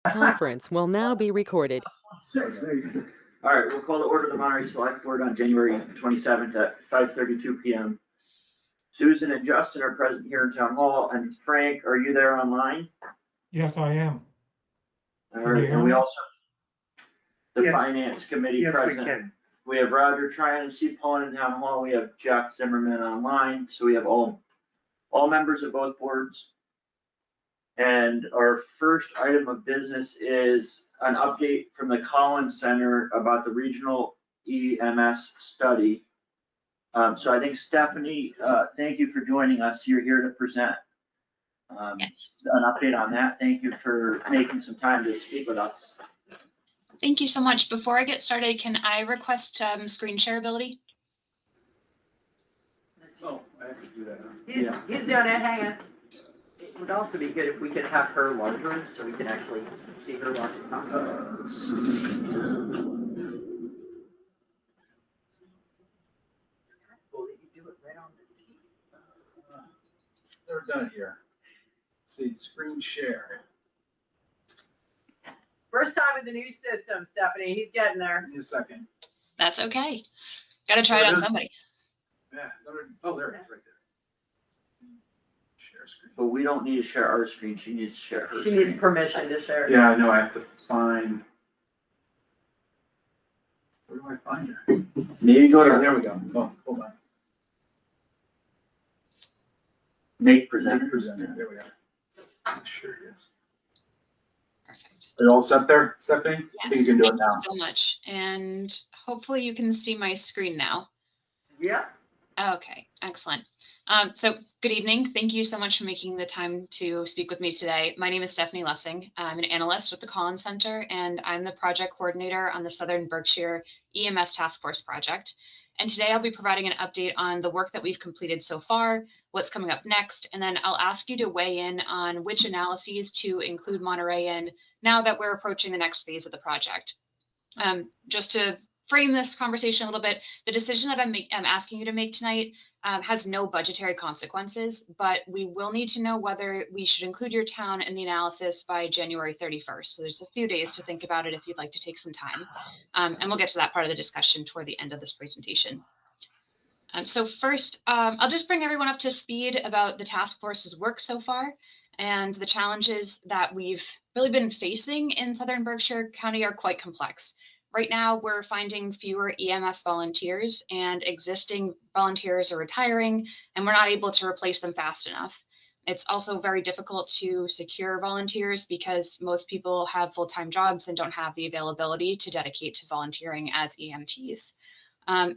Conference will now be recorded. All right, we'll call to order the Monterey Select Board on January 27th at 5:32 p.m. Susan and Justin are present here in Town Hall, and Frank, are you there online? Yes, I am. All right, and we also, the Yes. Finance Committee Yes, we present. can. We have Roger Tryon and Steve Pullen in Town Hall. We have Jeff Zimmerman online, so we have all members of both boards. And our first item of business is an update from the Collins Center about the regional EMS study. So I think Stephanie, thank you for joining us. You're here to present Yes. an update on that. Thank you for making some time to speak with us. Thank you so much. Before I get started, can I request screen share ability? Oh, I have to do that. He's doing it, hang on. It would also be good if we could have her larger, so we can actually see her while she's talking. Let's see. Cool that you do it right on the key. Never done it here. See, screen share. First time with the new system, Stephanie, he's getting there. Give me a second. That's okay. Got to try it on somebody. Yeah, oh, there it is, right there. Share screen. But we don't need to share our screen. She needs to share her She screen. needs permission to share. Yeah, I know, I have to find. Where do I find her? Maybe go There, to there we go. Oh, hold on. make presenter. Presenter, there we go. Sure it is. Perfect. Are you all set there, Stephanie? I think you can do it Thank now. you so much. And hopefully you can see my screen now. Yeah. Okay, excellent. So good evening. Thank you so much for making the time to speak with me today. My name is Stephanie Lessing. I'm an analyst with the Collins Center, and I'm the project coordinator on the Southern Berkshire EMS Task Force project. And today I'll be providing an update on the work that we've completed so far, what's coming up next, and then I'll ask you to weigh in on which analyses to include Monterey in now that we're approaching the next phase of the project. Just to frame this conversation a little bit, the decision that I'm asking you to make tonight has no budgetary consequences, but we will need to know whether we should include your town in the analysis by January 31st. So there's a few days to think about it if you'd like to take some time. And we'll get to that part of the discussion toward the end of this presentation. So first, I'll just bring everyone up to speed about the task force's work so far, and the challenges that we've really been facing in Southern Berkshire County are quite complex. Right now, we're finding fewer EMS volunteers, and existing volunteers are retiring, and we're not able to replace them fast enough. It's also very difficult to secure volunteers because most people have full-time jobs and don't have the availability to dedicate to volunteering as EMTs.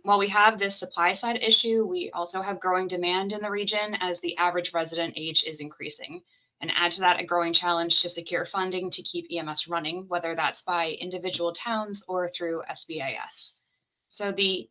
While we have this supply side issue, we also have growing demand in the region as the average resident age is increasing. And add to that a growing challenge to secure funding to keep EMS running, whether that's by individual towns or through SBIS. So the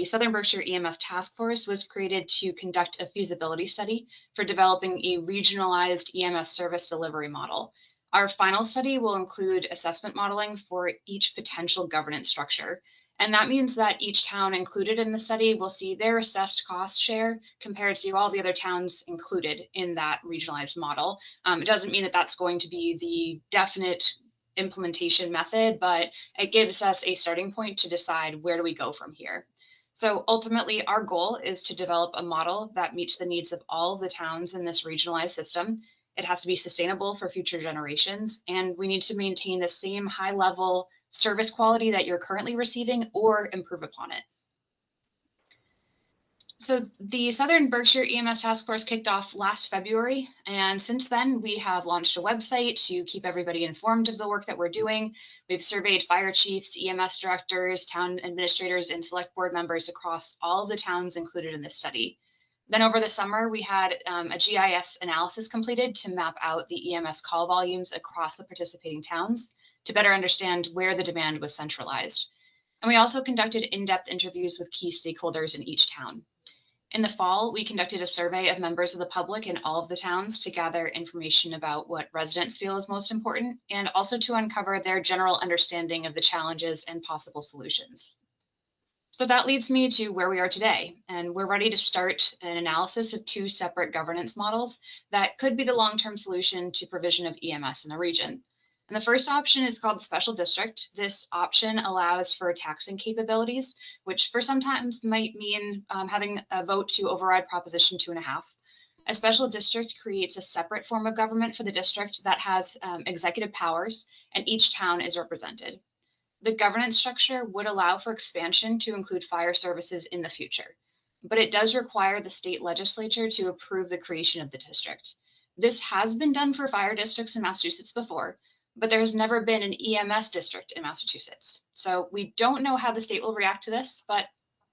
Southern Berkshire EMS Task Force was created to conduct a feasibility study for developing a regionalized EMS service delivery model. Our final study will include assessment modeling for each potential governance structure. And that means that each town included in the study will see their assessed cost share compared to all the other towns included in that regionalized model. It doesn't mean that that's going to be the definite implementation method, but it gives us a starting point to decide where do we go from here. So ultimately, our goal is to develop a model that meets the needs of all of the towns in this regionalized system. It has to be sustainable for future generations, and we need to maintain the same high level service quality that you're currently receiving or improve upon it. So the Southern Berkshire EMS Task Force kicked off last February, and since then we have launched a website to keep everybody informed of the work that we're doing. We've surveyed fire chiefs, EMS directors, town administrators, and select board members across all of the towns included in this study. Then over the summer, we had a GIS analysis completed to map out the EMS call volumes across the participating towns to better understand where the demand was centralized. And we also conducted in-depth interviews with key stakeholders in each town. In the fall, we conducted a survey of members of the public in all of the towns to gather information about what residents feel is most important, and also to uncover their general understanding of the challenges and possible solutions. So that leads me to where we are today, and we're ready to start an analysis of two separate governance models that could be the long-term solution to provision of EMS in the region. And the first option is called the special district. This option allows for taxing capabilities, which for sometimes might mean having a vote to override Proposition 2.5. A special district creates a separate form of government for the district that has executive powers, and each town is represented. The governance structure would allow for expansion to include fire services in the future, but it does require the state legislature to approve the creation of the district. This has been done for fire districts in Massachusetts before, but there has never been an EMS district in Massachusetts. So we don't know how the state will react to this, but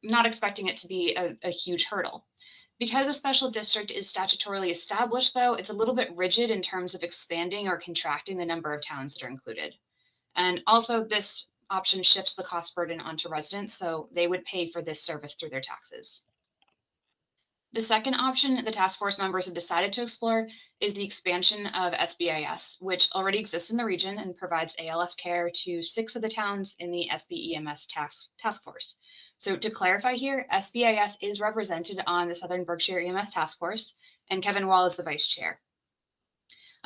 I'm not expecting it to be a huge hurdle. Because a special district is statutorily established, though, it's a little bit rigid in terms of expanding or contracting the number of towns that are included. And also, this option shifts the cost burden onto residents, so they would pay for this service through their taxes. The second option the task force members have decided to explore is the expansion of SBIS, which already exists in the region and provides ALS care to 6 of the towns in the SBEMS task force. So to clarify here, SBIS is represented on the Southern Berkshire EMS task force, and Kevin Wall is the vice chair.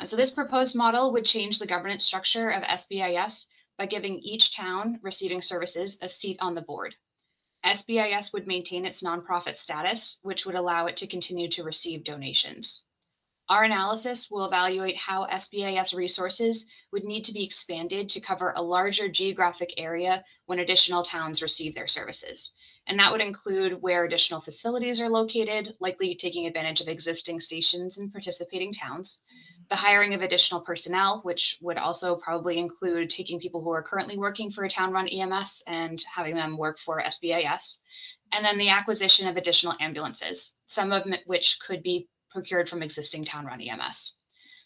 So this proposed model would change the governance structure of SBIS by giving each town receiving services a seat on the board. SBIS would maintain its nonprofit status, which would allow it to continue to receive donations. Our analysis will evaluate how SBIS resources would need to be expanded to cover a larger geographic area when additional towns receive their services. And that would include where additional facilities are located, likely taking advantage of existing stations in participating towns, the hiring of additional personnel, which would also probably include taking people who are currently working for a town-run EMS and having them work for SBIS, and then the acquisition of additional ambulances, some of which could be procured from existing town-run EMS.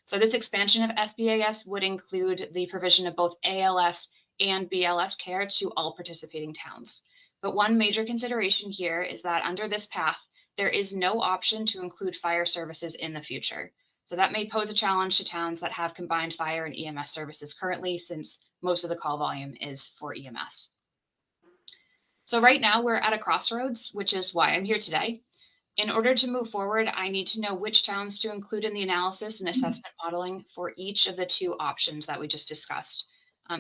So this expansion of SBIS would include the provision of both ALS and BLS care to all participating towns. But one major consideration here is that under this path, there is no option to include fire services in the future. So that may pose a challenge to towns that have combined fire and EMS services currently, since most of the call volume is for EMS. So right now we're at a crossroads, which is why I'm here today. In order to move forward, I need to know which towns to include in the analysis and assessment modeling for each of the 2 options that we just discussed.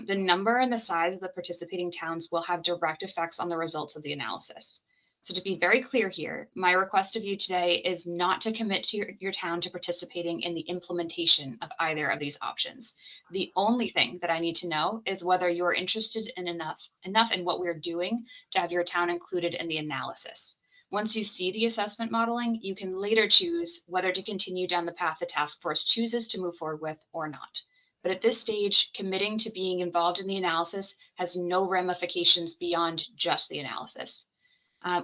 The number and the size of the participating towns will have direct effects on the results of the analysis. So to be very clear here, my request of you today is not to commit to your town to participating in the implementation of either of these options. The only thing that I need to know is whether you're interested in enough in what we're doing to have your town included in the analysis. Once you see the assessment modeling, you can later choose whether to continue down the path the task force chooses to move forward with or not. But at this stage, committing to being involved in the analysis has no ramifications beyond just the analysis.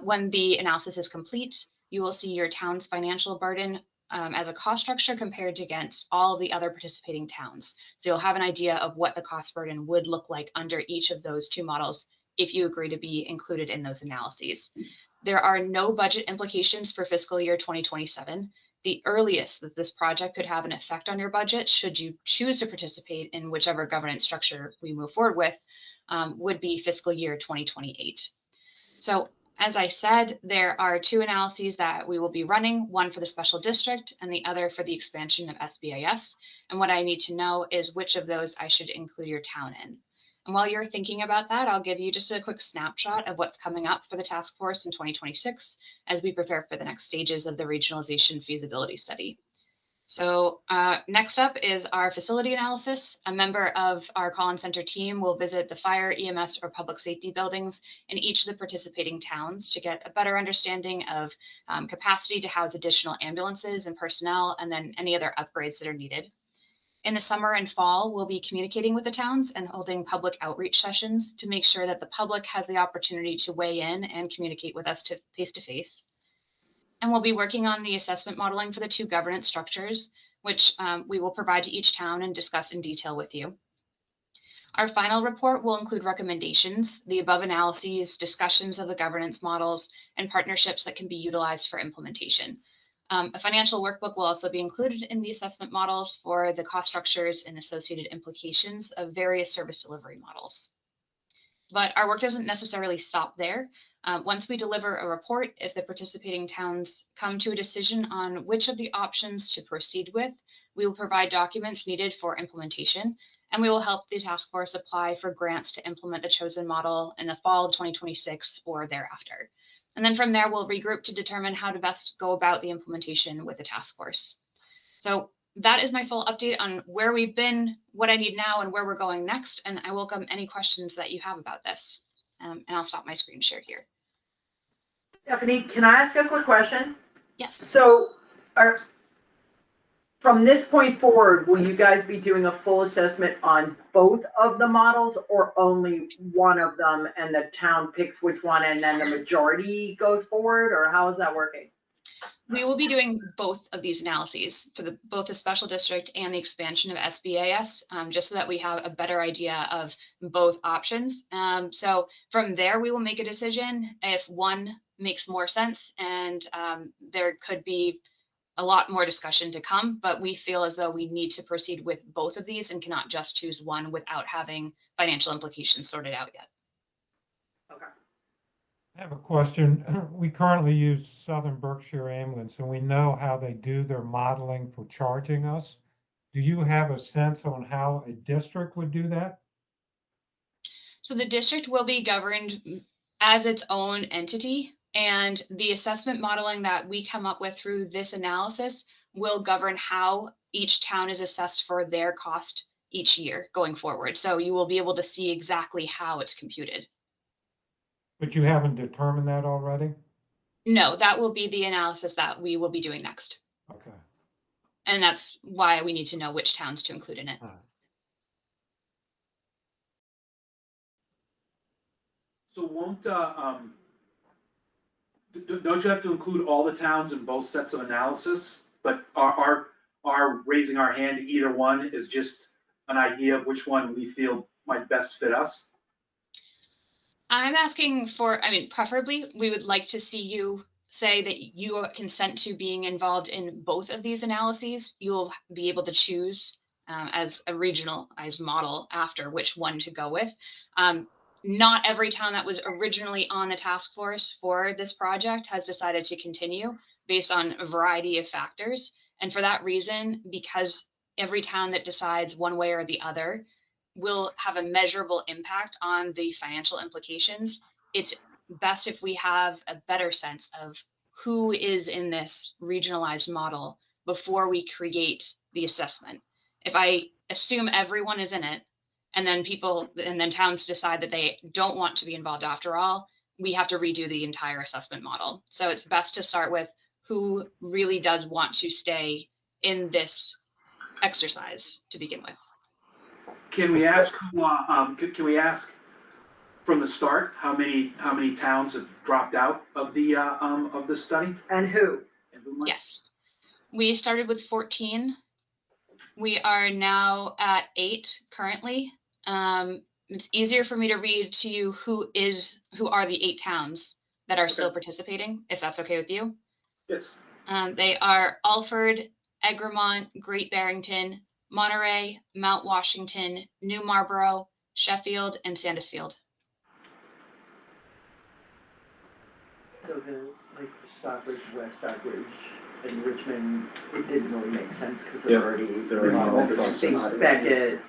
When the analysis is complete, you will see your town's financial burden as a cost structure compared against all of the other participating towns. So you'll have an idea of what the cost burden would look like under each of those 2 models if you agree to be included in those analyses. There are no budget implications for fiscal year 2027. The earliest that this project could have an effect on your budget, should you choose to participate in whichever governance structure we move forward with, would be fiscal year 2028. So as I said, there are 2 analyses that we will be running, one for the special district and the other for the expansion of SBIS. And what I need to know is which of those I should include your town in. And while you're thinking about that, I'll give you just a quick snapshot of what's coming up for the task force in 2026 as we prepare for the next stages of the regionalization feasibility study. So next up is our facility analysis. A member of our call-in center team will visit the fire, EMS, or public safety buildings in each of the participating towns to get a better understanding of capacity to house additional ambulances and personnel, and then any other upgrades that are needed. In the summer and fall, we'll be communicating with the towns and holding public outreach sessions to make sure that the public has the opportunity to weigh in and communicate with us face to face. And we'll be working on the assessment modeling for the 2 governance structures, which we will provide to each town and discuss in detail with you. Our final report will include recommendations, the above analyses, discussions of the governance models, and partnerships that can be utilized for implementation. A financial workbook will also be included in the assessment models for the cost structures and associated implications of various service delivery models. But our work doesn't necessarily stop there. Once we deliver a report, if the participating towns come to a decision on which of the options to proceed with, We will provide documents needed for implementation, and we will help the task force apply for grants to implement the chosen model in the fall of 2026 or thereafter. And then from there, we'll regroup to determine how to best go about the implementation with the task force. So that is my full update on where we've been, what I need now, and where we're going next. And I welcome any questions that you have about this. And I'll stop my screen share here. Stephanie, can I ask a quick question? Yes. So from this point forward, will you guys be doing a full assessment on both of the models or only one of them and the town picks which one and then the majority goes forward, or how is that working? We will be doing both of these analyses for both the special district and the expansion of SBAS, just so that we have a better idea of both options. So from there, we will make a decision if one makes more sense, and there could be a lot more discussion to come, but we feel as though we need to proceed with both of these and cannot just choose one without having financial implications sorted out yet. Okay. I have a question. We currently use Southern Berkshire Ambulance, and we know how they do their modeling for charging us. Do you have a sense on how a district would do that? So the district will be governed as its own entity, and the assessment modeling that we come up with through this analysis will govern how each town is assessed for their cost each year going forward. So you will be able to see exactly how it's computed. But you haven't determined that already? No, that will be the analysis that we will be doing next. Okay. And that's why we need to know which towns to include in it. So won't, don't you have to include all the towns in both sets of analysis? But our raising our hand to either one is just an idea of which one we feel might best fit us? I'm asking for, preferably, we would like to see you say that you consent to being involved in both of these analyses. You'll be able to choose as a regionalized model after which one to go with. Not every town that was originally on the task force for this project has decided to continue based on a variety of factors. And for that reason, because every town that decides one way or the other will have a measurable impact on the financial implications, it's best if we have a better sense of who is in this regionalized model before we create the assessment. If I assume everyone is in it, and then towns decide that they don't want to be involved after all, we have to redo the entire assessment model. So it's best to start with who really does want to stay in this exercise to begin with. Can we ask can we ask from the start how many towns have dropped out of the study? And who? Yes. We started with 14. We are now at 8 currently. It's easier for me to read to you who are the 8 towns that are still participating, if that's okay with you. Yes. They are Alford, Egremont, Great Barrington, Monterey, Mount Washington, New Marlborough, Sheffield, and Sandisfield. So Stockbridge, West Stockbridge, and Richmond, it didn't really make sense because they're already Beckett,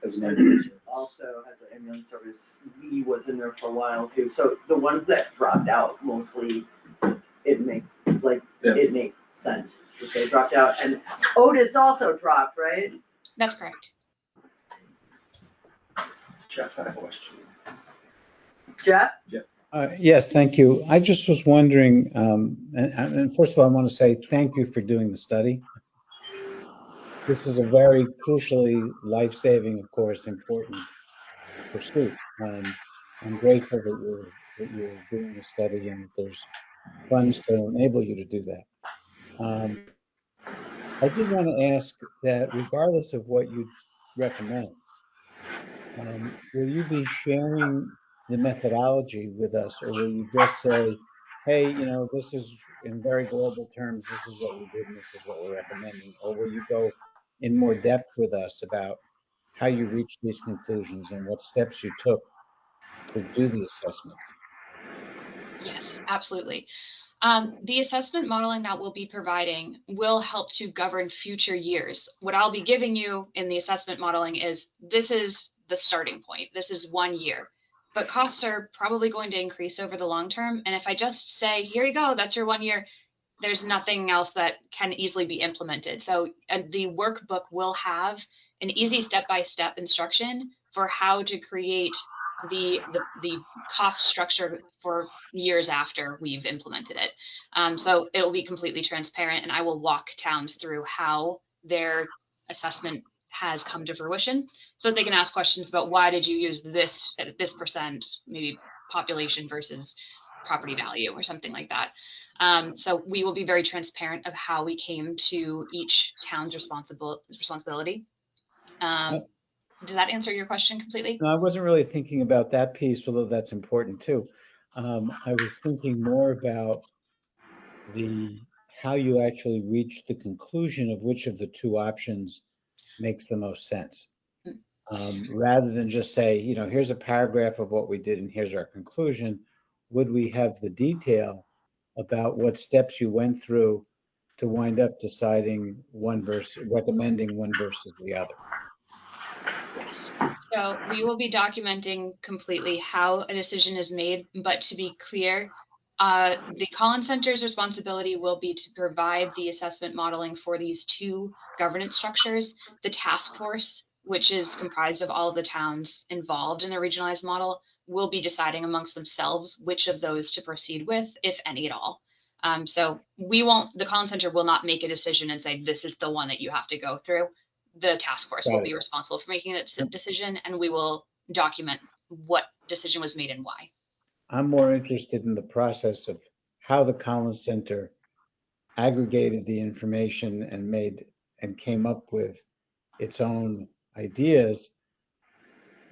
As an ambulance. also has an ambulance service. Lee was in there for a while too. So the ones that dropped out mostly, it makes sense that they dropped out. And Otis also dropped, right? That's correct. Jeff had a question. Jeff? Yes, thank you. I just was wondering, and first of all, I want to say thank you for doing the study. This is a very crucially life-saving, of course, important pursuit. I'm grateful that you're doing the study and that there's funds to enable you to do that. I did want to ask that regardless of what you recommend, will you be sharing the methodology with us, or will you just say, hey, this is in very global terms, this is what we did and this is what we're recommending? Or will you go in more depth with us about how you reached these conclusions and what steps you took to do the assessments? Yes, absolutely. The assessment modeling that we'll be providing will help to govern future years. What I'll be giving you in the assessment modeling is this is the starting point. This is 1 year. But costs are probably going to increase over the long term. And if I just say, here you go, that's your 1 year, there's nothing else that can easily be implemented. So the workbook will have an easy step-by-step instruction for how to create the cost structure for years after we've implemented it. So it will be completely transparent, and I will walk towns through how their assessment has come to fruition, so that they can ask questions about why did you use this percent, maybe population versus property value or something like that. So we will be very transparent of how we came to each town's responsibility. Did that answer your question completely? No, I wasn't really thinking about that piece, although that's important too. I was thinking more about how you actually reach the conclusion of which of the two options makes the most sense. Rather than just say, here's a paragraph of what we did and here's our conclusion. Would we have the detail about what steps you went through to wind up deciding recommending one versus the other? Yes. So we will be documenting completely how a decision is made, but to be clear, the Collins Center's responsibility will be to provide the assessment modeling for these two governance structures. The task force, which is comprised of all of the towns involved in the regionalized model, will be deciding amongst themselves which of those to proceed with, if any at all. So the Collins Center will not make a decision and say, this is the one that you have to go through. The task force will be responsible for making that decision, and we will document what decision was made and why. I'm more interested in the process of how the Collins Center aggregated the information and came up with its own ideas.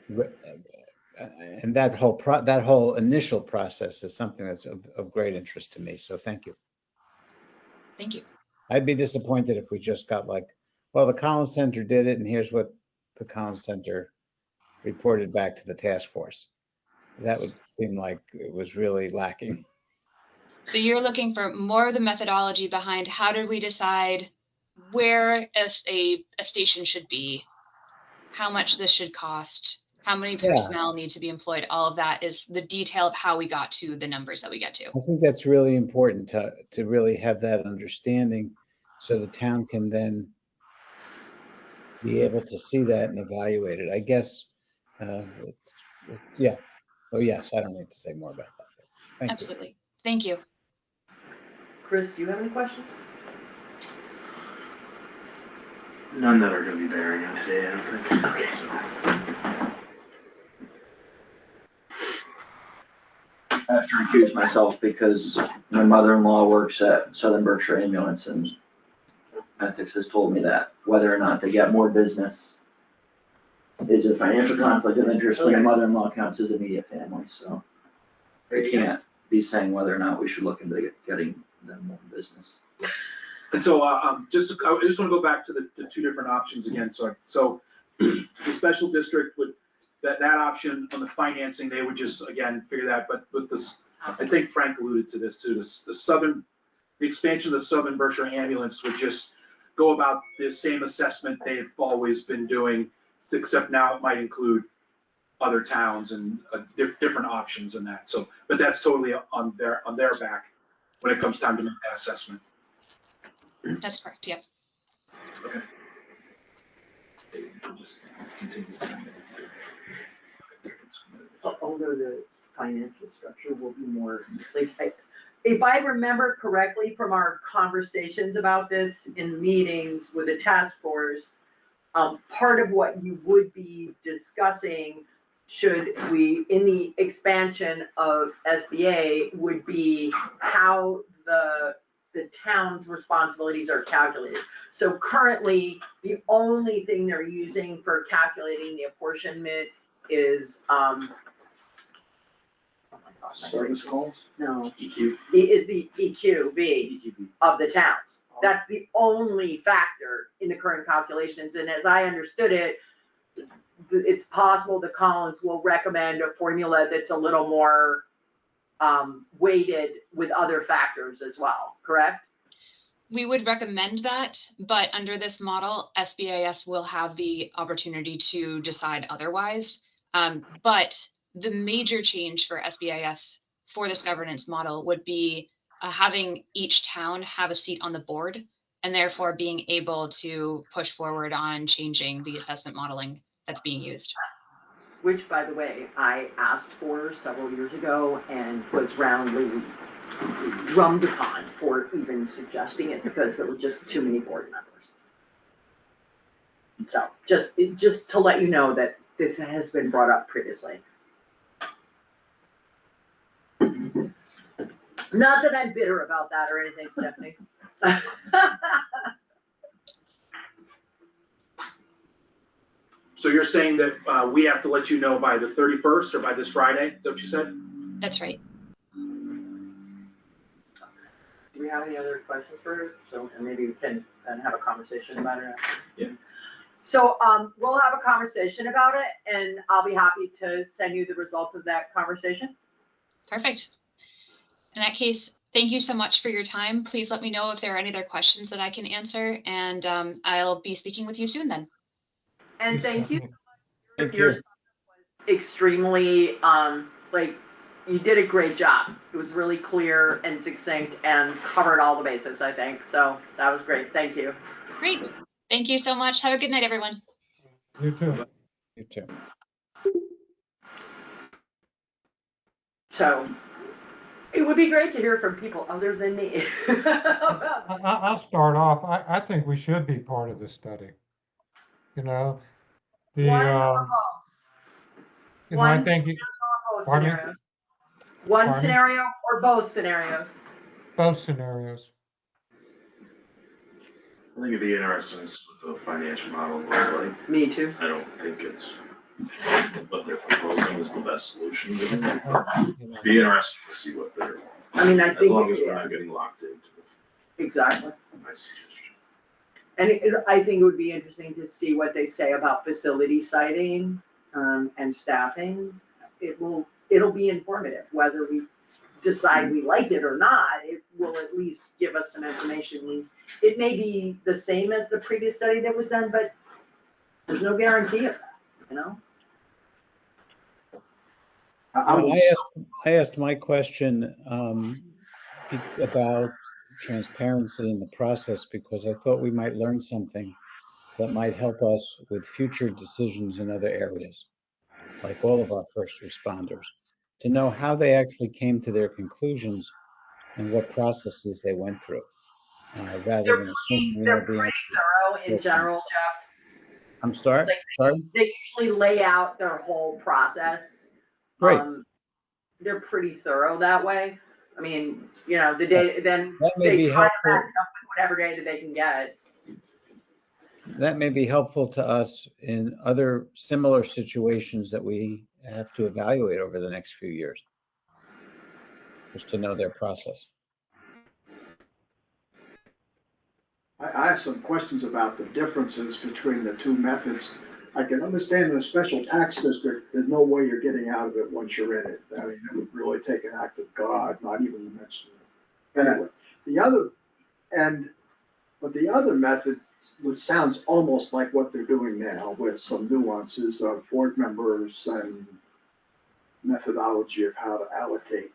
And that whole initial process is something that's of great interest to me. So thank you. Thank you. I'd be disappointed if we just got the Collins Center did it, and here's what the Collins Center reported back to the task force. That would seem like it was really lacking. So you're looking for more of the methodology behind how did we decide where a station should be, how much this should cost, how many personnel need to be employed. All of that is the detail of how we got to the numbers that we get to. I think that's really important to really have that understanding, so the town can then be able to see that and evaluate it. I guess, yeah. Oh, yes, I don't need to say more about that. Thank Absolutely. Thank you. Chris, do you have any questions? None that are gonna be bearing on today, I don't think. Okay. I have to recuse myself because my mother-in-law works at Southern Berkshire Ambulance, and ethics has told me that whether or not they get more business is a financial conflict of interest when your mother-in-law counts as immediate family, so I can't be saying whether or not we should look into getting them more business. And so, I just want to go back to the two different options again, sorry. So the special district would, that option on the financing, they would just, again, figure that, but with this, I think Frank alluded to this too, the expansion of the Southern Berkshire Ambulance would just go about the same assessment they've always been doing, except now it might include other towns and different options in that. So, but that's totally on their back when it comes time to make that assessment. That's correct. Yep. Okay. Although the financial structure will be more, if I remember correctly from our conversations about this in meetings with the task force, part of what you would be discussing should we, in the expansion of SBA, would be how the town's responsibilities are calculated. So currently, the only thing they're using for calculating the apportionment is, Service calls? no, EQ. is the EQV of the towns. That's the only factor in the current calculations, and as I understood it, it's possible the Collins will recommend a formula that's a little more weighted with other factors as well, correct? We would recommend that, but under this model, SBAS will have the opportunity to decide otherwise. But the major change for SBAS for this governance model would be having each town have a seat on the board, and therefore being able to push forward on changing the assessment modeling that's being used. Which, by the way, I asked for several years ago and was roundly drummed upon for even suggesting it because there were just too many board members. So just to let you know that this has been brought up previously. Not that I'm bitter about that or anything, Stephanie. So you're saying that we have to let you know by the 31st or by this Friday? Is that what you said? That's right. Do we have any other questions for her? So, and maybe we can have a conversation about it after. Yeah. So, we'll have a conversation about it and I'll be happy to send you the results of that conversation. Perfect. In that case, thank you so much for your time. Please let me know if there are any other questions that I can answer, and I'll be speaking with you soon then. And thank you. Thank Your you. son was extremely, you did a great job. It was really clear and succinct and covered all the bases, I think. So that was great. Thank you. Great. Thank you so much. Have a good night, everyone. You too. You too. So it would be great to hear from people other than me. I'll start off. I think we should be part of the study. You know, One or both? I think, Both pardon me? scenarios. One Pardon me? scenario or both scenarios? Both scenarios. I think it'd be interesting to see what the financial model looks like. Me too. I don't think it's what they're proposing is the best solution. You know, Be interesting to see what they're, I mean, I as think, long as we're not getting locked into exactly. my suggestion. And I think it would be interesting to see what they say about facility siting, and staffing. It'll be informative, whether we decide we like it or not, it will at least give us some information. It may be the same as the previous study that was done, but there's no guarantee of that, you know? Well, I asked my question about transparency in the process because I thought we might learn something that might help us with future decisions in other areas, like all of our first responders, to know how they actually came to their conclusions and what processes they went through, rather than assuming They're the pretty answer. thorough in Yes. general, Jeff. I'm sorry? Sorry? They usually lay out their whole process. Great. They're pretty thorough that way. I mean, you know, the data, then That may they be try to helpful. back it up with whatever data they can get. That may be helpful to us in other similar situations that we have to evaluate over the next few years, just to know their process. I have some questions about the differences between the two methods. I can understand in a special tax district, there's no way you're getting out of it once you're in it. I mean, it would really take an act of God, not even to mention it. Anyway, but the other method, which sounds almost like what they're doing now with some nuances of board members and methodology of how to allocate.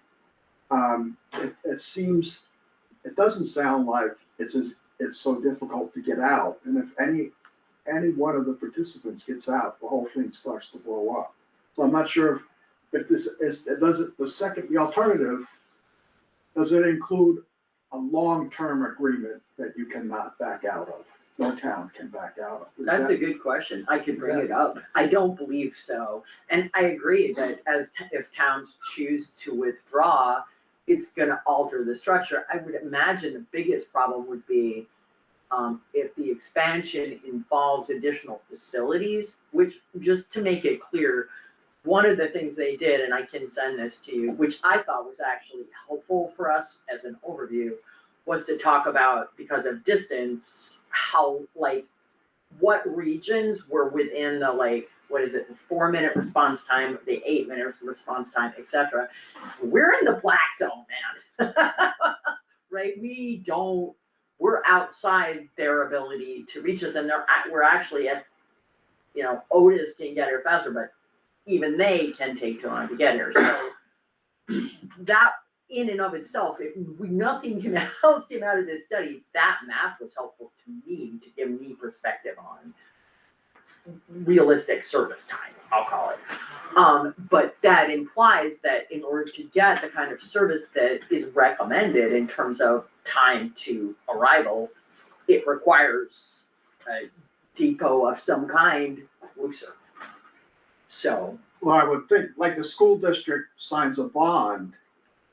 It doesn't sound like it's so difficult to get out. And if any one of the participants gets out, the whole thing starts to blow up. So I'm not sure if this is, the alternative, does it include a long-term agreement that you cannot back out of? No town can back out of? That's a good question. I could bring it up. I don't believe so. And I agree that if towns choose to withdraw, it's gonna alter the structure. I would imagine the biggest problem would be if the expansion involves additional facilities, which, just to make it clear, one of the things they did, and I can send this to you, which I thought was actually helpful for us as an overview, was to talk about, because of distance, how like what regions were within the like, what is it, the 4-minute response time, the 8-minute response time, et cetera. We're in the black zone, man. Right, we're outside their ability to reach us, and we're actually at, you know, Otis can get here faster, but even they can take too long to get here, so that in and of itself, if nothing else came out of this study, that map was helpful to me to give me perspective on realistic service time, I'll call it. But that implies that in order to get the kind of service that is recommended in terms of time to arrival, it requires a depot of some kind closer. So. Well, I would think, like the school district signs a bond,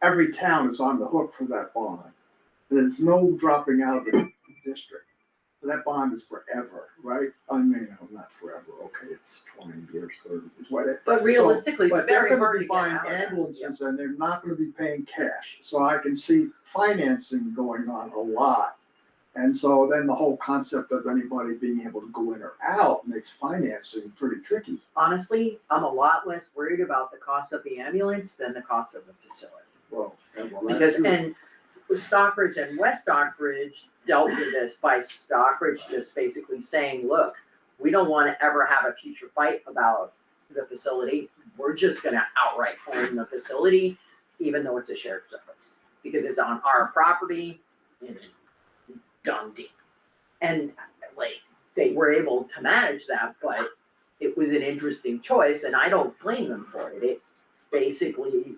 every town is on the hook for that bond. There's no dropping out of the district. That bond is forever, right? I mean, not forever, okay, it's 20 years, 30 years, whatever. But realistically, it's But they're very gonna hard be to get buying out of that. ambulances and they're not gonna be paying cash. So I can see financing going on a lot. And so then the whole concept of anybody being able to go in or out makes financing pretty tricky. Honestly, I'm a lot less worried about the cost of the ambulance than the cost of the facility. Well, Because, and Stockbridge and West Stockbridge dealt with this by Stockbridge just basically saying, look, we don't wanna ever have a future fight about the facility. We're just gonna outright own the facility, even though it's a shared service, because it's on our property and done deal. And like, they were able to manage that, but it was an interesting choice, and I don't blame them for it. It basically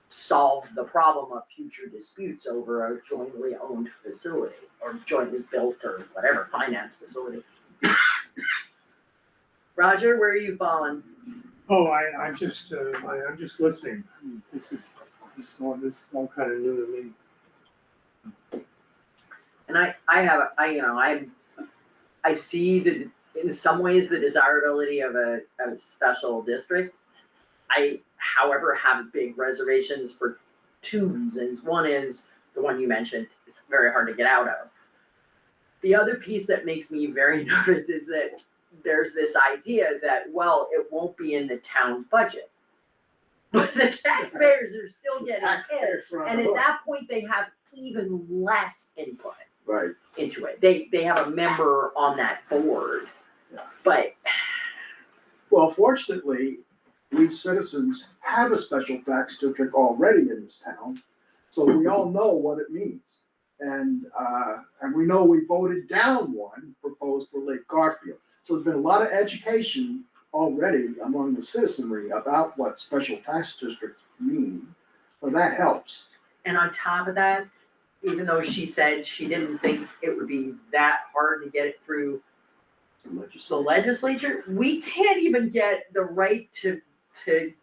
solves the problem of future disputes over a jointly owned facility, or jointly built, or whatever, finance facility. Roger, where are you falling? Oh, I'm just listening. This is all kind of new to me. And I see in some ways the desirability of a special district. I, however, have big reservations for 2 reasons. One is the one you mentioned, it's very hard to get out of. The other piece that makes me very nervous is that there's this idea that, well, it won't be in the town budget. But the taxpayers are still getting hit, and at that point, they have even less input Right. into it. They have a member on that board, but. Well, fortunately, we citizens have a special tax district already in this town, so we all know what it means. And we know we voted down one proposed for Lake Garfield. So there's been a lot of education already among the citizenry about what special tax districts mean, so that helps. And on top of that, even though she said she didn't think it would be that hard to get it through the legislature, we can't even get the right to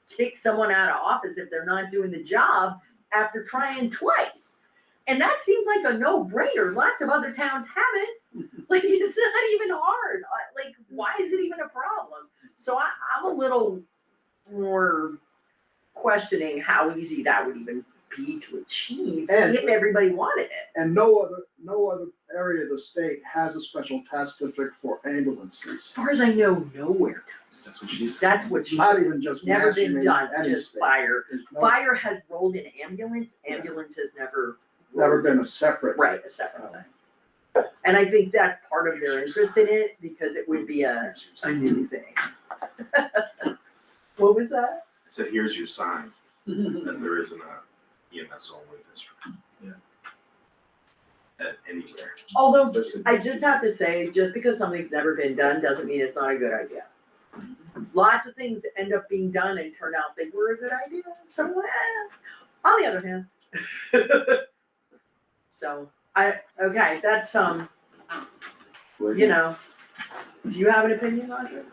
kick someone out of office if they're not doing the job after trying twice. And that seems like a no-brainer. Lots of other towns have it. Like, it's not even hard. Like, why is it even a problem? So I'm a little more questioning how easy that would even be to achieve if everybody wanted it. And no other area of the state has a special tax district for ambulances. As far as I know, nowhere does. That's what she said. That's what she Not said. even just. It's never been Mashpee, done, any just state. fire. There's Fire has rolled in ambulance has never. Never been a sepaate. Right, a separate thing. And I think that's part of their interest in it, because it would be a new thing. What was that? I said, here's your sign, that there isn't a EMS only district. Yeah. Anywhere. Although, Especially I just have to say, just because something's never been done doesn't mean it's not a good idea. Lots of things end up being done and turn out they were a good idea, so, on the other hand. So, okay, that's, you know, do you have an opinion, Roger?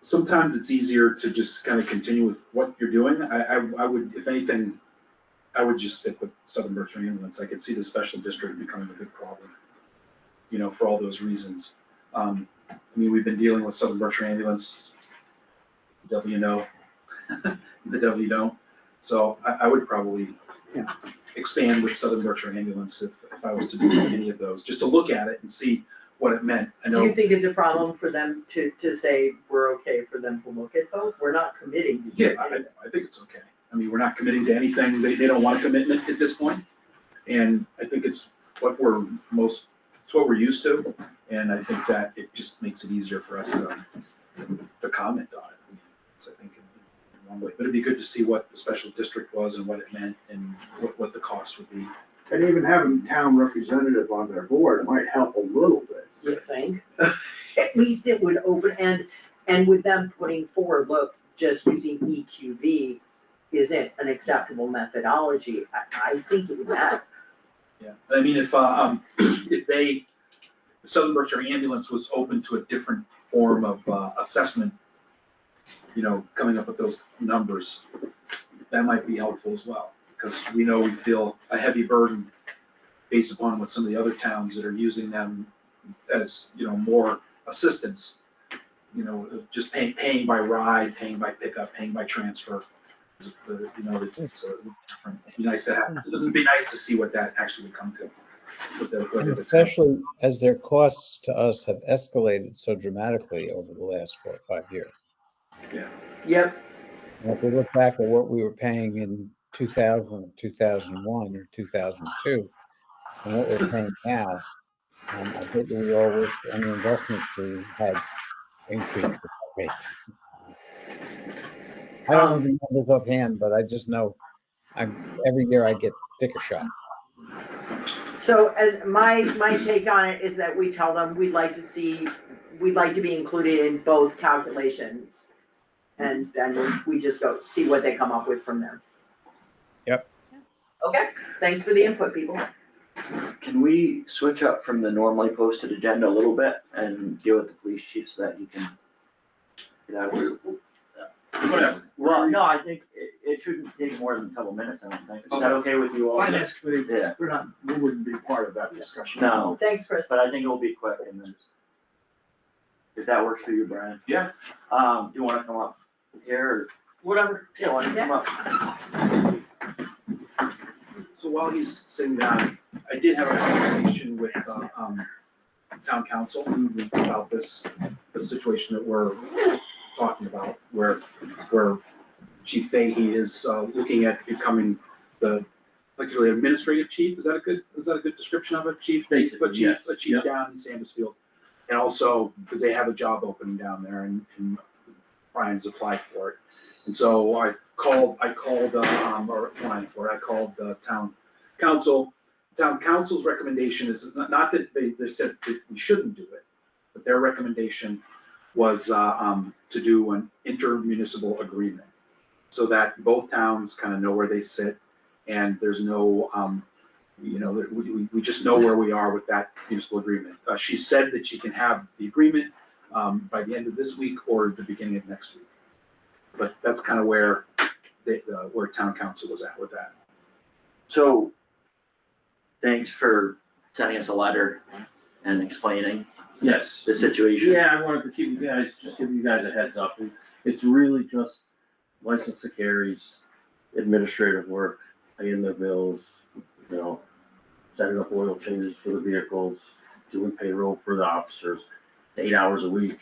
Sometimes it's easier to just kind of continue with what you're doing. I would, if anything, I would just stick with Southern Berkshire Ambulance. I could see the special district becoming a big problem, you know, for all those reasons. I mean, we've been dealing with Southern Berkshire Ambulance, the devil you know, the devil you don't. So I would probably expand with Southern Berkshire Ambulance if I was to do any of those, just to look at it and see what it meant. I Do you know, think it's a problem for them to say we're okay for them to look at both? We're not committing to yeah, doing anything. I think it's okay. I mean, we're not committing to anything. They don't want a commitment at this point. And I think it's what we're used to. And I think that it just makes it easier for us to comment on it. So I think in one way, but it'd be good to see what the special district was and what it meant and what the cost would be. And even having town representative on their board might help a little bit. You think? At least it would open, and with them putting forward, look, just using EQV isn't an acceptable methodology, I think it would matter. Yeah, I mean, if Southern Berkshire Ambulance was open to a different form of assessment, coming up with those numbers, that might be helpful as well, because we know we feel a heavy burden based upon what some of the other towns that are using them as, more assistance, just paying by ride, paying by pickup, paying by transfer. It's different. It'd be nice to have, it'd be nice to see what that actually would come to. Especially as their costs to us have escalated so dramatically over the last 4 or 5 years. Yep, And if we look back at what we were paying in 2000, 2001, or 2002, and what we're paying now, I bet we all wish any investment we had increased at that rate. I don't know the numbers offhand, but I just know every year I get sticker shock. so as my take on it is that we tell them we'd like to be included in both calculations. And then we just go see what they come up with from there. Yep. Okay, thanks for the input, people. Can we switch up from the normally posted agenda a little bit and deal with the police chief so that you can? Whatever. Well, no, I think it shouldn't take more than a couple minutes, I don't think. Is that okay with you all? Finance committee, Yeah. we wouldn't be part of that discussion. No, Thanks, Chris. but I think it will be quick and then. If that works for you, Brian. Yeah. Do you wanna come up here or whatever? Yeah, why don't you come up? So while he's sitting down, I did have a conversation with, town council about the situation that we're talking about, where Chief Fahey is, looking at becoming actually administrative chief. Is that a good description of it, chief? Basically, yes. A chief Yep. down in Sandisfield. And also, because they have a job opening down there and Brian's applied for it. And so I called the town council. Town council's recommendation is not that they said that we shouldn't do it, but their recommendation was to do an intermunicipal agreement so that both towns kind of know where they sit and there's no, we just know where we are with that municipal agreement. She said that she can have the agreement by the end of this week or the beginning of next week. But that's kind of where town council was at with that. So, thanks for sending us a letter and explaining Yes. the situation. Yeah, I wanted to give you guys a heads up. It's really just license to carries, administrative work, paying the bills, setting up oil changes for the vehicles, doing payroll for the officers. It's 8 hours a week.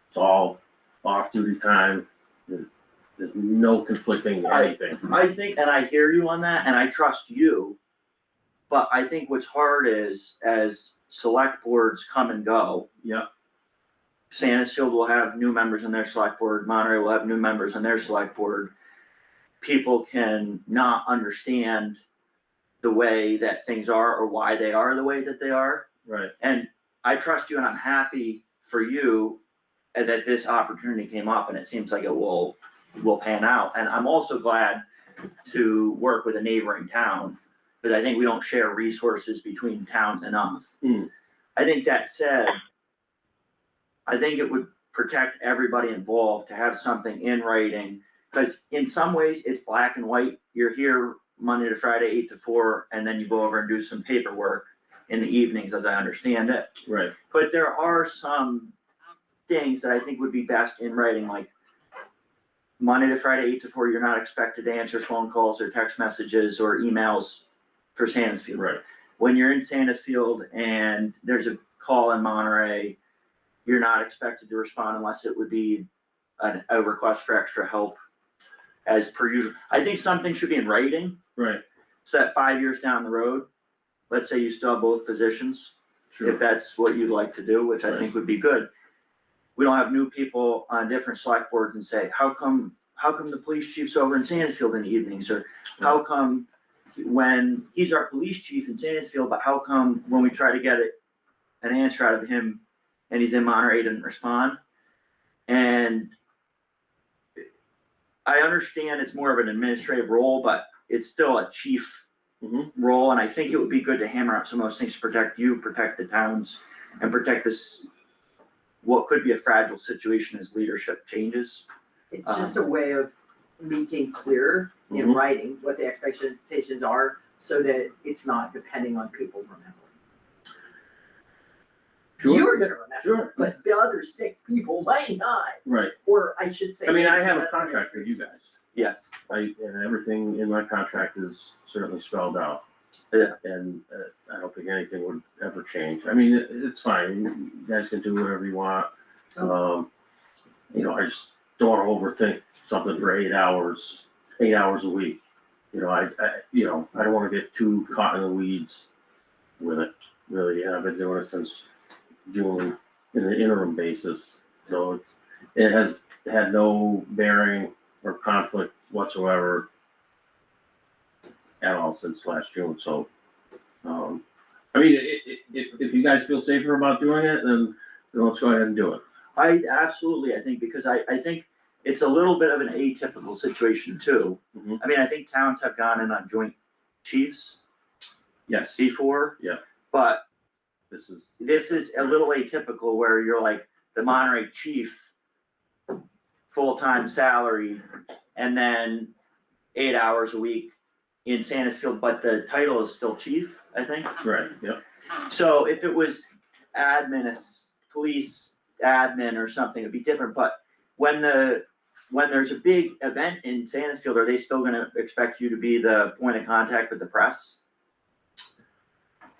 It's all off-duty time. There's no conflicting anything. I think, and I hear you on that, and I trust you, but I think what's hard is, as select boards come and go. Yeah. Sandisfield will have new members in their select board, Monterey will have new members in their select board. People can not understand the way that things are or why they are the way that they are. Right. And I trust you and I'm happy for you that this opportunity came up and it seems like it will pan out. And I'm also glad to work with a neighboring town, because I think we don't share resources between towns enough. I think that said, I think it would protect everybody involved to have something in writing, because in some ways it's black and white. You're here Monday to Friday, 8 to 4, and then you go over and do some paperwork in the evenings, as I understand it. Right. But there are some things that I think would be best in writing, like Monday to Friday, 8 to 4, you're not expected to answer phone calls or text messages or emails for Sandisfield. Right, When you're in Sandisfield and there's a call in Monterey, you're not expected to respond unless it would be a request for extra help as per usual. I think something should be in writing, right, so that 5 years down the road, let's say you still have both positions, sure. if that's what you'd like to do, which I think would be good. We don't have new people on different select boards and say, how come the police chief's over in Sandisfield in the evenings, or how come when he's our police chief in Sandisfield, but how come when we try to get an answer out of him and he's in Monterey, he doesn't respond? And I understand it's more of an administrative role, but it's still a chief role, and I think it would be good to hammer out some of those things to protect you, protect the towns, and protect this, what could be a fragile situation as leadership changes. It's just a way of making clear in Mhm. writing what the expectations are, so that it's not depending on people remembering. Sure. You're gonna remember, Sure. but the other 6 people might not, Right, or I should say. I mean, I have a contract with you guys. Yes. And everything in my contract is certainly spelled out. Yeah. And I don't think anything would ever change. I mean, it's fine, you guys can do whatever you want. You know, I just don't wanna overthink something for 8 hours a week. You know, I don't wanna get too caught in the weeds with it, really. And I've been doing it since June in an interim basis. So it has had no bearing or conflict whatsoever at all since last June, so, I mean, if you guys feel safer about doing it, then let's go ahead and do it. I think, because I think it's a little bit of an atypical situation too. Mhm. I mean, I think towns have gone in on joint chiefs Yes, before. Yeah. But this is, this is a little atypical where you're like the Monterey chief, full-time salary, and then 8 hours a week in Sandisfield, but the title is still chief, I think. right, yeah, So if it was police admin or something, it'd be different, but when there's a big event in Sandisfield, are they still gonna expect you to be the point of contact with the press?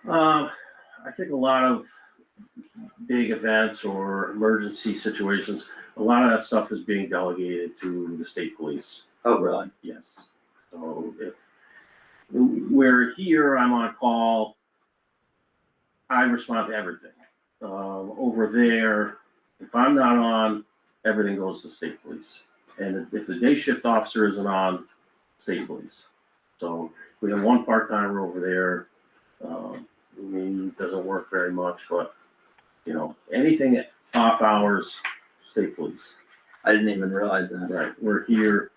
I think a lot of big events or emergency situations, a lot of that stuff is being delegated to the state police. Oh, really? Yes, so if we're here, I'm on call, I respond to everything. Over there, if I'm not on, everything goes to state police. And if the day shift officer isn't on, state police. So we have one part-timer over there. I mean, it doesn't work very much, but, you know, anything off hours, state police. I didn't even realize that. Right, we're here,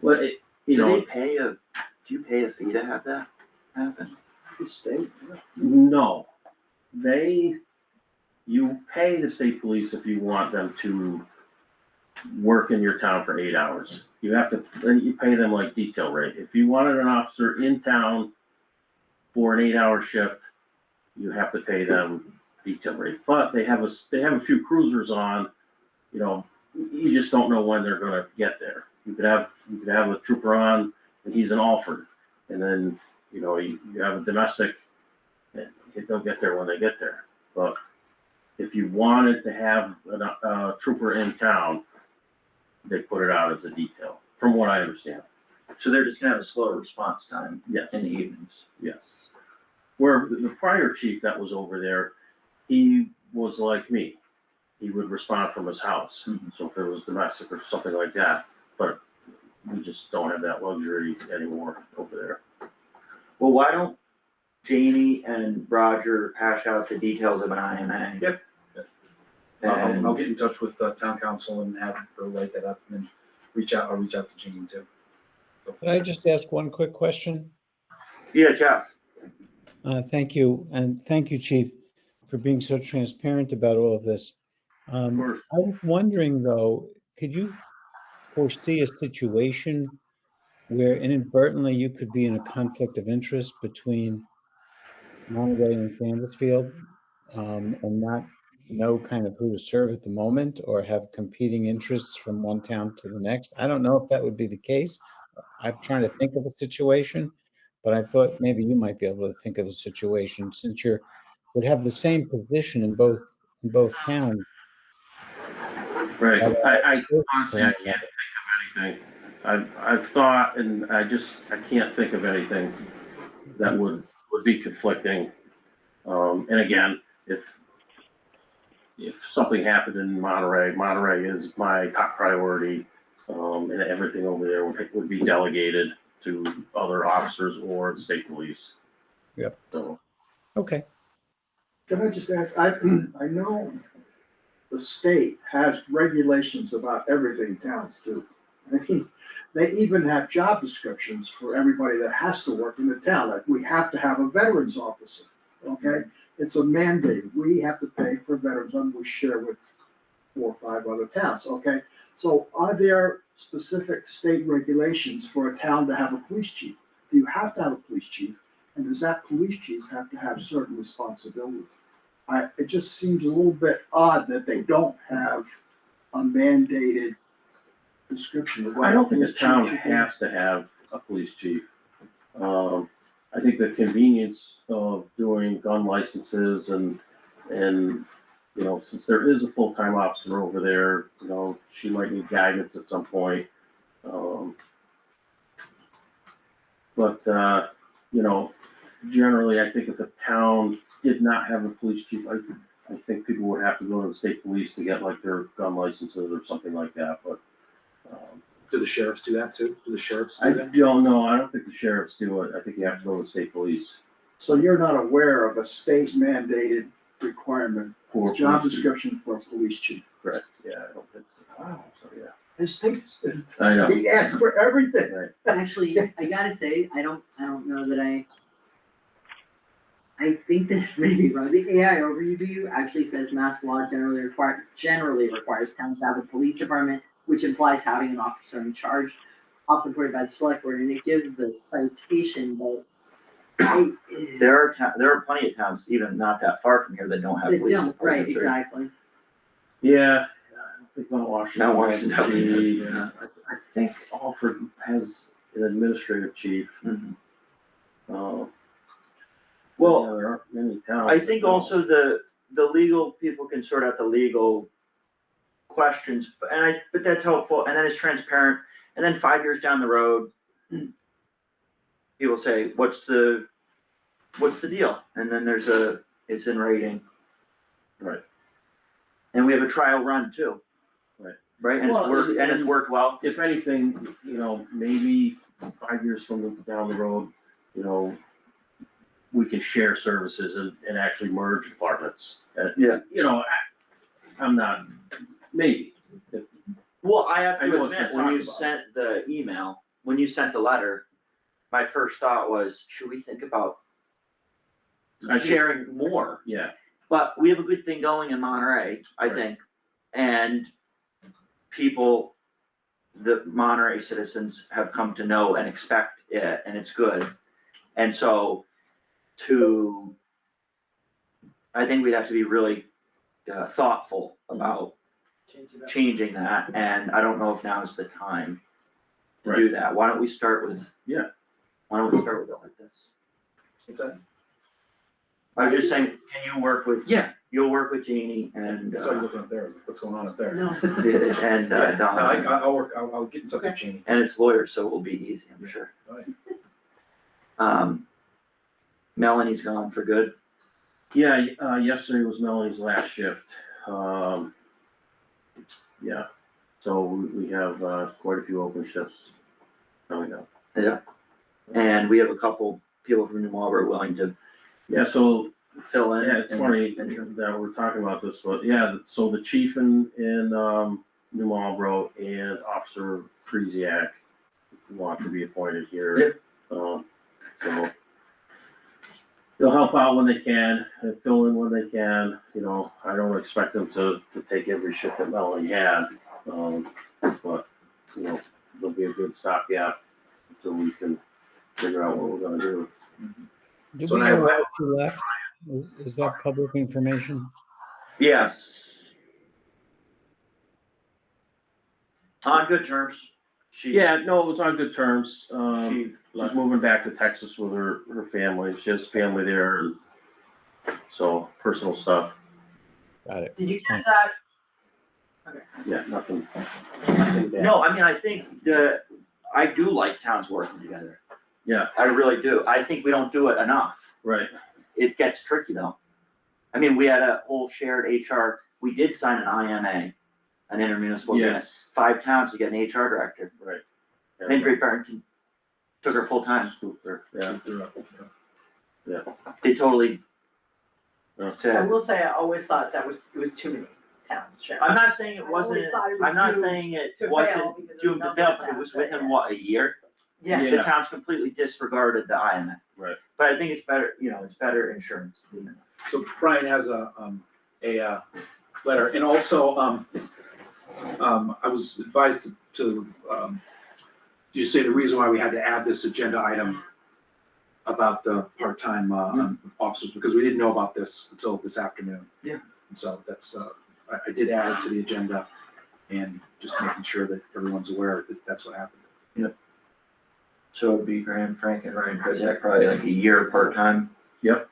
well, you Do know. they pay do you pay a fee to have that happen? The state, No, you pay the state police if you want them to work in your town for 8 hours. Then you pay them like detail rate. If you wanted an officer in town for an 8-hour shift, you have to pay them detail rate. But they have a few cruisers on, you know, you just don't know when they're gonna get there. You could have a trooper on and he's in Alford, and then, you know, you have a domestic, and they'll get there when they get there. But if you wanted to have a trooper in town, they put it out as a detail, from what I understand. So they're just gonna have a slower response time Yes, in the evenings? yes. Where the prior chief that was over there, he was like me. He would respond from his house. Mhm. So if there was domestic or something like that, but we just don't have that luxury anymore over there. Well, why don't Jamie and Roger hash out the details of an IMA? Yep. And I'll get in touch with town council and have her write that up, and then I'll reach out to Jean too. Could I just ask one quick question? yeah, Jeff, Thank you, and thank you, Chief, for being so transparent about all of this. Of course. I was wondering, though, could you foresee a situation where inadvertently you could be in a conflict of interest between Monterey and Sandisfield, and not know kind of who to serve at the moment, or have competing interests from one town to the next? I don't know if that would be the case. I'm trying to think of a situation, but I thought maybe you might be able to think of a situation since would have the same position in both towns. Right, I But, honestly, I can't think of anything. I've thought, and I can't think of anything that would be conflicting. And again, if something happened in Monterey is my top priority. And everything over there would be delegated to other officers or state police. Yep. So, Okay. Can I just ask, I know the state has regulations about everything towns do. I mean, they even have job descriptions for everybody that has to work in the town, like we have to have a veterans officer, okay? It's a mandate, we have to pay for veterans, and we share with 4 or 5 other towns, okay? So are there specific state regulations for a town to have a police chief? Do you have to have a police chief? And does that police chief have to have certain responsibilities? It just seems a little bit odd that they don't have a mandated description of what. I don't think a the police town chief should do. has to have a police chief. I think the convenience of doing gun licenses and, since there is a full-time officer over there, she might need guidance at some point. But, generally, I think if a town did not have a police chief, I think people would have to go to the state police to get like their gun licenses or something like that, but. Do the sheriffs do that too? Do the sheriffs I do that? don't know, I don't think the sheriffs do it, I think you have to go to the state police. So you're not aware of a state mandated requirement, For job police chief. description for a police chief? Correct, yeah, I don't think so. Wow. So, yeah. The state, I know. he asks for everything. Right. Actually, I gotta say, I don't know that I think this may be wrong. The AI overview actually says mass law generally requires towns to have a police department, which implies having an officer in charge, often appointed by the select board, and it gives the citation, but There are plenty of towns, even not that far from here, that don't have they police don't, right, departments. exactly. Yeah, I don't think Mount Washington. Mount Washington has a definitely chief. does, yeah. I think Alfred has an administrative chief. Mhm. Yeah, Well, there aren't many towns. I that think don't. also the legal people can sort out the legal questions, but that's helpful, and then it's transparent, and then 5 years down the road, people say, what's the deal? And then it's in writing. Right. And we have a trial run too. Right. Right, and Well, it's worked well. If anything, maybe 5 years down the road, we can share services and actually merge departments. Yeah. I'm not, maybe. Well, I have I know to what admit, you're when you talking about. sent the email, when you sent the letter, my first thought was, should we think about I think- sharing more? Yeah, But we have a good thing going in Monterey, I Right. think, and people, the Monterey citizens have come to know and expect it, and it's good. And so I think we'd have to be really thoughtful about changing that, and I don't know if now is the time to do that. Why don't we start with? Yeah. Why don't we start with it like this? What's that? I was just saying, can you work with? Yeah. You'll work with Jeannie and. I saw you looking up there, I was like, what's going on up there? No. And Yeah, no, Donna, I'll get in touch with Jeannie. and it's lawyers, so it will be easy, I'm sure. Alright. Melanie's gone for good. yeah, yesterday was Melanie's last shift. Yeah, so we have, quite a few open shifts coming up. Yeah. And we have a couple people from New Marlboro willing to Yeah, so, fill in. yeah, it's funny that we're talking about this, but yeah, so the chief in New Marlboro and Officer Kresiak want to be appointed here. So they'll help out when they can and fill in when they can, I don't expect them to take every shift that Melanie had. But, there'll be a good stopgap until we can figure out what we're gonna do. Do So we now- know why she left? Is that public information? Yes. On good terms. Yeah, no, it was on good terms. She, She's moving back to Texas with her family. She has family there, and so personal stuff. Got it. Did you catch that? Yeah, nothing bad. no, I mean, I think I do like towns working together. Yeah, I really do. I think we don't do it enough. right. It gets tricky though. I mean, we had a whole shared HR, we did sign an IMA, an intermunicipal agreement. Yes, 5 towns to get an HR director. right. Then Great Barrington took her full time. Super, yeah. They totally Yeah. I said, will say, I always thought it was too many towns, Sharon. I'm not saying it I wasn't, always thought it was I'm not doomed saying it to wasn't fail because of doomed the to number fail, of but it was towns, within yeah. what, a year? Yeah, Yeah. The towns completely disregarded the IMA. Right. But I think it's better, it's better insurance. So Brian has a letter, and also, I was advised to just say the reason why we had to add this agenda item about the part-time, officers, because we didn't know about this until this afternoon. Yeah. And so that's, I did add it to the agenda, and just making sure that everyone's aware that that's what happened. So it'd be Graham, Frank, and Ryan Kresiak, probably like a year part-time. Yep.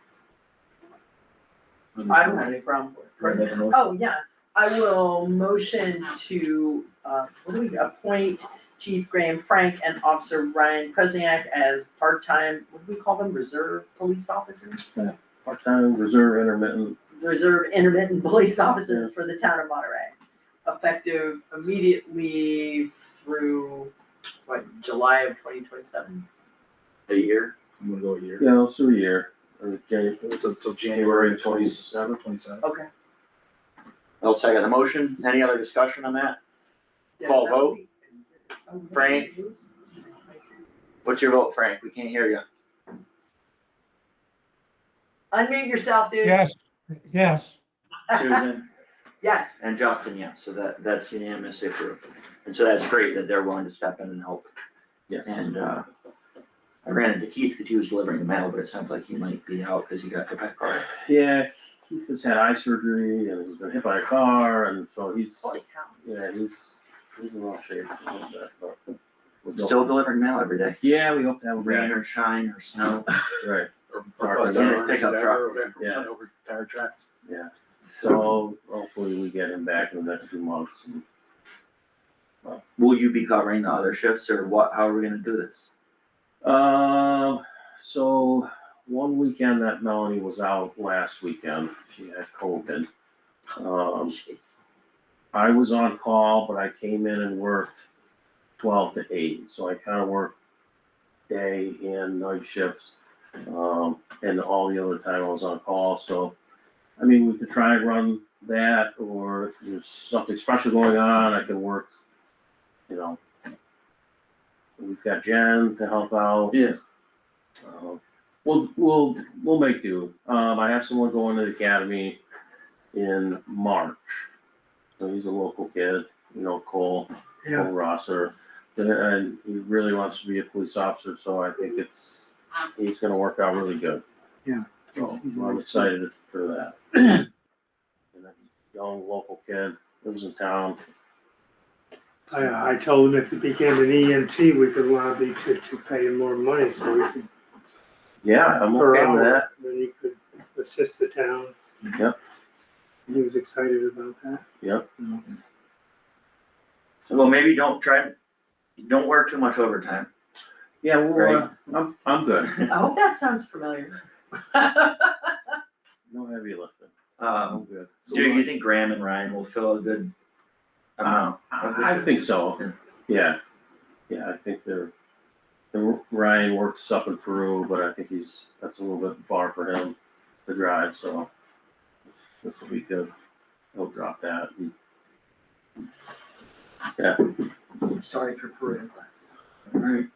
I don't have any problem with it. Oh, yeah, I will motion to, what do we, appoint Chief Graham Frank and Officer Ryan Kresiak as part-time, what do we call them, reserve police officers? Part-time, reserve, intermittent. Reserve intermittent police officers for the town of Monterey, effective immediately through, July of 2027? A year. I'm gonna go a year. Yeah, let's do a year, or January. Till January 27. 27. Okay. I'll second the motion. Any other discussion on that? Call vote. Frank? What's your vote, Frank? We can't hear you. Unmute yourself, dude. Yes, yes. Susan Yes. and Justin, yes, so that's unanimously approved. And so that's great that they're willing to step in and help. Yes. And, I ran into Keith because he was delivering the mail, but it sounds like he might be out because he got hit by a car. Yeah, Keith has had eye surgery, and he's been hit by a car, and so he's, Holy cow. yeah, he's in rough shape a little bit, but we'll go. Still delivering mail every day, Yeah, we hope to have a rain rain, or shine or snow. right, Or bust Yeah, over, pickup or truck. over- Yeah. over tire tracks. yeah. So hopefully we get him back in the next 2 months. And Will you be covering the other shifts or what, how are we gonna do this? So one weekend that Melanie was out last weekend, she had COVID. Jeez. I was on call, but I came in and worked 12 to 8, so I kind of worked day and night shifts. And all the other time I was on call, so, I mean, we could try and run that, or if there's something special going on, I can work, we've got Jen to help out. Yeah. We'll make do. I have someone going to the academy in March. So he's a local kid, Cole Rosser. And he really wants to be a police officer, so I think he's gonna work out really good. Yeah. So He's a I'm nice excited for that. And that young local kid, lives in town. I told him if he became an EMT, we could lobby to pay him more money, so we could. Yeah, I'm per okay with hour, that. Then he could assist the town. Yep. He was excited about that. Yep. Well, maybe don't work too much overtime. Yeah, well, Right. I'm good. I hope that sounds familiar. No heavy lifting. Um, good. do you think Graham and Ryan will fill a good amount? I think so. Yeah. I think Ryan works up in Peru, but I think that's a little bit far for him to drive, so this will be good. He'll drop that. Yeah, Sorry for Peru. Alright.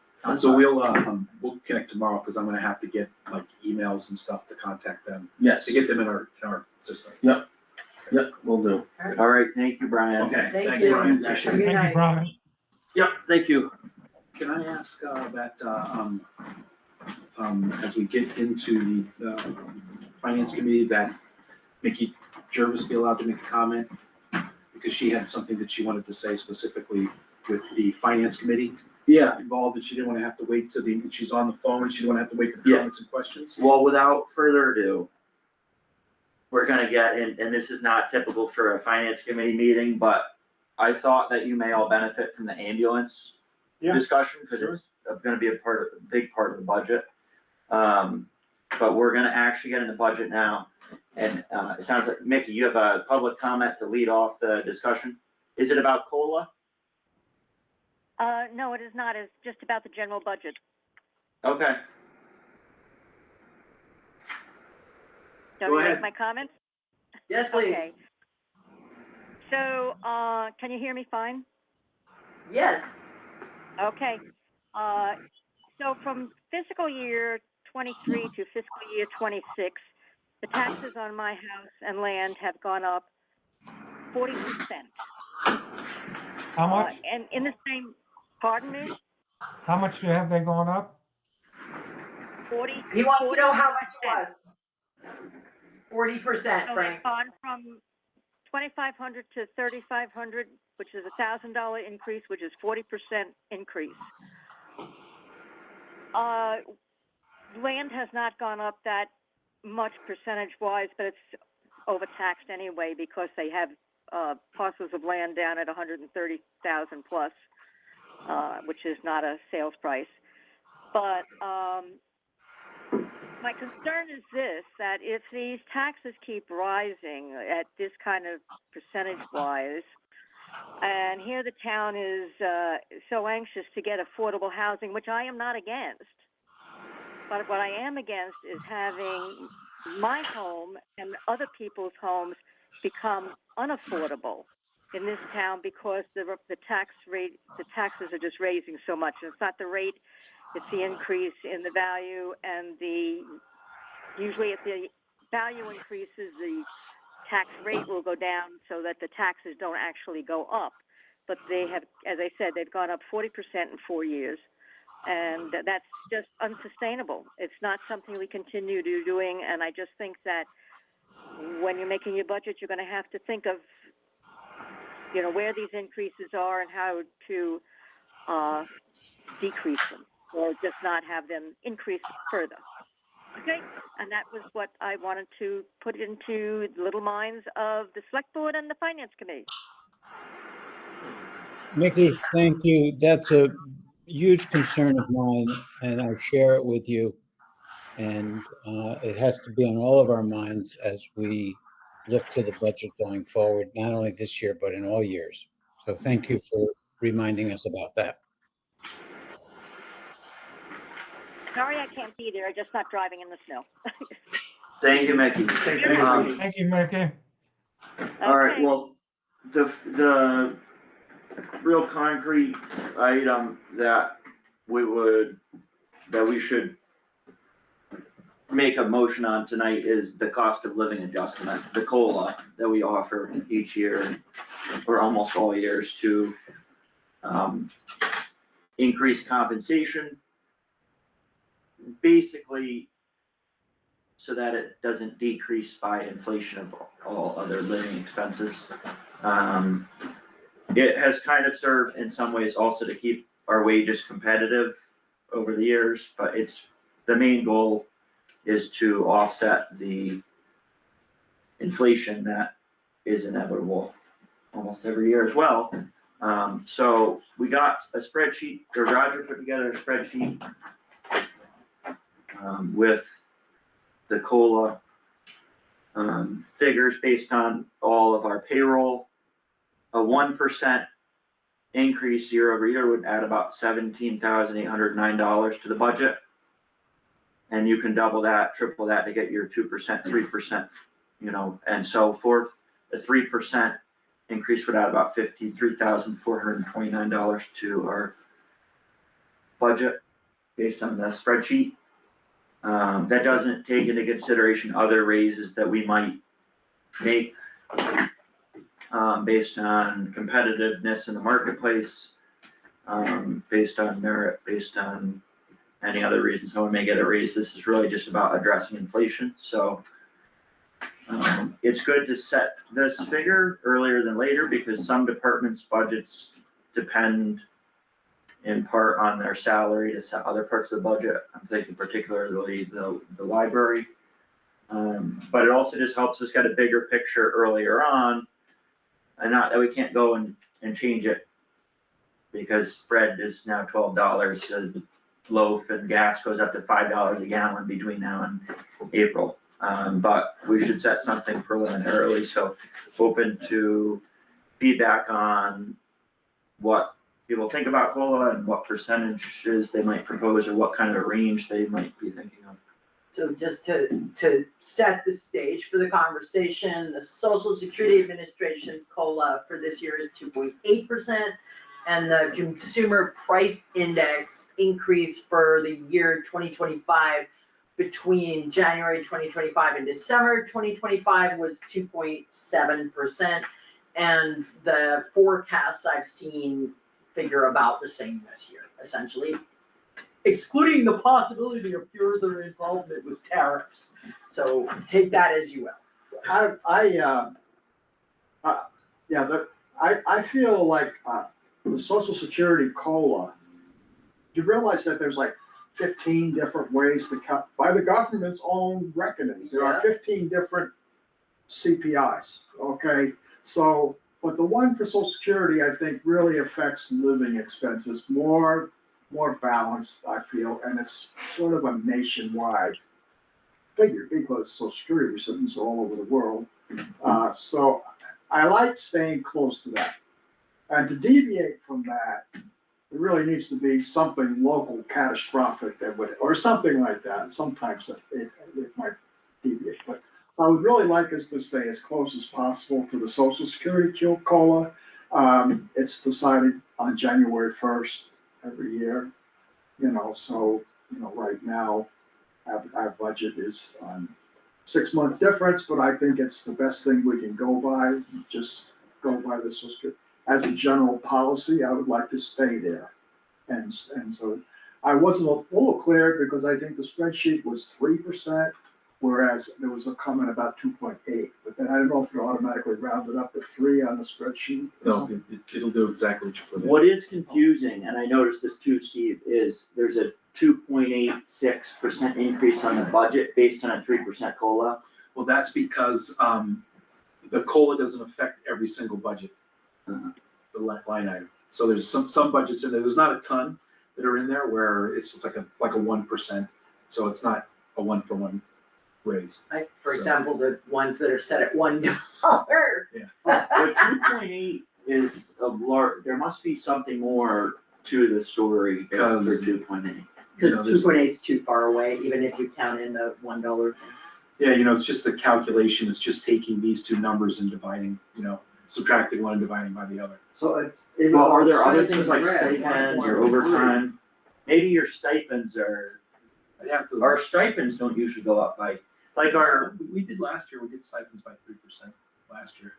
So we'll connect tomorrow, because I'm gonna have to get like emails and stuff to contact them, yes. to get them in our system. Yep, we'll do. Alright, thank you, Brian. Okay, Thank thanks, you. Brian, appreciate Good it. Thank night. you, Brian. Yep, thank you. Can I ask that, as we get into the finance committee, that Mickey Jervis be allowed to make a comment? Because she had something that she wanted to say specifically with the finance committee Yeah, involved, and she didn't wanna have to wait she's on the phone, she didn't wanna have to wait for the Yeah. comments and questions. well, without further ado, we're gonna get in, and this is not typical for a finance committee meeting, but I thought that you may all benefit from the ambulance Yeah, discussion, because it's gonna be a big part of the budget. But we're gonna actually get in the budget now, and, it sounds like, Mickey, you have a public comment to lead off the discussion. Is it about COLA? No, it is not. It's just about the general budget. Okay, Don't Go you ahead. like my comments? Yes, please. Okay. So, can you hear me fine? Yes. Okay. So from fiscal year 23 to fiscal year 26, the taxes on my house and land have gone up 40%. How much? And in the same, pardon me, How much have they gone up? 40. He wants to know how much it was. 40%, So Frank. they've gone from 2,500 to 3,500, which is a $1,000 increase, which is 40% increase. Land has not gone up that much percentage-wise, but it's overtaxed anyway because they have parcels of land down at 130,000 plus, which is not a sales price. But my concern is this, that if these taxes keep rising at this kind of percentage-wise, and here the town is so anxious to get affordable housing, which I am not against, but what I am against is having my home and other people's homes become unaffordable in this town because the tax rate, the taxes are just raising so much. And it's not the rate, it's the increase in the value, and usually if the value increases, the tax rate will go down so that the taxes don't actually go up. But they have, as I said, they've gone up 40% in 4 years. And that's just unsustainable. It's not something we continue to doing. And I just think that when you're making your budget, you're going to have to think of, where these increases are and how to decrease them, or just not have them increase further. Okay, and that was what I wanted to put into the little minds of the select board and the finance committee. Mickey, thank you. That's a huge concern of mine, and I share it with you. And it has to be on all of our minds as we look to the budget going forward, not only this year, but in all years. So thank you for reminding us about that. Sorry I can't be there, I'm just not driving in the snow. thank you, Mickey. Thank you, Mickey. All right, Okay. well, the real concrete item that we should make a motion on tonight is the cost of living adjustment, the COLA that we offer each year, or almost all years, to increase compensation, basically so that it doesn't decrease by inflation of all other living expenses. It has kind of served in some ways also to keep our wages competitive over the years, but the main goal is to offset the inflation that is inevitable almost every year as well. So we got a spreadsheet, or Roger put together a spreadsheet with the COLA figures based on all of our payroll. A 1% increase year over year would add about $17,809 to the budget. And you can double that, triple that to get your 2%, 3%, and so forth. The 3% increase would add about $53,429 to our budget based on the spreadsheet. That doesn't take into consideration other raises that we might make based on competitiveness in the marketplace, based on merit, based on any other reasons someone may get a raise. This is really just about addressing inflation. So it's good to set this figure earlier than later because some departments' budgets depend in part on their salary to set other parts of the budget. I'm thinking particularly the library. But it also just helps us get a bigger picture earlier on. And not that we can't go and change it, because bread is now $12 a loaf and gas goes up to $5 a gallon between now and April. But we should set something preliminarily, so open to feedback on what people think about COLA and what percentages they might propose, or what kind of a range they might be thinking of. So just to set the stage for the conversation, the Social Security Administration's COLA for this year is 2.8%. And the Consumer Price Index increase for the year 2025 between January 2025 and December 2025 was 2.7%. And the forecasts I've seen figure about the same this year, essentially, excluding the possibility of further involvement with tariffs. So take that as you will. I feel like, the Social Security COLA, you realize that there's like 15 different ways to cut, by the government's own reckoning, there are 15 different CPIs, okay? So, but the one for Social Security, I think, really affects living expenses more balanced, I feel, and it's sort of a nationwide figure, because Social Security recipients are all over the world. So I like staying close to that. And to deviate from that, it really needs to be something local, catastrophic that would, or something like that. Sometimes it might deviate, but so I would really like us to stay as close as possible to the Social Security COLA. It's decided on January 1st every year, so, right now, our budget is on 6 months difference, but I think it's the best thing we can go by, just go by the Social Security. As a general policy, I would like to stay there. And so I wasn't a little clear, because I think the spreadsheet was 3%, whereas there was a comment about 2.8. But then I don't know if it automatically rounded up to 3 on the spreadsheet. No, it'll do exactly what you put in. What is confusing, and I noticed this too, Steve, is there's a 2.86% increase on the budget based on a 3% COLA. Well, that's because, the COLA doesn't affect every single budget. The line item. So there's some budgets in there, there's not a ton that are in there where it's just like a 1%. So it's not a 1-for-1 raise. Like, for So- example, the ones that are set at $1. But 2.8 is a large, there must be something more to the story for Because- 2.8. Because 2.8 is too far away, even if you count in the $1 thing. Yeah, it's just a calculation, it's just taking these two numbers and dividing, subtracting one and dividing by the other. So it's. Well, are there other things like stipends or overtime? Maybe your stipends our stipends don't usually go up by, like We did last year, we did stipends by 3% last year.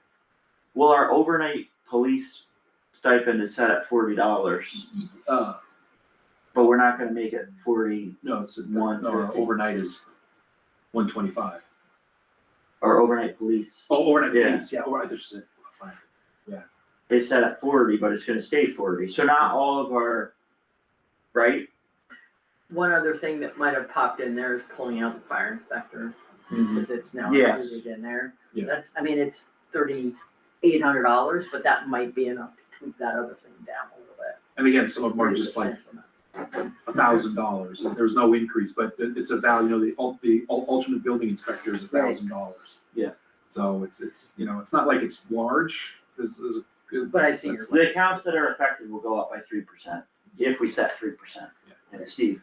well, our overnight police stipend is set at $40, but we're not gonna make it 40, No, it's, One no, our fifty. overnight is 125. our overnight police, Oh, overnight Yeah. police, yeah, or I just said, fine. they set at 40, but it's gonna stay 40, so not all of our, right? One other thing that might have popped in there is pulling out the fire inspector, because it's now Yes. included in there. Yeah. It's $3,800, but that might be enough to tweak that other thing down a little bit. And again, some of them are just like $1,000, there's no increase, but it's a value, the alternate building inspector is $1,000. Yeah. So it's, it's not like it's large, But I see your that's- The accounts that are affected will go up by 3%, if we set 3%. And Steve?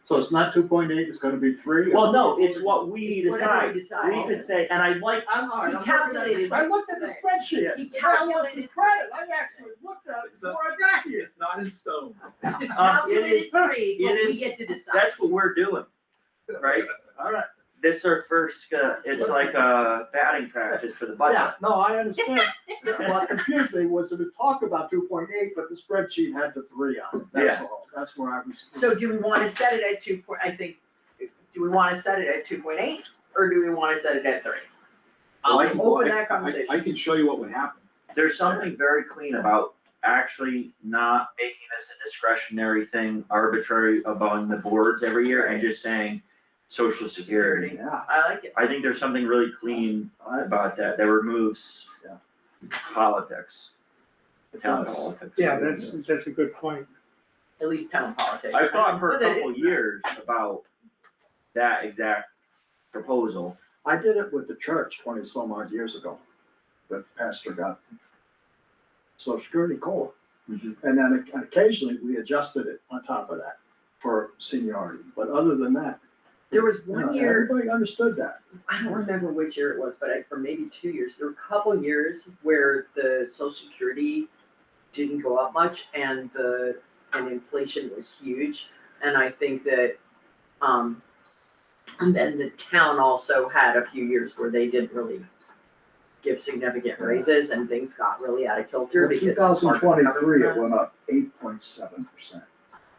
So it's not 2.8, it's gonna be 3? Well, no, it's what we It's whatever we decide. decide. We could say, and I like, I looked at the spreadsheet. He calculated. Credit, I actually looked at it It's not- before I got here. It's not in stone. it is, Calculated 3, but it we is- get to decide. that's what we're doing, right? All right. This is our first, it's like a batting practice for the budget. Yeah, no, I understand. What confused me was that it talked about 2.8, but the spreadsheet had the 3 on it, that's all, that's where I was. So do we wanna set it at do we wanna set it at 2.8, or do we wanna set it at 3? Well, I I'll can- open I- that conversation. I can show you what would happen. There's something very clean about actually not making this a discretionary thing, arbitrary among the boards every year, and just saying social security. Yeah, I like it. I think there's something really clean about that removes Yeah. politics, town politics. Yeah, that's a good point. At least town politics. I thought for a But it couple is- years about that exact proposal. I did it with the church 20 some odd years ago. The pastor got social security COLA. Mhm. And then occasionally we adjusted it on top of that for seniority. But other than that, There was you one know, year, everybody understood that. I don't remember which year it was, but for maybe 2 years, there were a couple years where the social security didn't go up much and inflation was huge. And I think that, and then the town also had a few years where they didn't really give significant raises and things got really out of kilter. In because two it's hard thousand to cover twenty-three, that. it went up 8.7%.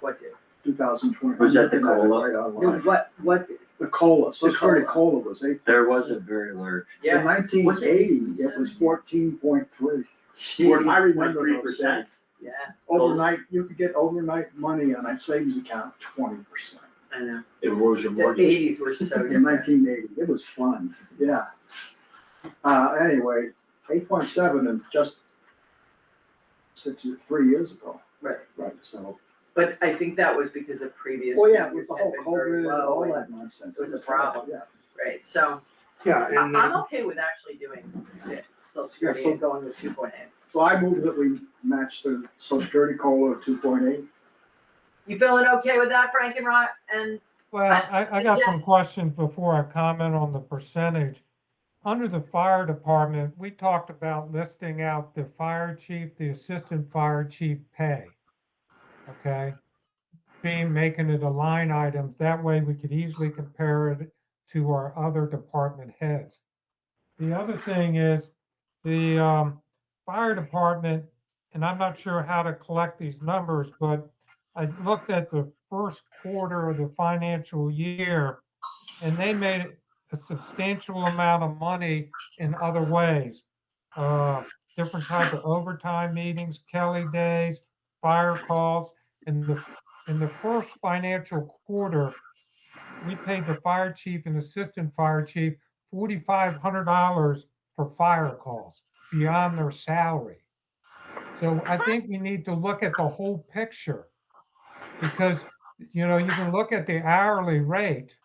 What did? 2020. Was that the I'm looking at it COLA? right No, online. what, The COLA, social security COLA. COLA was 8. There was a very large. In yeah. 1980, it was 14.3. I remember those days. Yeah, Overnight, you could get overnight money on a savings account, 20%. I know. It was your The mortgage. eighties were so In different. 1980, it was fun, yeah. Anyway, 8.7 and just 3 years ago. Right. Right, so, But I think that was because the previous. well, yeah, it years was the had whole been very COVID, low all and- that nonsense. it was a terrible, problem. Yeah. Right, so Yeah, I'm and okay with actually doing it, social security so- and going with 2.8. So I move that we match the social security COLA of 2.8. You feeling okay with that, Frank and Rod, and Well, I got some questions before I comment on the percentage. Under the fire department, we talked about listing out the fire chief, the assistant fire chief pay. Okay? Making it a line item. That way we could easily compare it to our other department heads. The other thing is the fire department, and I'm not sure how to collect these numbers, but I looked at the first quarter of the financial year and they made a substantial amount of money in other ways. Different type of overtime meetings, Kelly days, fire calls. In the first financial quarter, we paid the fire chief and assistant fire chief $4,500 for fire calls beyond their salary. So I think we need to look at the whole picture because, you know, you can look at the hourly rate,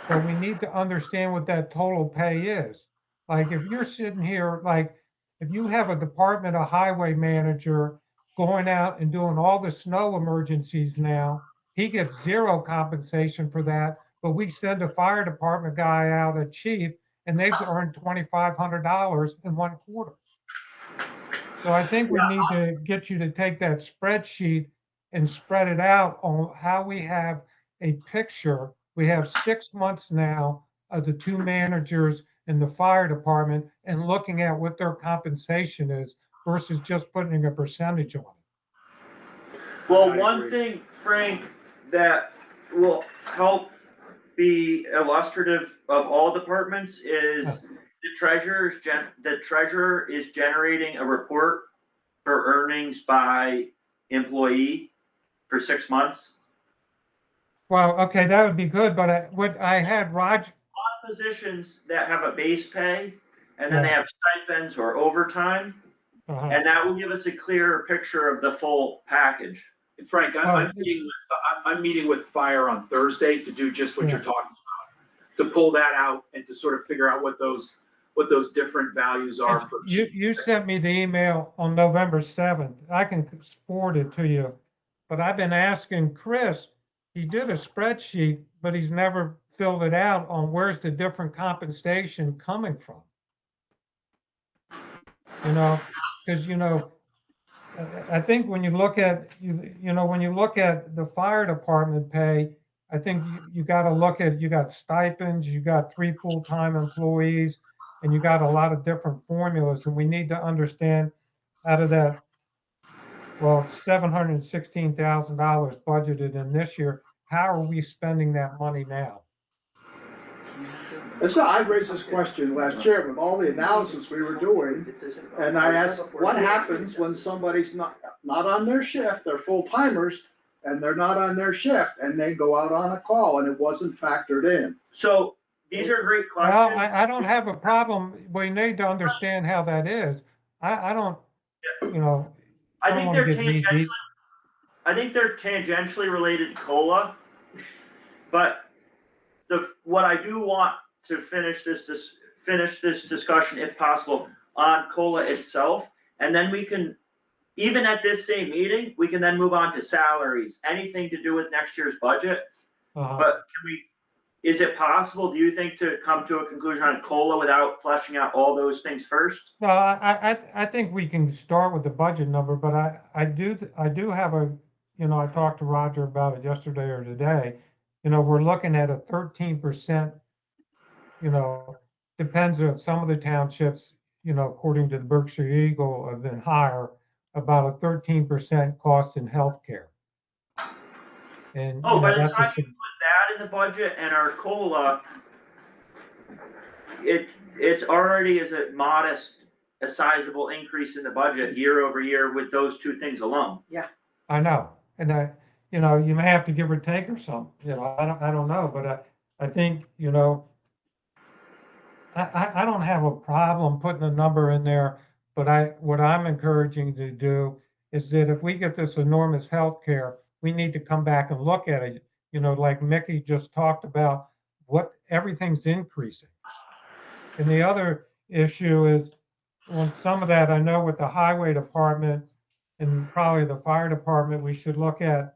but we need to understand what that total pay is. Like if you're sitting here, like if you have a department, a highway manager going out and doing all the snow emergencies now, he gets zero compensation for that, but we send a fire department guy out, a chief, and they've earned $2,500 in one quarter. So I think we need to get you to take that spreadsheet and spread it out on how we have a picture. We have 6 months now of the two managers in the fire department and looking at what their compensation is versus just putting a percentage on it. Well, I one agree. thing, Frank, that will help be illustrative of all departments is the treasurer is generating a report for earnings by employee for 6 months. Well, okay, that would be good, but what I had Roger, Positions that have a base pay and then they have stipends or overtime, and that will give us a clearer picture of the full package. And Frank, I'm meeting with fire on Thursday to do just what Yeah. you're talking about. To pull that out and to sort of figure out what those different values are for. You sent me the email on November 7th. I can forward it to you. But I've been asking Chris, he did a spreadsheet, but he's never filled it out on where's the different compensation coming from. You know, because, you know, I think when you look at, when you look at the fire department pay, I think you got to look at, you got stipends, you got 3 full-time employees, and you got a lot of different formulas. And we need to understand out of that, well, $716,000 budgeted in this year, how are we spending that money now? And so I raised this question last year with all the analysis we were doing, and I asked, what happens when somebody's not on their shift, they're full timers, and they're not on their shift, and they go out on a call, and it wasn't factored in? So these are great Well, questions. I don't have a problem. We need to understand how that is. I don't, you know, I don't think wanna they're get knee deep. tangentially related to COLA, but what I do want to finish this discussion, if possible, on COLA itself, and then we can, even at this same meeting, we can then move on to salaries, anything to do with next year's budget. Uh-huh. But is it possible, do you think, to come to a conclusion on COLA without fleshing out all those things first? No, I think we can start with the budget number, but I do have I talked to Roger about it yesterday or today. We're looking at a 13%, depends on some of the townships, according to the Berkshire Eagle have been higher, about a 13% cost in healthcare. And, Oh, by the that's time you put that in the budget and our COLA, it's already a sizable increase in the budget year over year with those two things alone. I know, and you may have to give or take or something, I don't know, but I think, I don't have a problem putting a number in there, but what I'm encouraging to do is that if we get this enormous healthcare, we need to come back and look at it, like Mickey just talked about, what everything's increasing. And the other issue is on some of that, I know with the highway department and probably the fire department, we should look at,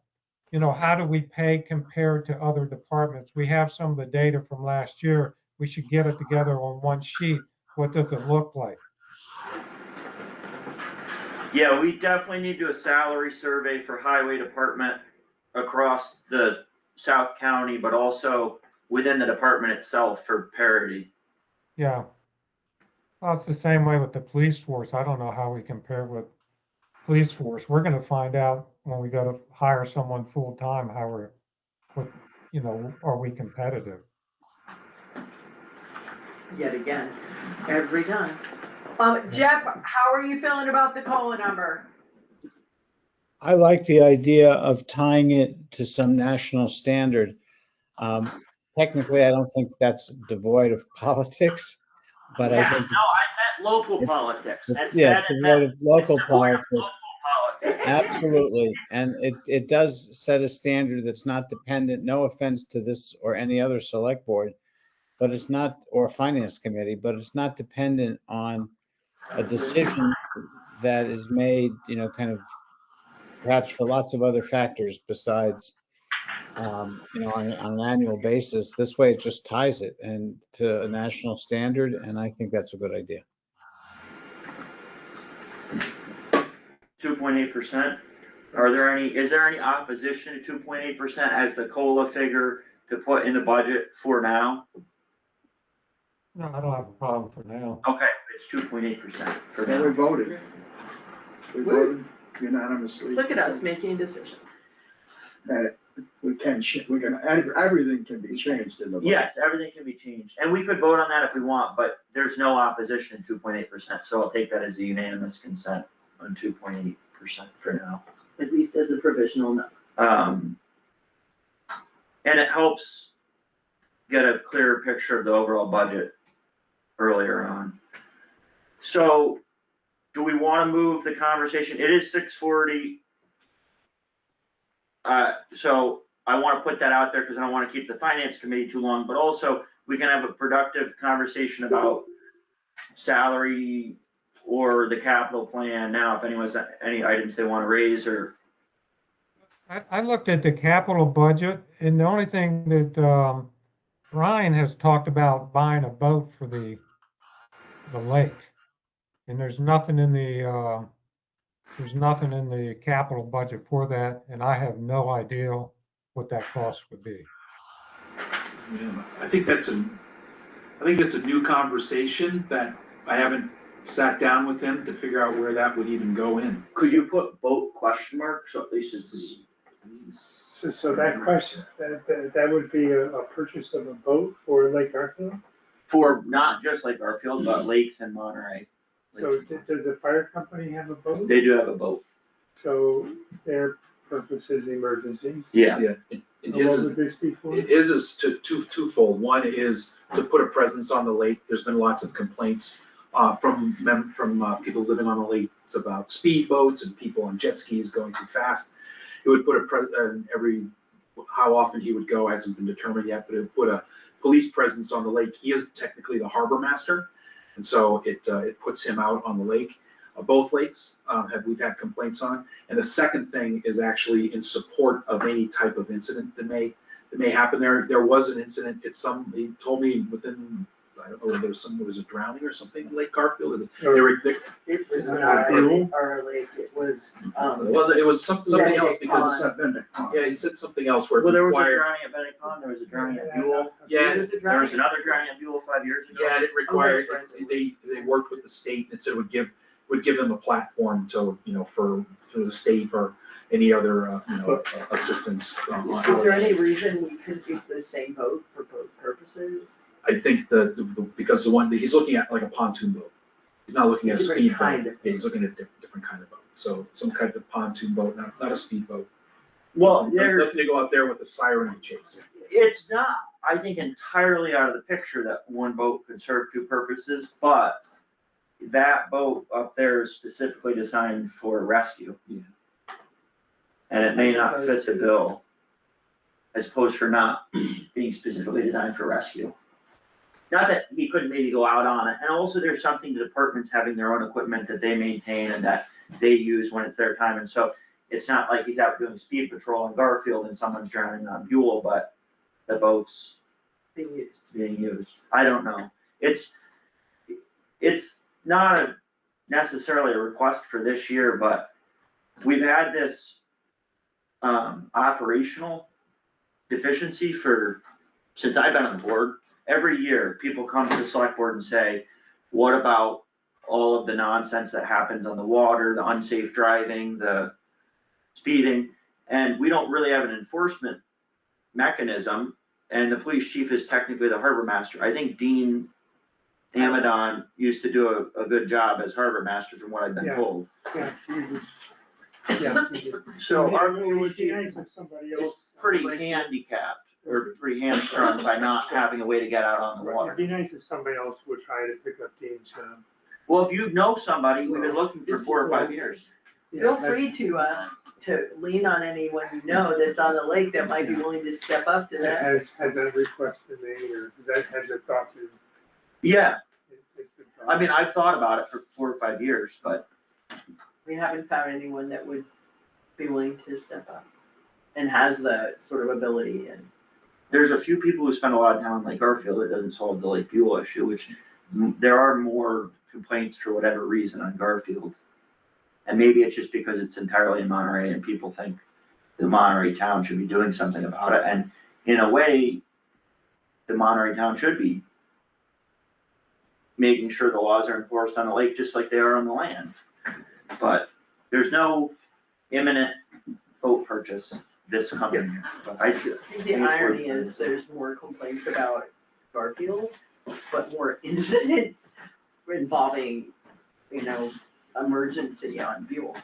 how do we pay compared to other departments? We have some of the data from last year. We should get it together on one sheet. What does it look like? Yeah, we definitely need to do a salary survey for highway department across the South County, but also within the department itself for parity. Yeah. Well, it's the same way with the police force. I don't know how we compare with police force. We're going to find out when we go to hire someone full time how are we competitive? Yet again, every time. Jeff, how are you feeling about the COLA number? I like the idea of tying it to some national standard. Technically, I don't think that's devoid of politics, but I think No, I meant local politics. it's devoid of local politics. Absolutely, and it does set a standard that's not dependent, no offense to this or any other select board, but it's not, or finance committee, but it's not dependent on a decision that is made, kind of perhaps for lots of other factors besides, on an annual basis. This way it just ties it and to a national standard, and I think that's a good idea. 2.8%. Is there any opposition to 2.8% as the COLA figure to put in the budget for now? No, I don't have a problem for now. Okay, it's 2.8% for And now. we voted. We voted unanimously. Look at us making a decision. And we can, everything can be changed in the vote. Yes, everything can be changed, and we could vote on that if we want, but there's no opposition to 2.8%, so I'll take that as a unanimous consent on 2.8% for now. At least as a provisional number. And it helps get a clearer picture of the overall budget earlier on. So, do we wanna move the conversation? It is 6:40. So I wanna put that out there because I don't wanna keep the finance committee too long, but also we can have a productive conversation about salary or the capital plan now, if anyone has any items they wanna raise or. I looked at the capital budget, and the only thing that Ryan has talked about buying a boat for the lake, and there's nothing in the capital budget for that, and I have no idea what that cost would be. Yeah, I think that's a new conversation that I haven't sat down with him to figure out where that would even go in. Could you put boat question mark, so at least it's. So that question, that would be a purchase of a boat for Lake Garfield? for not just like Garfield, but lakes and Monterey. So does the fire company have a boat? They do have a boat. So their purpose is emergencies? Yeah. Yeah, And it what is, would this be for? it is twofold. One is to put a presence on the lake. There's been lots of complaints from people living on the lake. It's about speedboats and people on jet skis going too fast. It would put how often he would go hasn't been determined yet, but it would put a police presence on the lake. He is technically the harbor master, and so it puts him out on the lake. Both lakes we've had complaints on. And the second thing is actually in support of any type of incident that may happen there. There was an incident, he told me within, I don't know, there was a drowning or something in Lake Garfield. It was not our lake, it was, Well, it was something else because, yeah, he said something else where it Well, there was a required. drowning at Benedict Pond, there was a drowning at Buell. Yeah, There was a There drowning. was another drowning at Buell 5 years ago. Yeah, it required, Oh, that's right. they worked with the state and said it would give them a platform to, for the state or any other, assistance. Is there any reason we couldn't use the same boat for both purposes? I think because the one, he's looking at like a pontoon boat. He's not looking at a Different speedboat. kind of Yeah, he's looking at different kind of boat. So some kind of pontoon boat, not a speedboat. Well, Nothing to go out there with a siren and chase. it's not, I think, entirely out of the picture that one boat could serve two purposes, but that boat up there is specifically designed for rescue. Yeah. And it may not fit the bill, as opposed for not being specifically designed for rescue. Not that he couldn't maybe go out on it, and also there's something to departments having their own equipment that they maintain and that they use when it's their time, and so it's not like he's out doing speed patrol in Garfield and someone's drowning on Buell, but the boat's being used. I don't know. It's not necessarily a request for this year, but we've had this operational deficiency since I've been on the board. Every year, people come to the select board and say, what about all of the nonsense that happens on the water, the unsafe driving, the speeding? And we don't really have an enforcement mechanism, and the police chief is technically the harbor master. I think Dean Amadon used to do a good job as harbor master from what I've been Yeah. told. Yeah, he was, yeah, he did. So our It police would be chief nice if somebody is else. pretty handicapped, or pretty hamstrung by not having a way to get out on the It'd water. be nice if somebody else would try to pick up Dean's job. Well, if you know somebody, we've been looking for 4 or 5 years. Feel free to lean on anyone you know that's on the lake that might be willing to step up to that. Has that request been made, or has it thought to? Yeah, it's been thought- I mean, I've thought about it for 4 or 5 years, but We haven't found anyone that would be willing to step up and has the sort of ability and. there's a few people who spend a lot of time on Lake Garfield. It doesn't solve the Lake Buell issue, which there are more complaints for whatever reason on Garfield. And maybe it's just because it's entirely in Monterey and people think the Monterey town should be doing something about it. And in a way, the Monterey town should be making sure the laws are enforced on the lake just like they are on the land. But there's no imminent boat purchase this coming year. But I think the irony is there's more complaints about Garfield, but more incidents involving, emergency on Buell.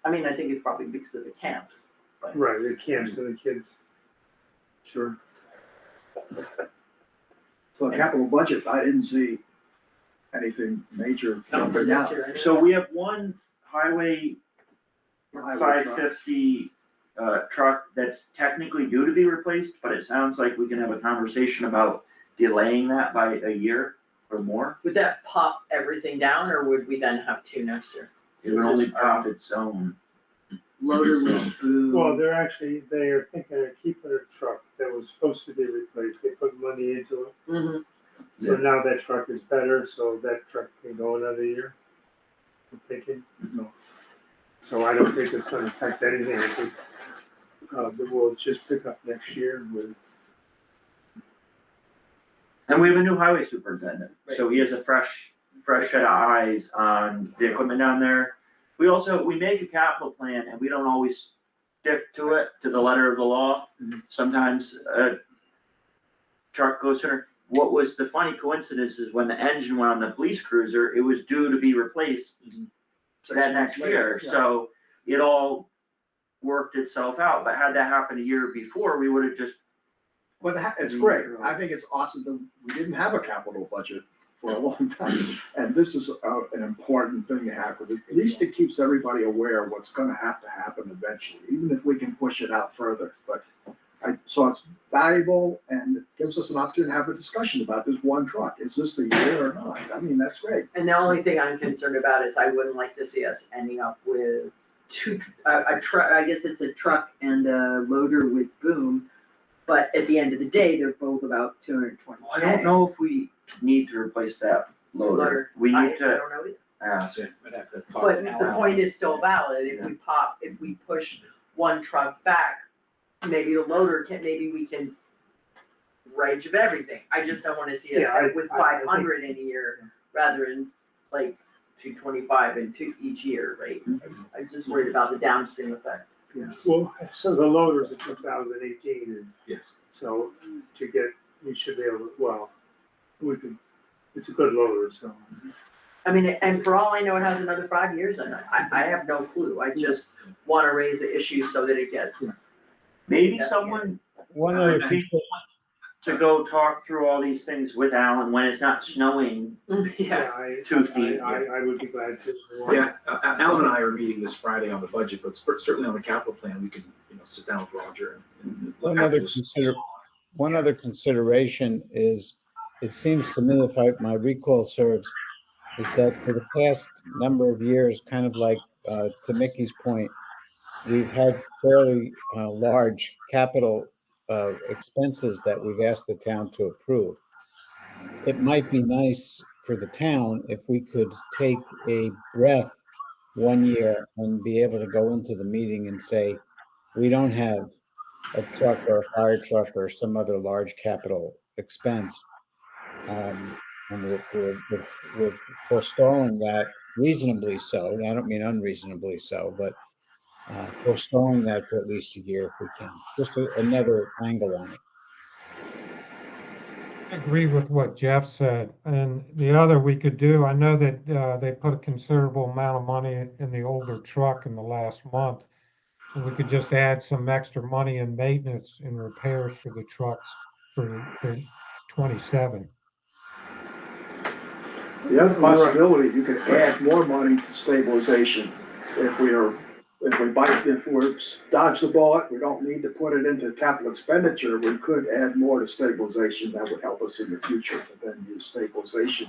I mean, I think it's probably because of the camps, but. Right, the camps and the kids. Sure. So the capital budget, I didn't see anything major jumping out. So we have one highway Highway truck. 550 truck that's technically due to be replaced, but it sounds like we can have a conversation about delaying that by a year or more. Would that pop everything down, or would we then have two next year? It would only pop its own. Loader loop, boom. Well, they are thinking of keeping a truck that was supposed to be replaced, they put money into it. Mhm. So now that truck is better, so that truck can go another year, I'm thinking. So I don't think it's gonna affect anything, I think, we'll just pick up next year with. And we have a new highway superintendent, so he has a fresh set of eyes on the equipment down there. We make a capital plan and we don't always stick to it, to the letter of the law. Sometimes truck goes sooner. What was the funny coincidence is when the engine went on the police cruiser, it was due to be replaced that next year, so it all worked itself out, but had that happened a year before, we would have just. But it's great. I think it's awesome that we didn't have a capital budget for a long time. And this is an important thing to have, because at least it keeps everybody aware of what's gonna have to happen eventually, even if we can push it out further. But so it's valuable, and it gives us an opportunity to have a discussion about this one truck. Is this the year or not? I mean, that's great. And the only thing I'm concerned about is I wouldn't like to see us ending up with a truck, I guess it's a truck and a loader with boom, but at the end of the day, they're both about 220. I don't know if we need to replace that loader. We I need to, don't know either. But the point is still valid, if we push one truck back, maybe the loader maybe we can range of everything. I just don't wanna see us Yeah, hit with 500 in a year, rather than like 225 in each year, right? I'm just worried about the downstream effect. Well, so the loader's a 2018, and Yes. so we should be able to, well, it's a good loader, so. I mean, and for all I know, it has another 5 years in it. I have no clue. I just wanna raise the issue so that it gets. maybe Yeah. someone One other, to go talk through all these things with Alan when it's not snowing. Yeah. 2 feet. I would be glad to. Yeah, Alan and I are meeting this Friday on the budget, but certainly on the capital plan, we could, sit down with Roger and. one other consideration is, it seems to me, if my recall serves, is that for the past number of years, kind of like, to Mickey's point, we've had fairly large capital expenses that we've asked the town to approve. It might be nice for the town if we could take a breath one year and be able to go into the meeting and say, we don't have a truck or a fire truck or some other large capital expense. And we're forestalling that reasonably so. I don't mean unreasonably so, but forestalling that for at least a year if we can. Just another angle on it. I agree with what Jeff said. And the other we could do, I know that they put a considerable amount of money in the older truck in the last month. And we could just add some extra money in maintenance and repairs for the trucks for 27. The other possibility, you could add more money to stabilization if we're dodge the bullet, we don't need to put it into capital expenditure, we could add more to stabilization, that would help us in the future, but then use stabilization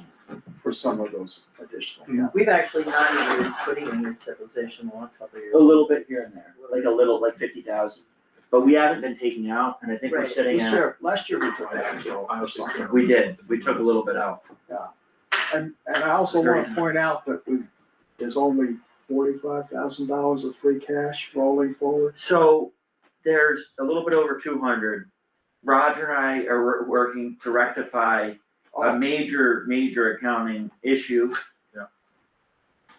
for some of those additional. Yeah. We've actually not even putting in stabilization the last couple of years. A little bit here and there, like 50,000, but we haven't been taking out, and I think we're Right. sitting at. Last year we took that. We did, we took a little bit out. And I also want to point out that there's only $45,000 of free cash rolling forward. So there's a little bit over 200. Roger and I are working to rectify a major accounting issue. Yeah.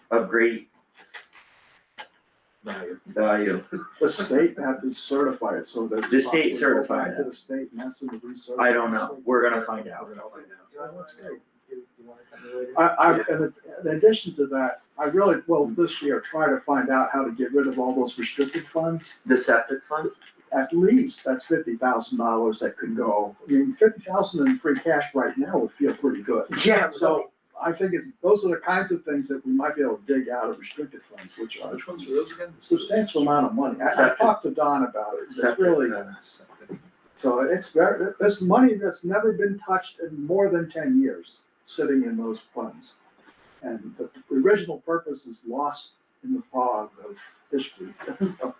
Of great value. The state had to certify it, so that. The state certified Go back to it. the state and ask them to recertify. I don't know, we're gonna find out. That's great. In addition to that, I really will this year try to find out how to get rid of all those restricted funds. The septic fund? At least that's $50,000 that could go. I mean, 50,000 in free cash right now would feel pretty good. Yeah. So I think those are the kinds of things that we might be able to dig out of restricted funds, which are Which ones were those again? substantial amount of money. I Septic. talked to Don about it. It's Septic. really, so it's there's money that's never been touched in more than 10 years sitting in those funds. And the original purpose is lost in the fog of history. So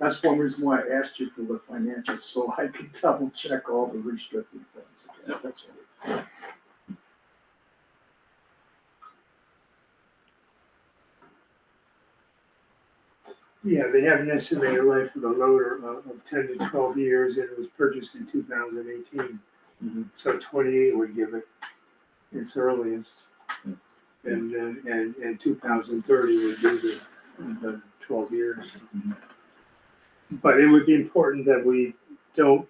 that's one reason why I asked you for the financials, so I could double check all the restricted funds. Yep. That's all. Yeah, they have an estimated life of the loader of 10 to 12 years, and it was purchased in 2018. So 28 would give it its earliest. And 2030 would be the 12 years. But it would be important that we don't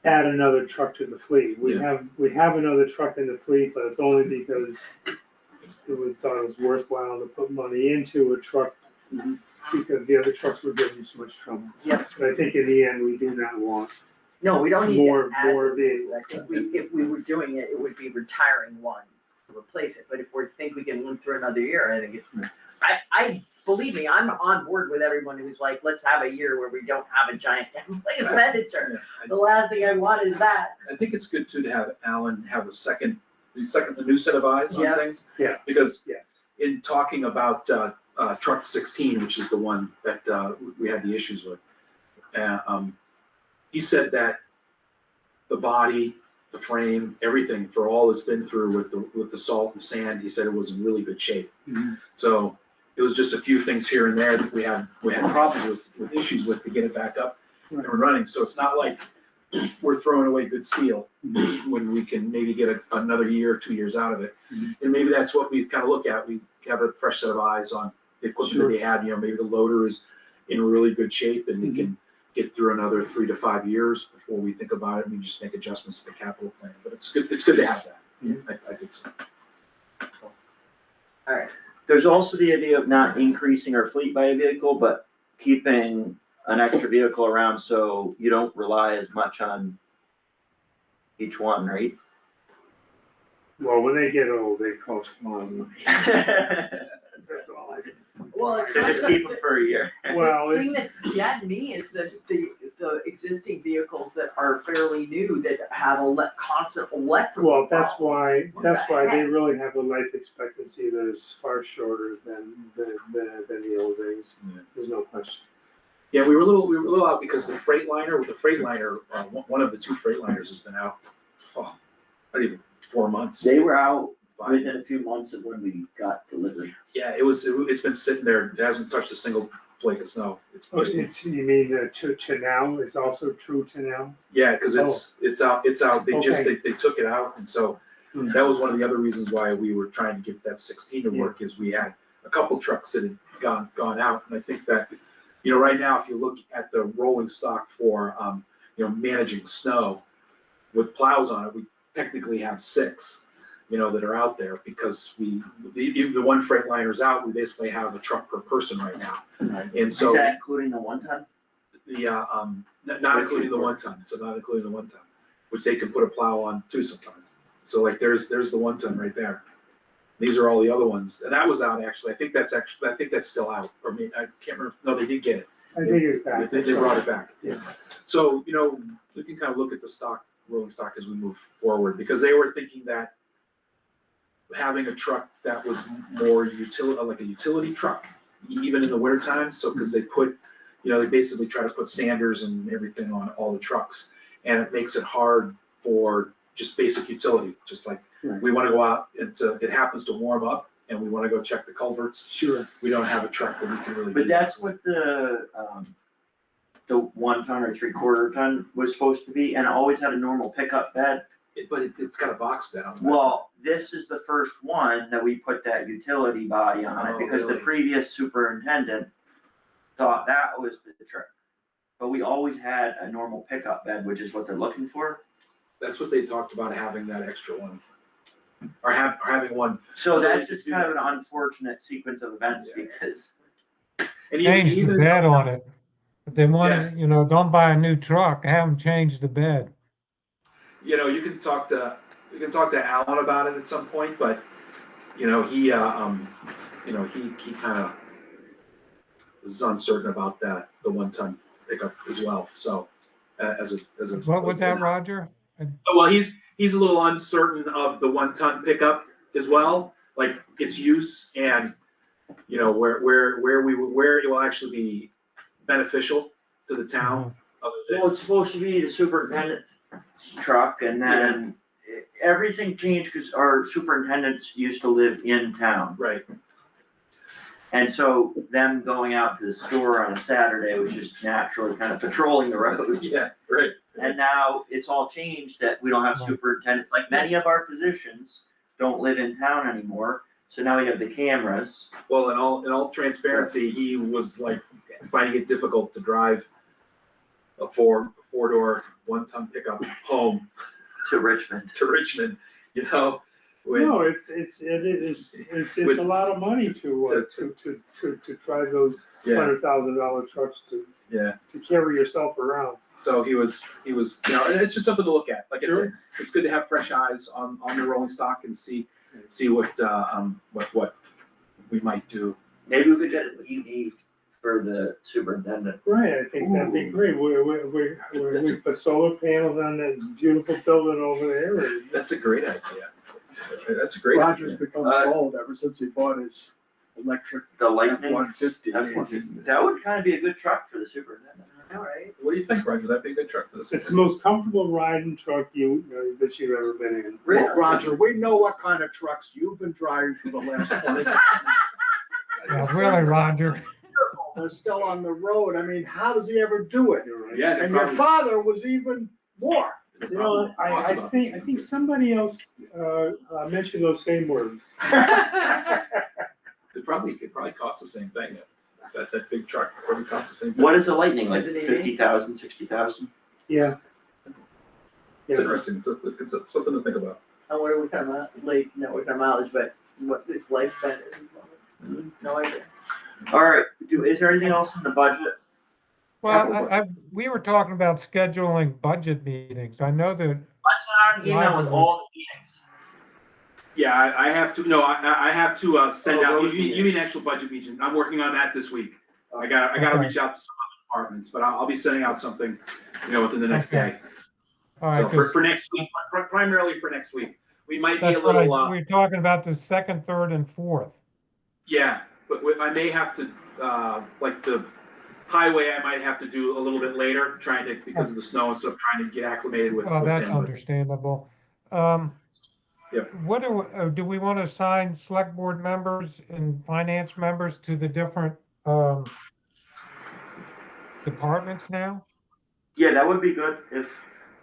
add another truck to the fleet. We Yeah. have another truck in the fleet, but it's only because thought it was worthwhile to put money into a truck because the other trucks were giving you so much trouble. Yeah. But I think in the end, we do not want No, we don't need to more add the vehicles. I think if we were doing it, it would be retiring one to replace it, but if we think we can live through another year, I think it's, believe me, I'm on board with everyone who's like, let's have a year where we don't have a giant expenditure. The last thing I want is that. I think it's good too to have Alan have a new set of eyes on Yeah. things. Yeah. Because Yes. in talking about truck 16, which is the one that we had the issues with, he said that the body, the frame, everything for all it's been through with the salt and sand, he said it was in really good shape. Mhm. So it was just a few things here and there that we had problems with issues with to get it back up and running. So it's not like we're throwing away good steel when we can maybe get another year or 2 years out of it. And maybe that's what we kind of look at. We have a fresh set of eyes on the equipment that they have. Maybe the loader is in really good shape and we can get through another 3 to 5 years before we think about it and we just make adjustments to the capital plan. But it's good to have that. I think so. All right. There's also the idea of not increasing our fleet by a vehicle, but keeping an extra vehicle around so you don't rely as much on each one, right? Well, when they get old, they cost more money. That's all I. Well, it's So not just that keep them for a year. Well, the thing it's, that's gotten me is that the existing vehicles that are fairly new that have constant electrical well, that's problems. why, What the they heck? really have a life expectancy that is far shorter than the old days. Yeah. There's no question. Yeah, we were a little out because the Freightliner, one of the two Freightliners has been out, not even 4 months. They were out 5 within a few months of when we got delivered. Yeah, it's been sitting there, it hasn't touched a single flake of snow. It's Oh, just- you mean to now, it's also true to now? Yeah, cause it's out, they just, Okay. they took it out, and so that was one of the other reasons why we were trying to get that 16 to work, is we had a couple trucks that had gone out, and I think that, right now, if you look at the rolling stock for, managing snow with plows on it, we technically have 6, that are out there, because the one Freightliner's out, we basically have a truck per person right now. And so. Is that including the 1 ton? Not including the 1 ton, which they can put a plow on too sometimes. So like there's the 1 ton right there. These are all the other ones, and that was out actually. I think that's still out, or maybe, I can't remember. No, they did get it. I think it's back. They brought it back. Yeah. So, we can kind of look at the rolling stock as we move forward, because they were thinking that having a truck that was more like a utility truck, even in the winter time. So, because they put, they basically try to put sanders and everything on all the trucks, and it makes it hard for just basic utility. Just like we want to go out and it happens to warm up, and we want to go check the culverts. Sure. We don't have a truck that we can really. But that's what the 1 ton or 3/4 ton was supposed to be, and it always had a normal pickup bed. But it's got a box bed on it. Well, this is the first one that we put that utility body on it, Oh, because the really? previous superintendent thought that was the trick. But we always had a normal pickup bed, which is what they're looking for. That's what they talked about, having that extra one. Or having one. So So that's we just could do kind of that. an unfortunate sequence of events, Yeah. because And Change the even bed on it. But they want to, don't buy a new truck, have them change the bed. you can talk to Alan about it at some point, but he kind of is uncertain about the 1 ton pickup as well. So as a What was that, Roger? well, he's a little uncertain of the 1 ton pickup as well, like its use and where it will actually be beneficial to the town. Other than- well, it's supposed to be the superintendent's truck, and then everything changed because our superintendents used to live in town. Right. And so them going out to the store on a Saturday was just naturally kind of patrolling the roads. Yeah, right. And now it's all changed that we don't have superintendents, like many of our positions don't live in town anymore. So now we have the cameras. Well, in all transparency, he was like finding it difficult to drive for 4-door, 1-ton pickup home To Richmond. to Richmond, you know? when- No, it's With- a lot of money to drive those Yeah, $100,000 trucks yeah. to carry yourself around. So he was, you know, and it's just something to look at. Like I Sure. said, it's good to have fresh eyes on the rolling stock and see what we might do. Maybe we could get an EV for the superintendent. Right, I think that'd be great. We put solar panels on that beautiful building over there. And That's a great idea. That's a great Roger's idea. become sold ever since he bought his electric The Lightning. F-150. That would kind of be a good truck for the superintendent. All right. What do you think, Roger? That'd be a good truck for this. It's the most comfortable riding truck that you've ever been in. Well, Roger, we know what kind of trucks you've been driving for the last 20 years. Yeah, really, Roger. They're still on the road. I mean, how does he ever do it? You're right. Yeah, they And your probably- father was even more. they You know, probably cost I about the think same, too. somebody else mentioned those same words. It probably cost the same thing. That big truck probably cost the same thing. What is a Lightning, like Is it EV? 50,000, 60,000? Yeah. It's Yeah. interesting. It's something to think about. And what are we talking about, what kind of mileage, but what this lifespan is? No idea. All right, is there anything else in the budget? Well, we were talking about scheduling budget meetings. I know that, I sent out an email with all the meetings. Yeah, I have to, no, I have to send Oh, out, those you mean actual budget meetings. I'm working on that this week. I gotta Okay. reach out to some other departments, but I'll be sending out something, within the next Okay. day. all So right, good. for next week, primarily for next week. We might be a That's right. little, We were talking about the second, third, and fourth. yeah, but I may have to, like the highway, I might have to do a little bit later, because of the snow and stuff, trying to get acclimated with. Well, that's him, but- understandable. Yep. What do we want to assign select board members and finance members to the different departments now? Yeah, that would be good if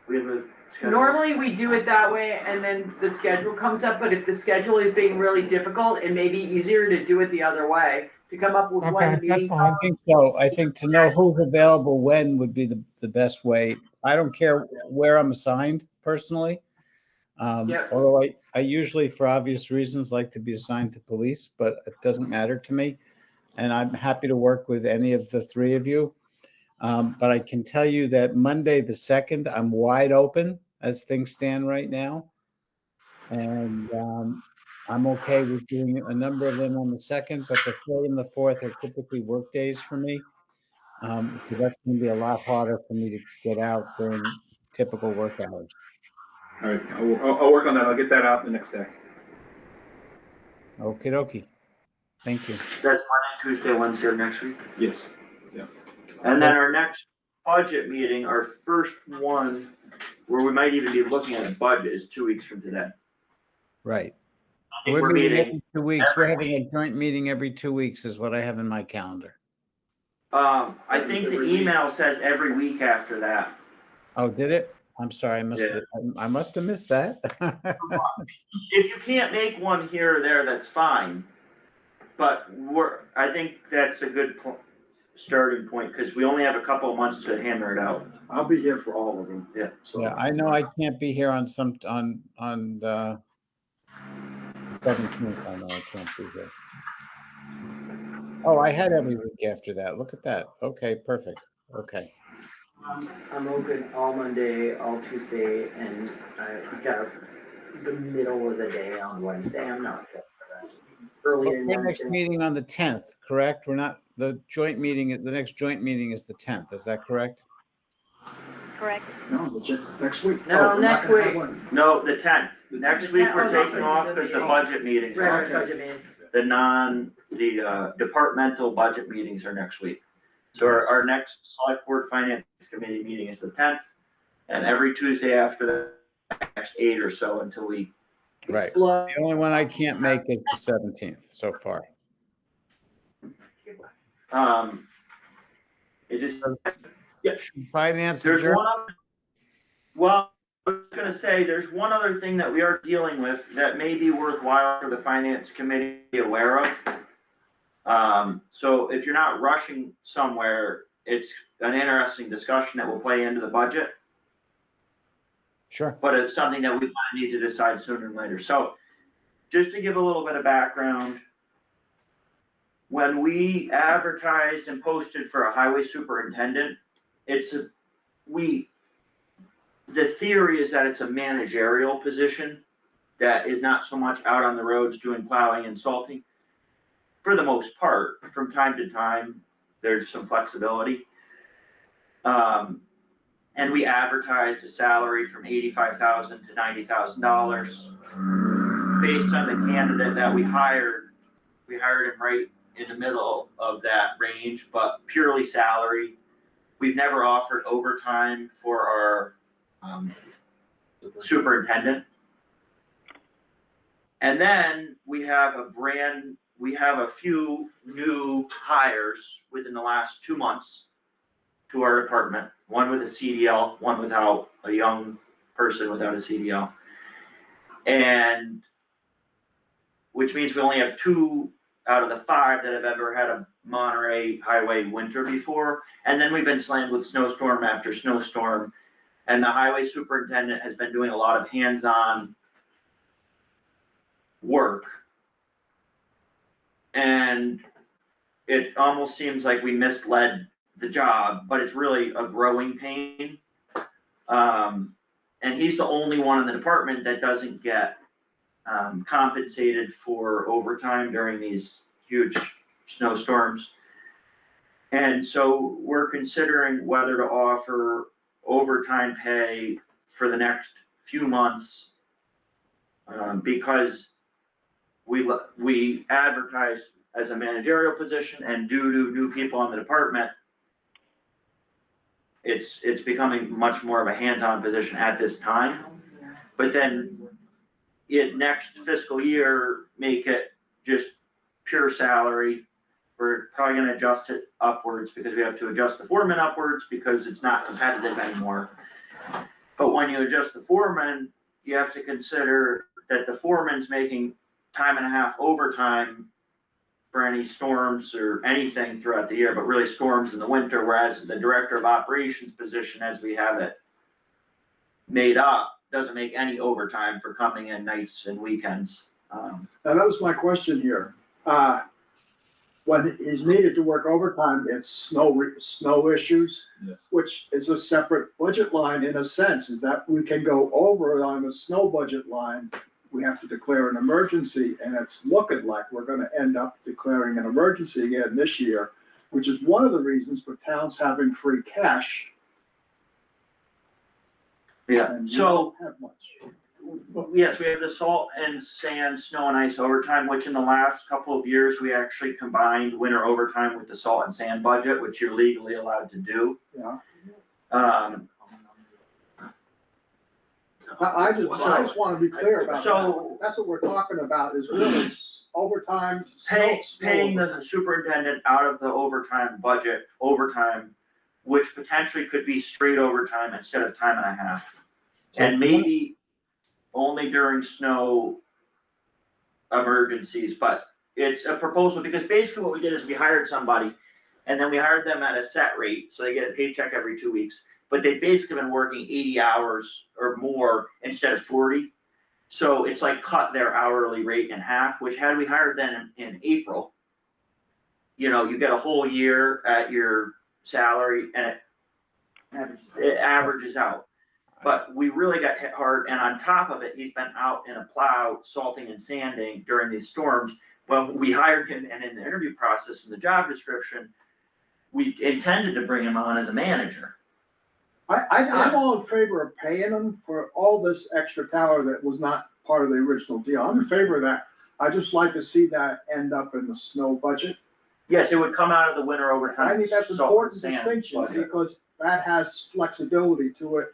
we have a schedule. Normally, we do it that way, and then the schedule comes up, but if the schedule is being really difficult, it may be easier to do it the other way, to come up with when the Okay, that's meeting. fine. I think so. I think to know who's available when would be the best way. I don't care where I'm assigned personally. Yep. Although I usually, for obvious reasons, like to be assigned to police, but it doesn't matter to me. And I'm happy to work with any of the three of you. But I can tell you that Monday, the 2nd, I'm wide open as things stand right now. And I'm okay with doing a number of them on the 2nd, but the 3rd and the 4th are typically work days for me. So that's gonna be a lot harder for me to get out during typical work hours. All right, I'll work on that. I'll get that out the next day. Okie dokie. Thank you. That's Monday, Tuesday, Wednesday of next week. Yes. And then our next budget meeting, our first one, where we might even be looking at a budget, is 2 weeks from today. Right. I think we're meeting, every 2 weeks. We're every having a joint meeting every 2 weeks is what I have in my calendar. I think the email says every week after that. Oh, did it? I'm sorry, I must have missed that. If you can't make one here or there, that's fine. But I think that's a good starting point, because we only have a couple of months to hammer it out. I'll be here for all of them. Yeah. So Yeah, I know I can't be here on the 17th. I know I can't be here. Oh, I had every week after that. Look at that. Okay, perfect. Okay. I'm open all Monday, all Tuesday, and I got the middle of the day on Wednesday. I'm not good for that. Early in Our next Wednesday. meeting on the 10th, correct? We're not, the next joint meeting is the 10th. Is that correct? Correct. No, next week. No, Oh, we're next not gonna have week. one. No, the 10th. Next The week, 10th, we're oh, taking off because the okay. budget meetings, Regular Okay. budget meetings. the departmental budget meetings are next week. So our next select board finance committee meeting is the 10th, and every Tuesday after the next 8 or so until we, Right. Explode. The only one I can't make is the 17th so far. it just, Finance there's adjourned? one other, well, I was gonna say, there's one other thing that we are dealing with that may be worthwhile for the finance committee to be aware of. So if you're not rushing somewhere, it's an interesting discussion that will play into the budget, Sure. but it's something that we might need to decide sooner than later. So just to give a little bit of background, when we advertised and posted for a highway superintendent, the theory is that it's a managerial position that is not so much out on the roads doing plowing and salting. For the most part, from time to time, there's some flexibility. And we advertised a salary from $85,000 to $90,000 based on the candidate that we hired. We hired him right in the middle of that range, but purely salary. We've never offered overtime for our superintendent. And then we have a few new hires within the last 2 months to our department, one with a CDL, one without, a young person without a CDL. And which means we only have 2 out of the 5 that have ever had a Monterey highway winter before. And then we've been slammed with snowstorm after snowstorm. And the highway superintendent has been doing a lot of hands-on work. And it almost seems like we misled the job, but it's really a growing pain. And he's the only one in the department that doesn't get compensated for overtime during these huge snowstorms. And so we're considering whether to offer overtime pay for the next few months, because we advertise as a managerial position, and due to new people in the department, it's becoming much more of a hands-on position at this time. But then next fiscal year, make it just pure salary. We're probably gonna adjust it upwards because we have to adjust the foreman upwards because it's not competitive anymore. But when you adjust the foreman, you have to consider that the foreman's making time and a half overtime for any storms or anything throughout the year, but really storms in the winter, whereas the director of operations position, as we have it made up, doesn't make any overtime for coming in nights and weekends. Now, that was my question here. When he's needed to work overtime, it's snow issues, Yes. which is a separate budget line in a sense, is that we can go over on the snow budget line. We have to declare an emergency, and it's looking like we're gonna end up declaring an emergency again this year, which is one of the reasons for towns having free cash. Yeah, And we so, don't have much. yes, we have the salt and sand, snow and ice overtime, which in the last couple of years, we actually combined winter overtime with the salt and sand budget, which you're legally allowed to do. Yeah. I I just wanna be clear about that. So- That's what we're talking about, is really overtime. Paying snow- the superintendent out of the overtime budget, which potentially could be straight overtime instead of time and a half. And maybe only during snow emergencies, but it's a proposal, because basically what we did is we hired somebody, and then we hired them at a set rate, so they get a paycheck every 2 weeks. But they've basically been working 80 hours or more instead of 40. So it's like cut their hourly rate in half, which had we hired them in April, you get a whole year at your salary, and it averages out. But we really got hit hard, and on top of it, he's been out in a plow salting and sanding during these storms. Well, we hired him, and in the interview process and the job description, we intended to bring him on as a manager. I'm all in favor of paying them for all this extra tower that was not part of the original deal. I'm in favor of that. I just like to see that end up in the snow budget. Yes, it would come out of the winter overtime. I think that's an salt and important sand distinction, budget. because that has flexibility to it,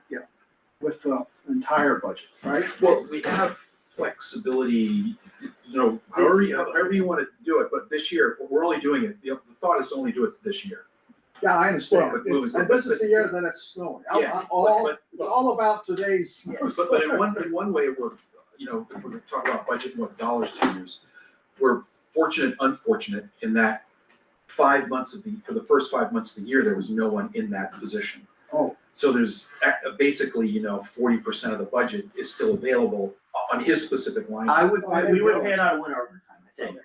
with the entire budget, right? Well, we have flexibility, however you wanna do it, but this year, we're only doing it, the thought is to only do it this year. Yeah, I understand. Well, but moving And this is the year that it's snowing. Yeah, It's but- all about today's. But in one way, we're, if we're gonna talk about budget and what dollars to use, we're fortunate, unfortunate in that for the first 5 months of the year, there was no one in that position. Oh. So there's basically, 40% of the budget is still available on his specific line. We would pay it out of winter overtime, I think.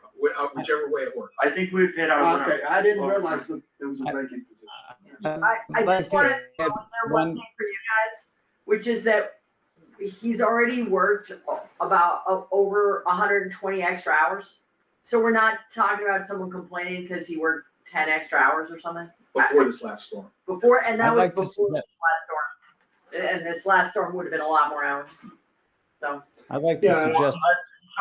Whichever way it works. I think we would pay it out of winter. Okay, I didn't realize that there was a vacant position. I just wanna throw in there one thing for you guys, which is that he's already worked about over 120 extra hours. So we're not talking about someone complaining because he worked 10 extra hours or something. Before this last storm. Before, and that I'd was like to before suggest- this last storm. And this last storm would have been a lot more hours. So, I'd like to Yeah, suggest,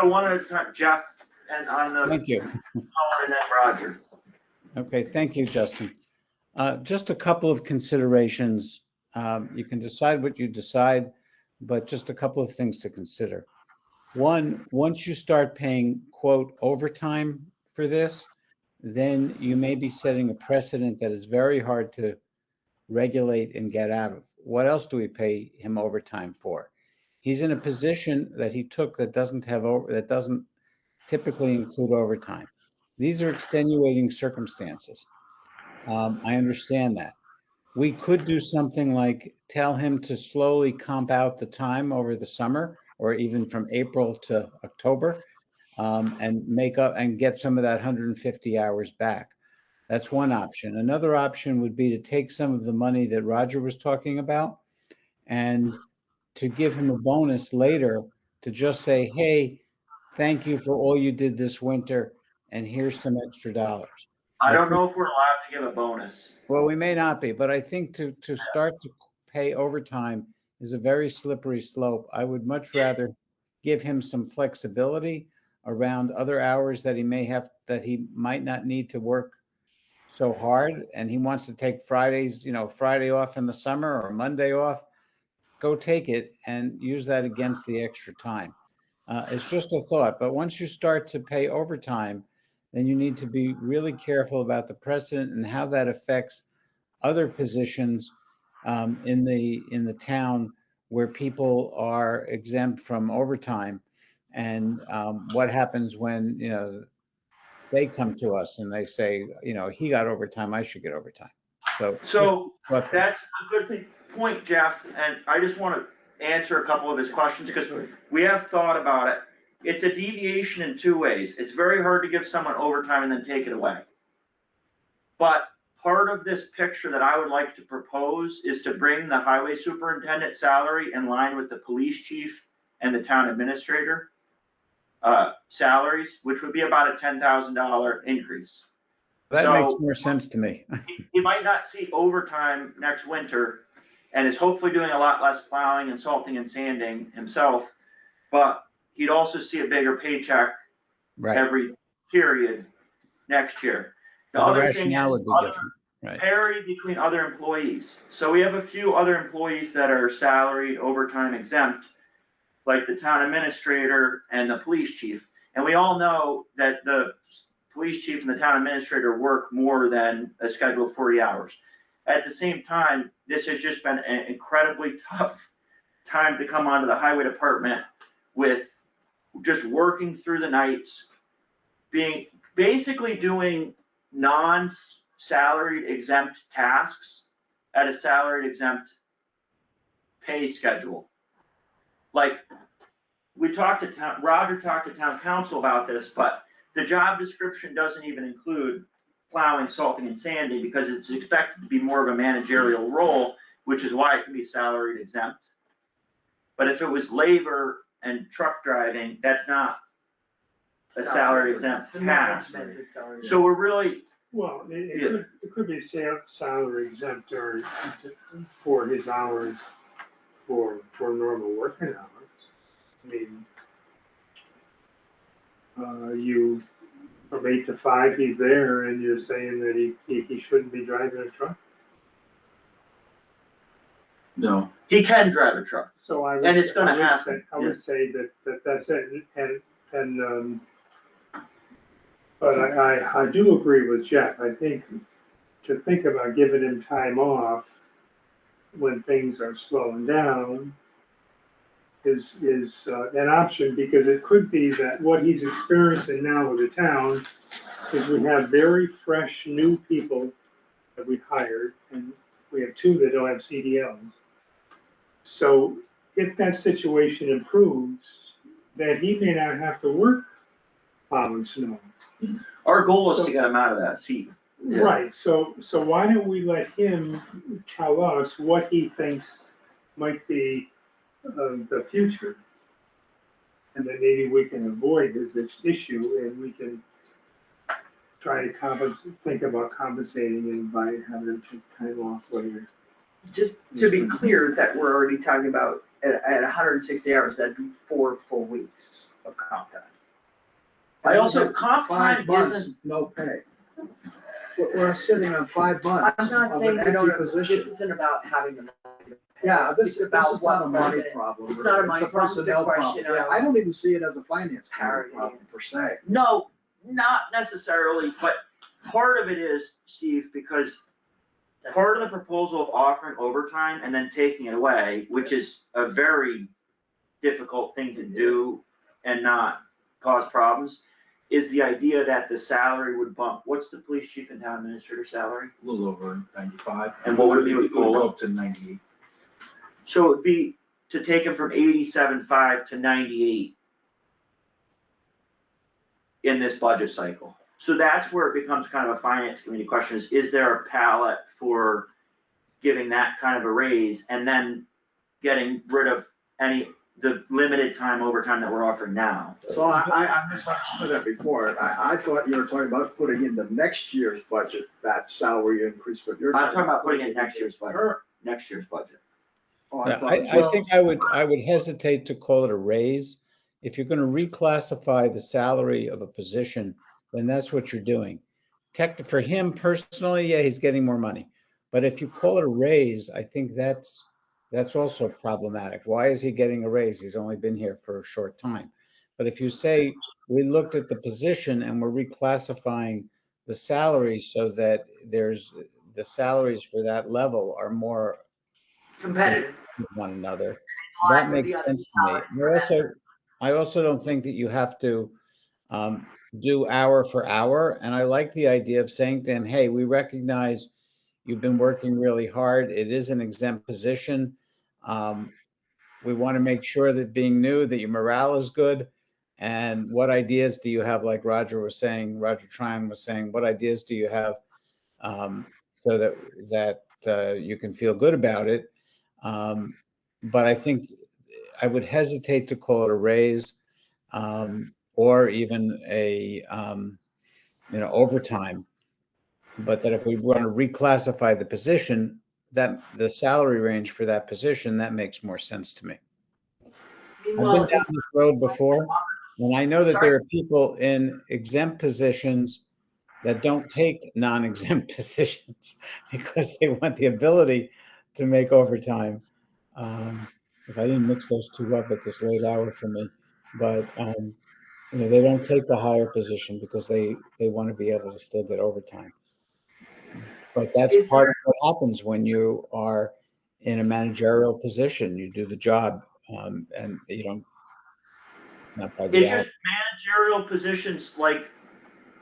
So one at a time, Jeff, and on the, thank you. and then Roger. Okay, thank you, Justin. Just a couple of considerations. You can decide what you decide, but just a couple of things to consider. One, once you start paying, quote, overtime for this, then you may be setting a precedent that is very hard to regulate and get out of. What else do we pay him overtime for? He's in a position that he took that doesn't typically include overtime. These are extenuating circumstances. I understand that. We could do something like tell him to slowly comp out the time over the summer or even from April to October, and make up and get some of that 150 hours back. That's one option. Another option would be to take some of the money that Roger was talking about and to give him a bonus later to just say, hey, thank you for all you did this winter, and here's some extra dollars. I don't know if we're allowed to give a bonus. Well, we may not be, but I think to start to pay overtime is a very slippery slope. I would much rather give him some flexibility around other hours that he might not need to work so hard, and he wants to take Fridays, Friday off in the summer or Monday off, go take it and use that against the extra time. It's just a thought, but once you start to pay overtime, then you need to be really careful about the precedent and how that affects other positions in the town where people are exempt from overtime, and what happens when they come to us and they say, he got overtime, I should get overtime. So that's a good point, Jeff, and I just want to answer a couple of his questions because we have thought about it. It's a deviation in two ways. It's very hard to give someone overtime and then take it away. But part of this picture that I would like to propose is to bring the highway superintendent salary in line with the police chief and the town administrator salaries, which would be about a $10,000 increase. That makes more sense to me. He might not see overtime next winter and is hopefully doing a lot less plowing and salting and sanding himself, but he'd also see a bigger paycheck every period next year. The other rationale would be different. Right. Parity between other employees. So we have a few other employees that are salaried, overtime exempt, like the town administrator and the police chief. And we all know that the police chief and the town administrator work more than a scheduled 40 hours. At the same time, this has just been an incredibly tough time to come onto the highway department with just working through the nights, basically doing non-salaried exempt tasks at a salaried exempt pay schedule. Like Roger talked to town council about this, but the job description doesn't even include plowing, salting, and sanding because it's expected to be more of a managerial role, which is why it can be salaried exempt. But if it was labor and truck driving, that's not a salary exempt task. So we're really. Well, it could be salary exempt or for his hours for normal working hours. I mean, you, from 8 to 5, he's there and you're saying that he shouldn't be driving a truck? No. He can drive a truck. So I would say that that's it, and but I do agree with Jeff. I think to think about giving him time off when things are slowing down is an option, because it could be that what he's experiencing now with the town is we have very fresh new people that we hired, and we have 2 that don't have CDLs. So if that situation improves, then he may not have to work plowing snow. Our goal is So- to get him out of that seat. Yeah. Right, so why don't we let him tell us what he thinks might be the future? And then maybe we can avoid this issue, and we can try to think about compensating him by having him take time off later. Just to be clear that we're already talking about at 160 hours, that'd be 4 full weeks of comp time. I also, comp 5 time months, isn't, no pay. We're sitting on 5 months I'm not of saying an we don't, empty this position. isn't about having the money. Yeah, It's this about is not a what money person- problem. it's not a money problem, it's a personnel question Yeah, of I don't even see it as a finance parity. problem per se. no, not necessarily, but part of it is, Steve, because part of the proposal of offering overtime and then taking it away, which is a very difficult thing to do and not cause problems, is the idea that the salary would bump. What's the police chief and town administrator salary? A little over 95. And what would it be with It would COLA? go up to 98. So it would be to take him from 87.5 to 98 in this budget cycle. So that's where it becomes kind of a finance committee question is there a palette for giving that kind of a raise and then getting rid of the limited time overtime that we're offering now? So I misunderstood that before. I thought you were talking about putting in the next year's budget, that salary increase, but you're. I'm talking about putting in next year's budget. Her- Next year's budget. Oh, Yeah, thought- I think I would hesitate to call it a raise. If you're gonna reclassify the salary of a position, then that's what you're doing. For him personally, yeah, he's getting more money. But if you call it a raise, I think that's also problematic. Why is he getting a raise? He's only been here for a short time. But if you say, we looked at the position and we're reclassifying the salary so that the salaries for that level are more competitive. with one another, line that with makes the other sense to me. salaries I also don't think that you have to do hour for hour. And I like the idea of saying to him, hey, we recognize you've been working really hard. It is an exempt position. We want to make sure that being new, that your morale is good. And what ideas do you have? Like Roger Tryon was saying, what ideas do you have so that you can feel good about it? But I think I would hesitate to call it a raise or even a overtime. But that if we want to reclassify the position, that the salary range for that position, that makes more sense to me. I've been down this road before, and I know that there are people in exempt positions that don't take non-exempt positions because they want the ability to make overtime. If I didn't mix those two up at this late hour for me, but they don't take the higher position because they want to be able to still get overtime. But that's part of what happens when you are in a managerial position. You do the job, and you don't, not by the It's hour. just managerial positions, like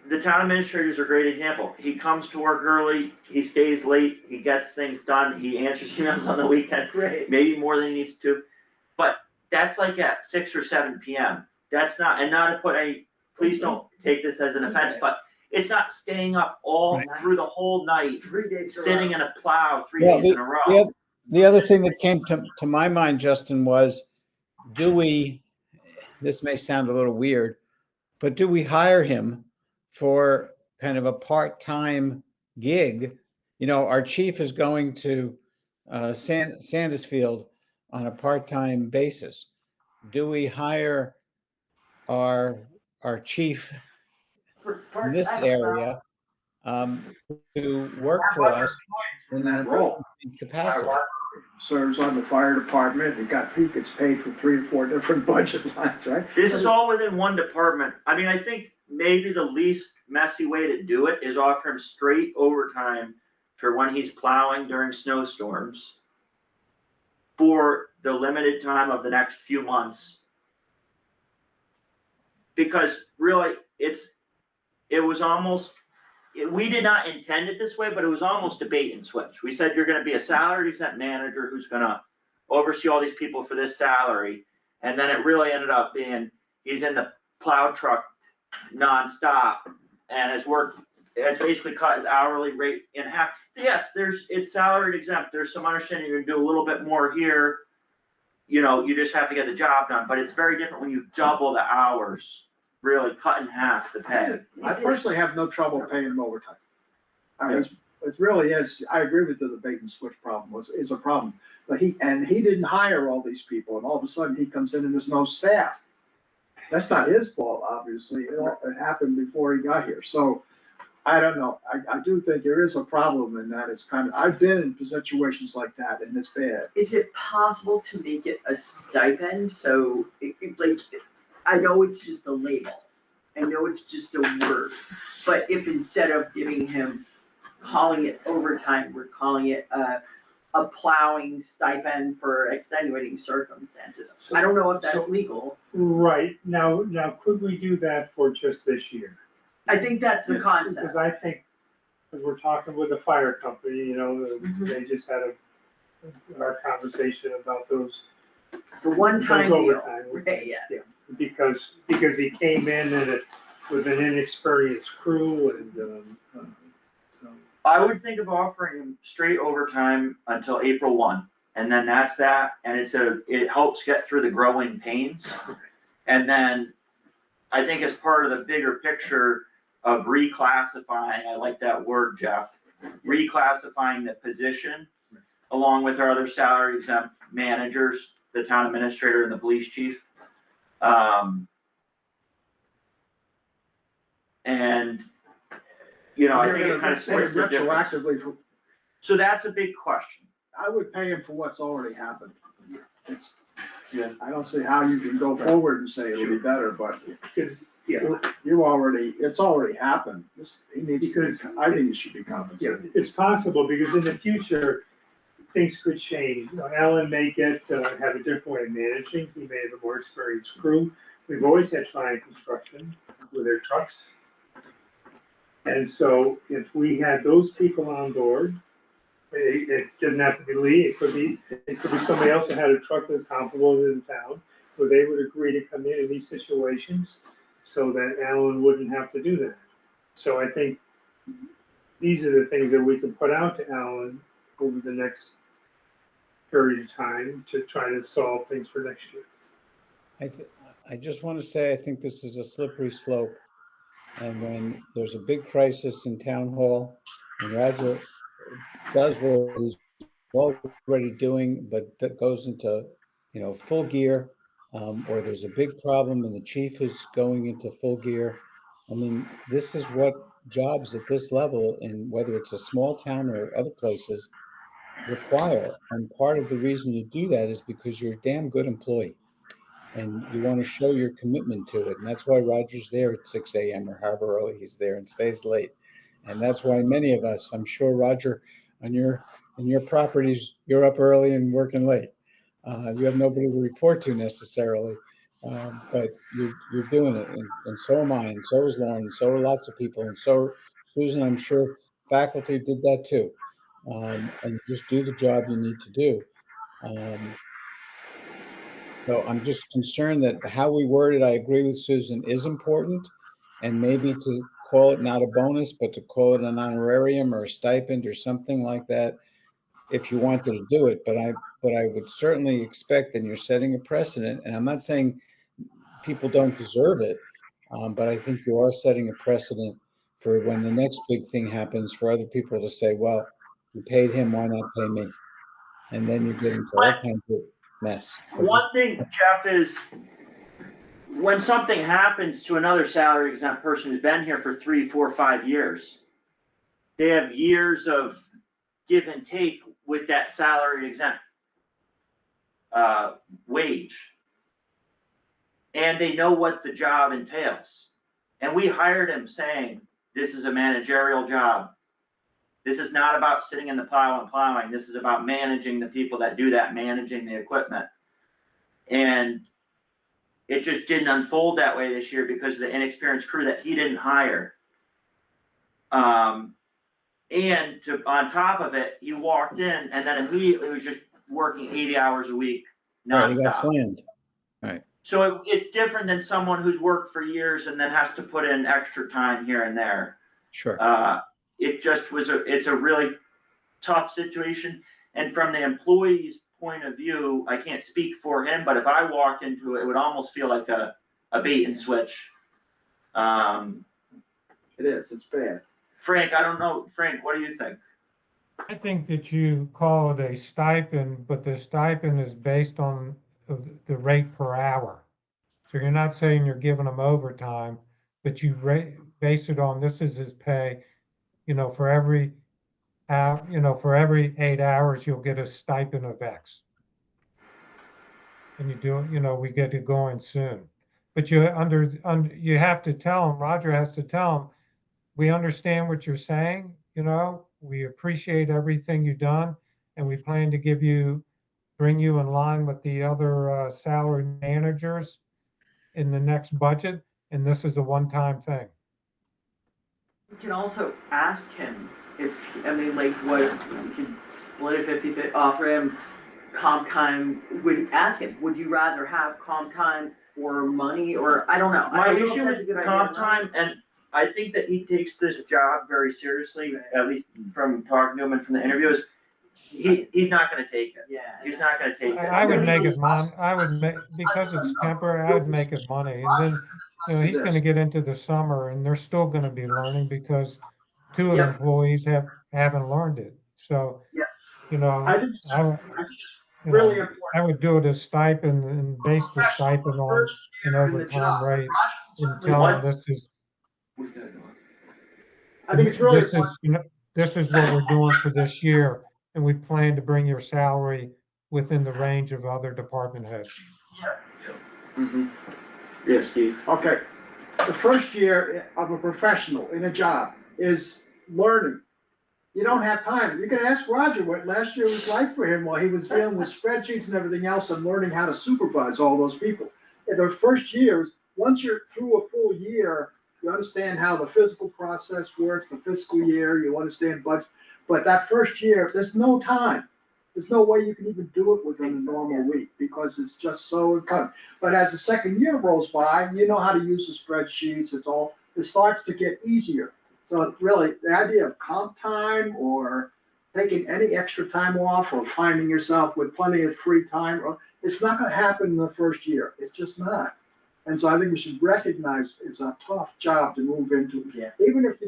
the town administrator is a great example. He comes to work early, he stays late, he gets things done, he answers emails on the weekend, Right. maybe more than he needs to. But that's like at 6 or 7 p.m. That's not, and not to put please don't take this as an offense, but it's not staying up all through the whole night, 3 days. sitting in a plow 3 Well, days in a row. The other thing that came to my mind, Justin, was this may sound a little weird, but do we hire him for kind of a part-time gig? Our chief is going to Sandisfield on a part-time basis. Do we hire our chief in this area to work for us in that Role. capacity? Serves on the fire department, he gets paid for 3 or 4 different budget lines, right? This is all within one department. I mean, I think maybe the least messy way to do it is offer him straight overtime for when he's plowing during snowstorms for the limited time of the next few months. Because really, it was almost, we did not intend it this way, but it was almost a bait and switch. We said, you're gonna be a salaried exempt manager who's gonna oversee all these people for this salary. And then it really ended up being, he's in the plow truck nonstop and has basically cut his hourly rate in half. Yes, it's salaried exempt. There's some understanding you're gonna do a little bit more here. You know, you just have to get the job done, but it's very different when you double the hours, really cut in half the pay. I personally have no trouble paying him overtime. I mean, it really is, I agree with the bait and switch problem is a problem. But he didn't hire all these people, and all of a sudden he comes in and there's no staff. That's not his fault, obviously. It happened before he got here. So I don't know. I do think there is a problem in that. It's kind of, I've been in situations like that and it's bad. Is it possible to make it a stipend? So like, I know it's just a label. I know it's just a word, but if instead of giving him, calling it overtime, we're calling it a plowing stipend for extenuating circumstances. I don't know if that's legal. Right, now could we do that for just this year? I think that's the concept. Because I think, because we're talking with the fire company, you know, they just had our conversation about those. It's a one-time those deal. overtime. Right, yeah. Because he came in with an inexperienced crew and, so. I would think of offering him straight overtime until April 1, and then that's that, and it helps get through the growing pains. And then I think as part of the bigger picture of reclassifying, I like that word, Jeff, reclassifying the position along with our other salary exempt managers, the town administrator and the police chief. And, you know, I think it kind of splits the difference. Retroactively, So that's a big question. I would pay him for what's already happened. I don't see how you can go forward and say it'll be better, but Because, it's already happened. I think he should be yeah, compensated. it's possible, because in the future, things could change. You know, Alan may have a different way of managing, he may have a more experienced crew. We've always had fine construction with their trucks. And so if we had those people on board, it doesn't have to be Lee, it could be somebody else that had a truck that's comparable to the town, where they would agree to come in these situations so that Alan wouldn't have to do that. So I think these are the things that we can put out to Alan over the next period of time to try to solve things for next year. I just want to say, I think this is a slippery slope. And when there's a big crisis in town hall and Roger does what he's already doing, but that goes into, full gear, or there's a big problem and the chief is going into full gear. I mean, this is what jobs at this level, and whether it's a small town or other places, require. And part of the reason you do that is because you're a damn good employee and you want to show your commitment to it. And that's why Roger's there at 6 a.m. or however early he's there and stays late. And that's why many of us, I'm sure, Roger, in your properties, you're up early and working late. You have nobody to report to necessarily, but you're doing it. And so am I, and so is Lauren, and so are lots of people. And so, Susan, I'm sure faculty did that too. And just do the job you need to do. So I'm just concerned that how we word it, I agree with Susan, is important. And maybe to call it not a bonus, but to call it an honorarium or a stipend or something like that, if you wanted to do it. But I would certainly expect that you're setting a precedent. And I'm not saying people don't deserve it, but I think you are setting a precedent for when the next big thing happens for other people to say, well, you paid him, why not pay me? And then you get into all kinds of mess. One thing, Jeff, is when something happens to another salary exempt person who's been here for 3, 4, 5 years, they have years of give and take with that salary exempt wage. And they know what the job entails. And we hired him saying, this is a managerial job. This is not about sitting in the plow and plowing. This is about managing the people that do that, managing the equipment. And it just didn't unfold that way this year because of the inexperienced crew that he didn't hire. And on top of it, he walked in and then immediately was just working 80 hours a week Right, he got nonstop. slammed. Right. So it's different than someone who's worked for years and then has to put in extra time here and there. Sure. It just was it's a really tough situation. And from the employee's point of view, I can't speak for him, but if I walked into it, it would almost feel like a bait and switch. It is, it's bad. Frank, I don't know. Frank, what do you think? I think that you call it a stipend, but the stipend is based on the rate per hour. So you're not saying you're giving them overtime, but you base it on this is his pay. For every for every 8 hours, you'll get a stipend of X. And we get it going soon. But you have to tell them, Roger has to tell them, we understand what you're saying, we appreciate everything you've done, and we plan to bring you in line with the other salary managers in the next budget, and this is a one-time thing. We can also ask him if, what, we could split it 50-50, offer him comp time, ask him, would you rather have comp time or money, or, I don't know. My I don't know if issue that's a with good idea comp or not. time, and I think that he takes this job very seriously, at least from talking to him and from the interviews. He's not gonna take it. Yeah. He's not gonna take it. I would make it because it's temporary, I would make it money. And then, he's gonna get into the summer and they're still gonna be learning because two of the Yep. employees haven't learned it. So, I think it's really important. I would do it as stipend and base the stipend on First an year in the overtime job. rate and Certainly tell what- them this is. I think it's really This important. this is what we're doing for this year, and we plan to bring your salary within the range of other department heads. Mhm. Yeah, Steve. Okay, the first year of a professional in a job is learning. You don't have time. You can ask Roger what last year was like for him while he was dealing with spreadsheets and everything else and learning how to supervise all those people. In the first years, once you're through a full year, you understand how the physical process works, the fiscal year, you understand budget. But that first year, there's no time. There's no way you can even do it within a normal week because it's just so cut. But as the second year rolls by, you know how to use the spreadsheets. It starts to get easier. So really, the idea of comp time or taking any extra time off or finding yourself with plenty of free time, it's not gonna happen in the first year. It's just not. And so I think we should recognize it's a tough job to move into. Yeah. Even if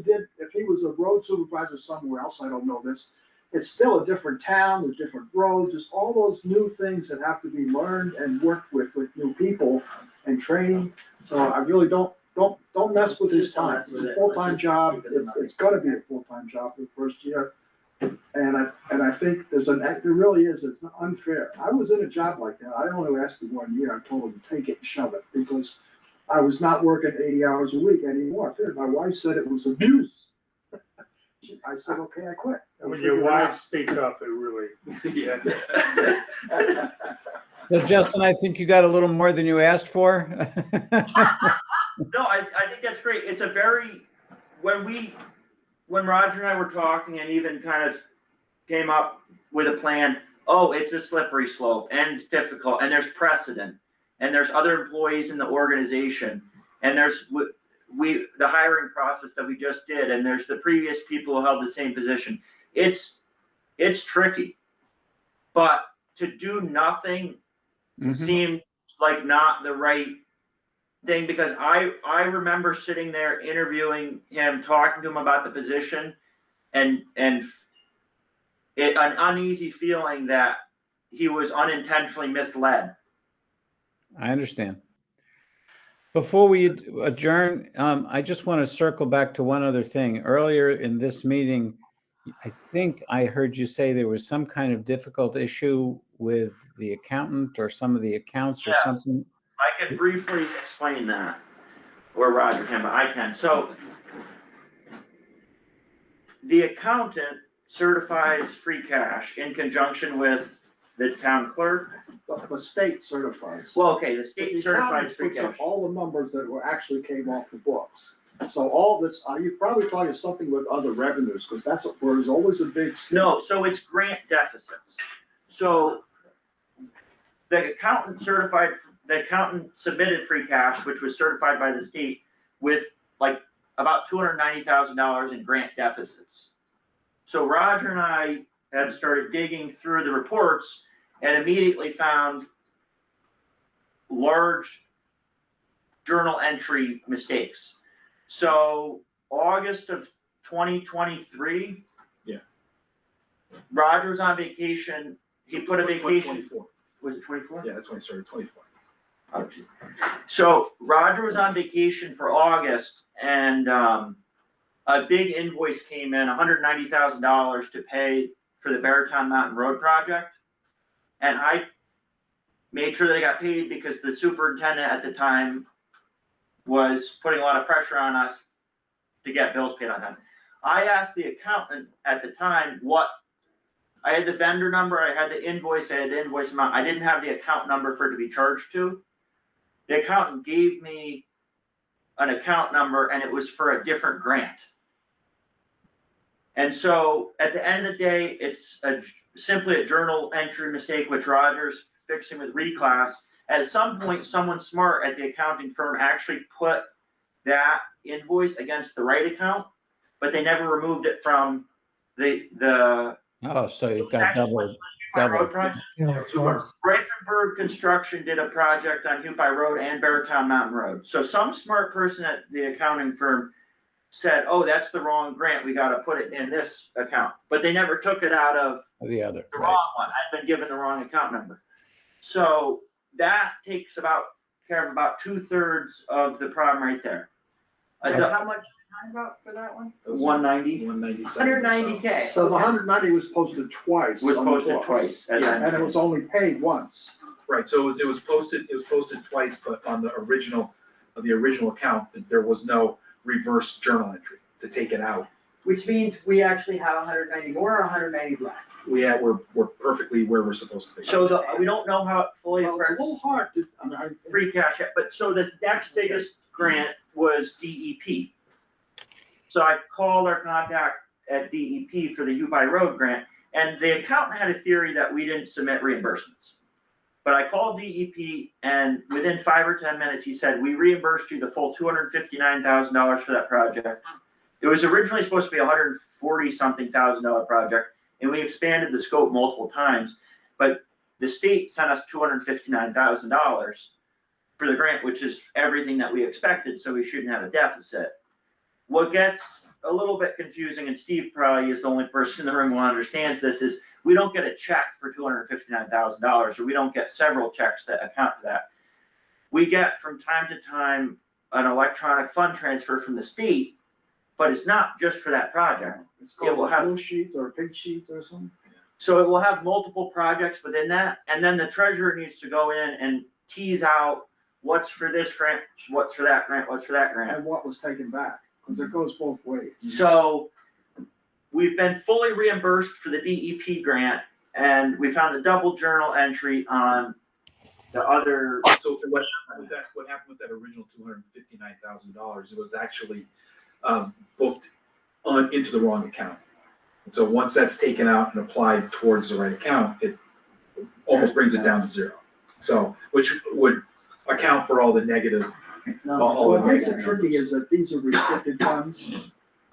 he was a road supervisor somewhere else, I don't know this, it's still a different town, there's different roads, there's all those new things that have to be learned and worked with new people and training. So I really don't mess with his time. It's a full-time job. It's gonna be a full-time job for the first year. And I think there really is, it's unfair. I was in a job like that. I only lasted 1 year. I told him to take it and shove it because I was not working 80 hours a week anymore. My wife said it was abuse. I said, okay, I quit. When your wife speaks up, it really. Yeah. So Justin, I think you got a little more than you asked for. No, I think that's great. It's a very, when Roger and I were talking and even kind of came up with a plan, it's a slippery slope and it's difficult and there's precedent and there's other employees in the organization and there's the hiring process that we just did and there's the previous people who held the same position. It's tricky, but to do nothing seemed like not the right thing because I remember sitting there interviewing him, talking to him about the position and an uneasy feeling that he was unintentionally misled. I understand. Before we adjourn, I just want to circle back to one other thing. Earlier in this meeting, I think I heard you say there was some kind of difficult issue with the accountant or some of the accounts or something. I can briefly explain that, or Roger can, but I can. So the accountant certifies free cash in conjunction with the town clerk. The state certifies. Well, okay, the state The certifies accountant free puts up cash. all the numbers that actually came off the books. So all this, you probably talking something with other revenues, because that's, where there's always a big. No, so it's grant deficits. So the accountant submitted free cash, which was certified by the state with like about $290,000 in grant deficits. So Roger and I have started digging through the reports and immediately found large journal entry mistakes. So August of 2023. Yeah. Roger's on vacation. He put a vacation. 24. Was it 24? Yeah, that's when I started, 24. Oh, gee. So Roger was on vacation for August and a big invoice came in, $190,000 to pay for the Beartown Mountain Road project. And I made sure that I got paid because the superintendent at the time was putting a lot of pressure on us to get bills paid on time. I asked the accountant at the time I had the vendor number, I had the invoice, I had the invoice amount. I didn't have the account number for it to be charged to. The accountant gave me an account number and it was for a different grant. And so at the end of the day, it's simply a journal entry mistake, which Roger's fixing with reclass. At some point, someone smart at the accounting firm actually put that invoice against the right account, but they never removed it from the Oh, so you've got double. Road project. Yeah, it's close. Reifenberg Construction did a project on Hupai Road and Beartown Mountain Road. So some smart person at the accounting firm said, oh, that's the wrong grant, we gotta put it in this account. But they never took it out of The other, the right. wrong one. I'd been given the wrong account number. So that takes care of about 2/3 of the problem right there. How much time about for that one? 190 197. 190K. So the 190 was posted twice. was on the posted books. twice. And it was only paid once. Right, so it was posted twice, but on the original account, there was no reverse journal entry to take it out. Which means we actually have 190 more or 190 less. We're perfectly where we're supposed to be. So we don't know how it fully Well, it's a affects little hard to, free cash yet, but so the next biggest grant was DEP. So I called our contact at DEP for the Hupai Road grant, and the accountant had a theory that we didn't submit reimbursements. But I called DEP and within 5 or 10 minutes, he said, we reimbursed you the full $259,000 for that project. It was originally supposed to be $140-something thousand project, and we expanded the scope multiple times. But the state sent us $259,000 for the grant, which is everything that we expected, so we shouldn't have a deficit. What gets a little bit confusing, and Steve probably is the only person in the room who understands this, is we don't get a check for $259,000, or we don't get several checks that account for that. We get from time to time an electronic fund transfer from the state, but it's not just for that project. it's It will called have- blue sheets or pink sheets or something. So it will have multiple projects within that, and then the treasurer needs to go in and tease out what's for this grant, what's for that grant, what's for that grant. And what was taken back, because it goes both ways. So we've been fully reimbursed for the DEP grant, and we found a double journal entry on the other. So what happened with that original $259,000, it was actually booked into the wrong account. And so once that's taken out and applied towards the right account, it almost brings it down to zero. So, which would account for all the negative. all the What makes it negative tricky numbers. is that these are restricted funds,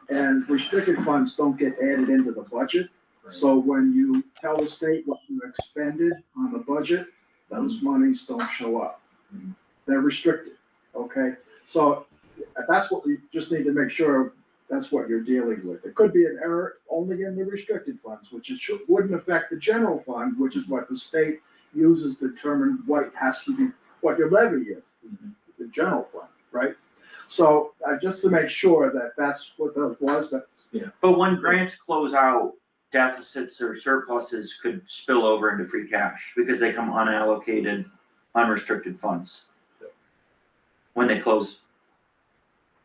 and restricted funds don't get added into the budget. So when you tell the state what you expended on the budget, those monies don't show up. They're restricted, okay? So that's what we just need to make sure that's what you're dealing with. It could be an error only in the restricted funds, which wouldn't affect the general fund, which is what the state uses to determine what has to be, what your levy is, the general fund, right? So just to make sure that that's what that was, that. But when grants close out, deficits or surpluses could spill over into free cash because they come unallocated, unrestricted funds. When they close.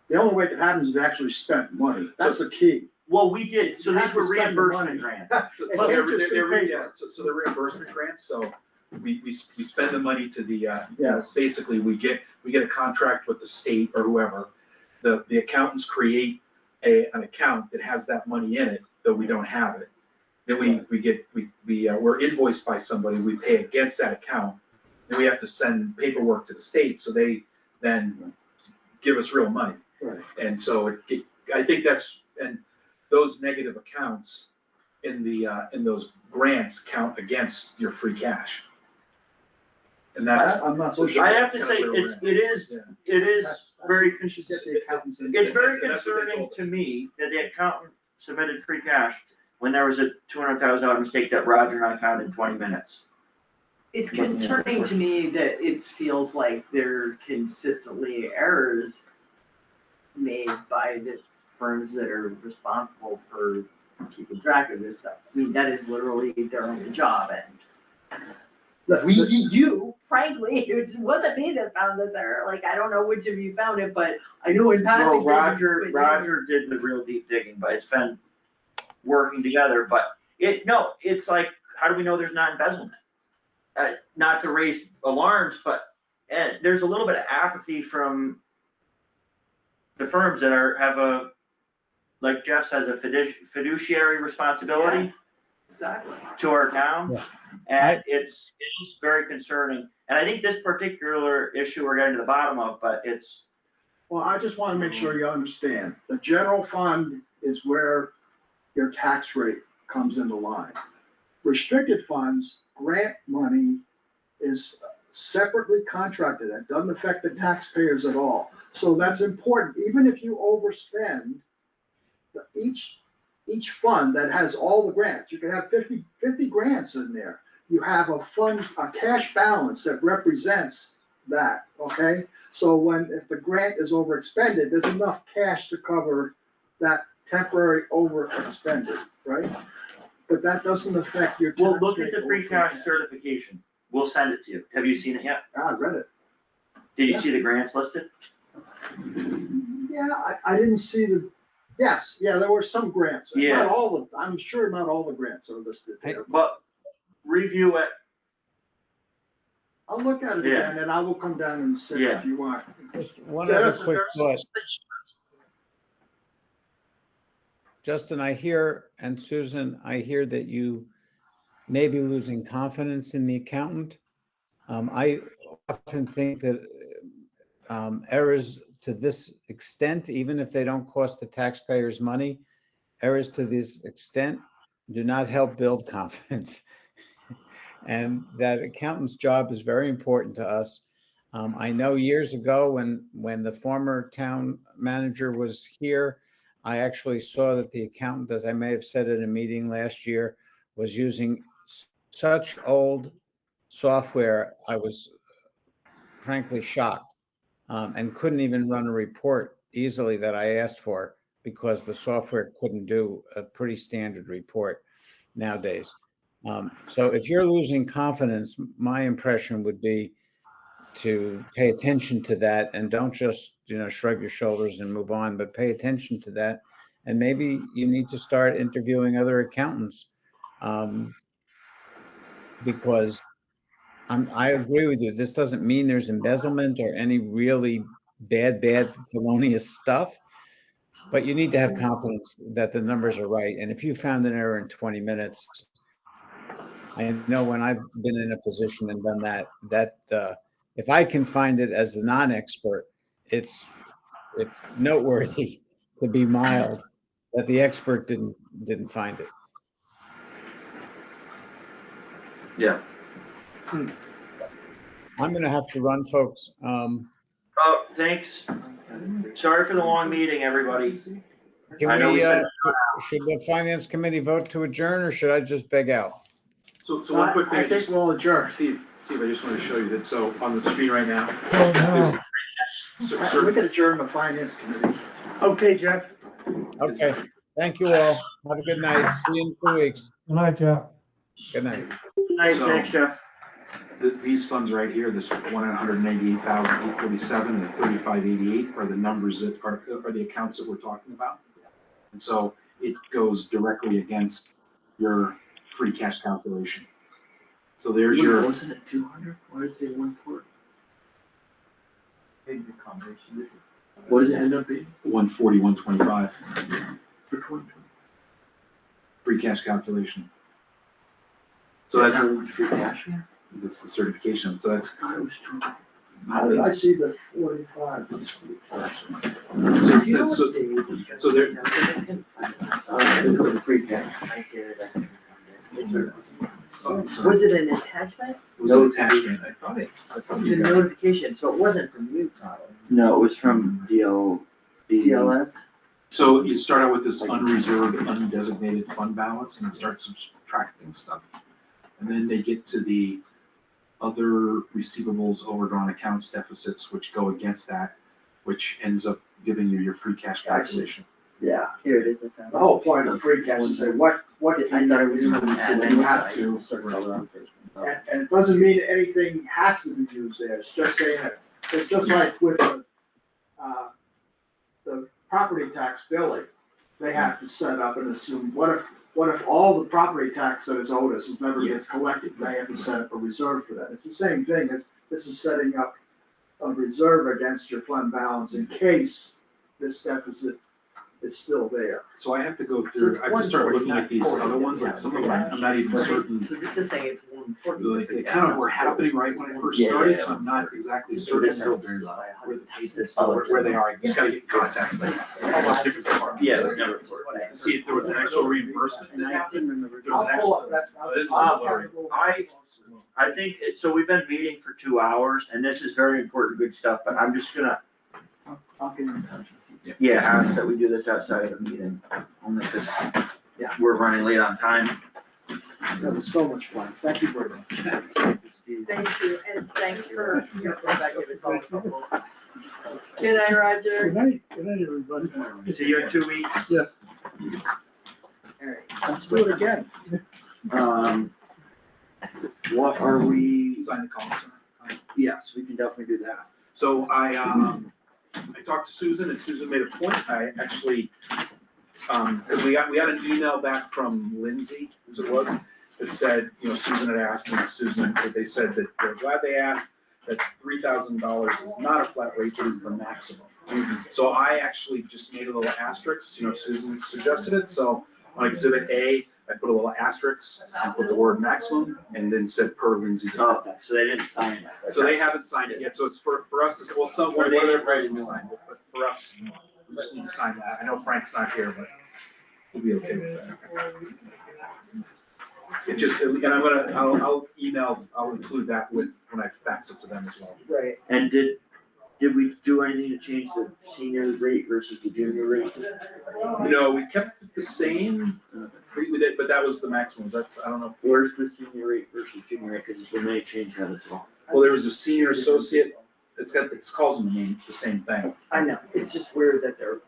The only way it happens is you actually spent money. That's the key. Well, we did, so You these have were to spend the money. reimbursement grants. So It they're, can't just be they're, paid yeah, for. so they're reimbursement grants, so we spend the money to the, Yes. basically we get a contract with the state or whoever, the accountants create an account that has that money in it, though we don't have it. Then we're invoiced by somebody, we pay against that account, then we have to send paperwork to the state, so they then give us real money. Right. And so I think and those negative accounts in those grants count against your free cash. And that's. I'm not so sure. I have to say, it is very, We should get the accountants in. it's very That's what they concerning told to us. me that the accountant submitted free cash when there was a $200,000 mistake that Roger and I found in 20 minutes. It's concerning to me that it feels like there are consistently errors made by the firms that are responsible for keeping track of this stuff. I mean, that is literally their only job, and you, frankly, it wasn't me that found this error, like, I don't know which of you found it, but I know in passing. Well, business with you- Roger did the real deep digging, but it's been working together, but it's like, how do we know there's not embezzlement? Not to raise alarms, but there's a little bit of apathy from the firms that have like Jeff says, a fiduciary responsibility Exactly. to our town. Yeah. And it is very concerning. And I think this particular issue we're getting to the bottom of, but it's. Well, I just wanna make sure you understand, the general fund is where your tax rate comes into line. Restricted funds, grant money is separately contracted, that doesn't affect the taxpayers at all. So that's important, even if you overspend, each fund that has all the grants, you can have 50 grants in there. You have a fund, a cash balance that represents that, okay? So if the grant is overexpended, there's enough cash to cover that temporary overexpended, right? But that doesn't affect your. Well, tax look at rate the or free cash certification. We'll send it to you. Have you seen it yet? I read it. Did you see the grants listed? Yeah, I didn't see there were some grants. Yeah. Not I'm sure not all the grants are listed there. But review it. I'll look at it Yeah. again and I will come down and sit Yeah. if you want. Just one other quick thought. Justin, I hear, and Susan, I hear that you may be losing confidence in the accountant. I often think that errors to this extent, even if they don't cost the taxpayers money, errors to this extent do not help build confidence. And that accountant's job is very important to us. I know years ago when the former town manager was here, I actually saw that the accountant, as I may have said at a meeting last year, was using such old software, I was frankly shocked, and couldn't even run a report easily that I asked for because the software couldn't do a pretty standard report nowadays. So if you're losing confidence, my impression would be to pay attention to that and don't just, shrug your shoulders and move on, but pay attention to that. And maybe you need to start interviewing other accountants. Because I agree with you. This doesn't mean there's embezzlement or any really bad, felonious stuff. But you need to have confidence that the numbers are right. And if you found an error in 20 minutes, I know when I've been in a position and done that if I can find it as a non-expert, it's noteworthy, to be mild, that the expert didn't find it. Yeah. I'm gonna have to run, folks. Oh, thanks. Sorry for the long meeting, everybody. Can I know we said. should the finance committee vote to adjourn, or should I just beg out? So one quick I thing, think we'll adjourn. Steve, I just want to show you that, so on the screen right now. Oh, there's no. the We can adjourn the finance committee. Okay, Jeff. Okay, thank you all. Have a good night. See you in 2 weeks. Good night, Jeff. Good night. Nice, So- thanks, Jeff. These funds right here, this 198,847 and the 3588 are the numbers that are the accounts that we're talking about. And so it goes directly against your free cash calculation. So there's your. Wasn't it 200? Why did it say 140? Maybe the combination. What does it end up being? 140, 125 For 2020. free cash calculation. So that's, how much free cash we have? this is the certification, so that's, How did I see the 45? so there, Free cash. Was it an attachment? it was an attachment, I thought it's. It was a notification, so it wasn't from you, probably. No, it was from DLS? So you start out with this unreserved, undesignated fund balance and then start subtracting stuff. And then they get to the other receivables, overdrawn accounts, deficits, which go against that, which ends up giving you your free cash calculation. Yeah, here it is. I found it. The whole point of free cash is say, what I thought it was you from use, so you have to. And it doesn't mean that anything has to be used there, it's just saying that, it's just like with the property tax billing. They have to set up and assume, what if all the property tax that is owed us is never gets collected, they have to set up a reserve for that. It's the same thing, this is setting up a reserve against your fund balance in case this deficit is still there. So I have to go So through, it's I just started looking at these 140, other ones, like some of them, I'm not even certain, So this is saying it's 140. like, they kind of were happening right when I first started, so I'm not exactly certain where they are, I just gotta get in contact with them. Different departments. Yeah, they're never To see if there was an actual reimbursement. And I didn't remember. There was an I'll pull up actual, that. oh, this is a blurry. I think, so we've been meeting for 2 hours, and this is very important, good stuff, but I'm just gonna, I'll get in touch with you. yeah, ask that we do this outside of the meeting, only because we're running late on time. That was so much fun, thank you very much. Thank you, and thanks for, back in the call. Good night, Roger. Good night, everybody. See you in 2 weeks. Yes. All right. Let's do it again. What are we, Sign the call, sir. yes, we can definitely do that. So I talked to Susan and Susan made a point, I actually, cause we got an email back from Lindsay, as it was, that said, Susan had asked me, they said that they're glad they asked, that $3,000 is not a flat rate, it is the maximum. So I actually just made a little asterisk, Susan suggested it, so on exhibit A, I put a little asterisk and put the word maximum and then said per Lindsay's. Okay, so they didn't sign that. So they haven't signed it yet, so it's for us to, well, one of their person signed it, but for us, we just need to sign that. I know Frank's not here, but we'll be okay with that. It just, and I'll email, I'll include that with, when I fax it to them as well. Right. And did we do anything to change the senior rate versus the junior rate? No, we kept it the same, we did, but that was the maximum, I don't know. Where's the senior rate versus junior rate, because we may change that as well. Well, there was a senior associate, it calls them the same thing. I know, it's just weird that they're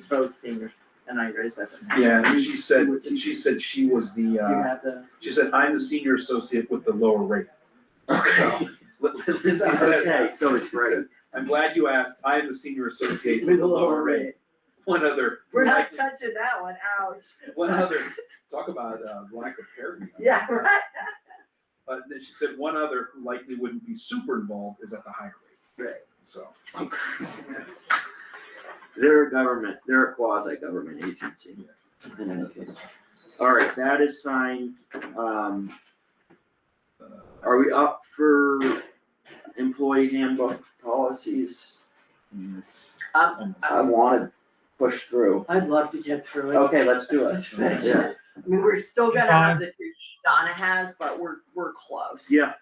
both seniors, and I raised that. Yeah, and she said she was Do you the, have the? she said, I'm the senior associate with the lower rate. Okay. Lindsay says, Okay, so it's right. I'm glad you asked, I am the senior associate with the lower rate. One other. We're not touching that one, ouch. One other, talk about lack of parity. Yeah, right. But then she said one other who likely wouldn't be super involved is at the higher rate. Right. So. They're a quasi-government agency in any case. All right, that is signed. Are we up for employee handbook policies? I want to push through. I'd love to get through it. Okay, let's do it. Let's finish Yeah. it. I mean, we're still gonna have the two Donna has, but we're close. Yeah.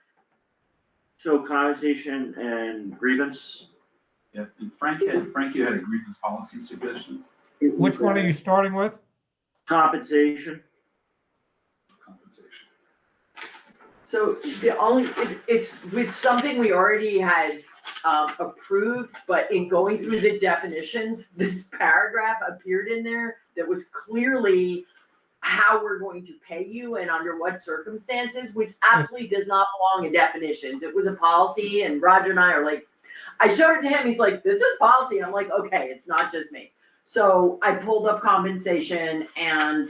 So compensation and grievance. Yeah, and Frank, you had a grievance policy suggestion? Which one are you starting with? Compensation. Compensation. So the only, it's with something we already had approved, but in going through the definitions, this paragraph appeared in there that was clearly how we're going to pay you and under what circumstances, which absolutely does not belong in definitions. It was a policy and Roger and I are like, I showed it to him, he's like, this is policy. I'm like, okay, it's not just me. So I pulled up compensation and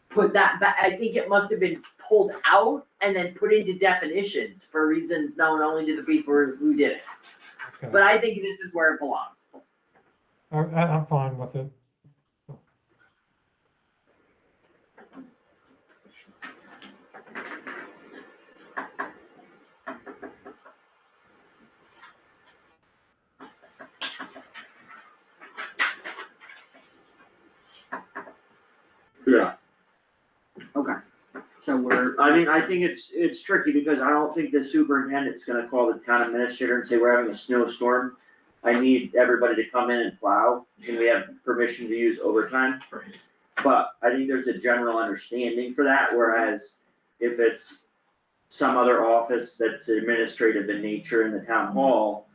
put that back. I think it must have been pulled out and then put into definitions for reasons known only to the people who did it. Okay. But I think this is where it belongs. I'm fine with it. Yeah. Okay, so we're, I mean, I think it's tricky because I don't think the superintendent's gonna call the town administrator and say, we're having a snowstorm. I need everybody to come in and plow, and we have permission to use overtime. But I think there's a general understanding for that, whereas if it's some other office that's administrative in nature in the town hall,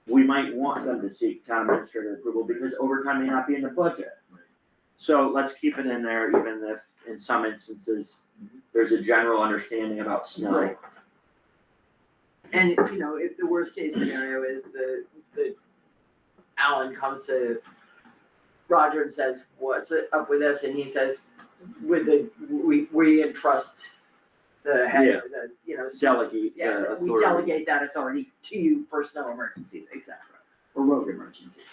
we might want them to seek town administrator approval because overtime may not be in the budget. So let's keep it in there, even if in some instances, there's a general understanding about snow. Right. and you know, if the worst case scenario is the Alan comes to Roger and says, what's up with this, and he says, we entrust the head, Yeah. the, you know. Delegate Yeah, we authority. delegate that authority to you for snow emergencies, et cetera, or road emergencies.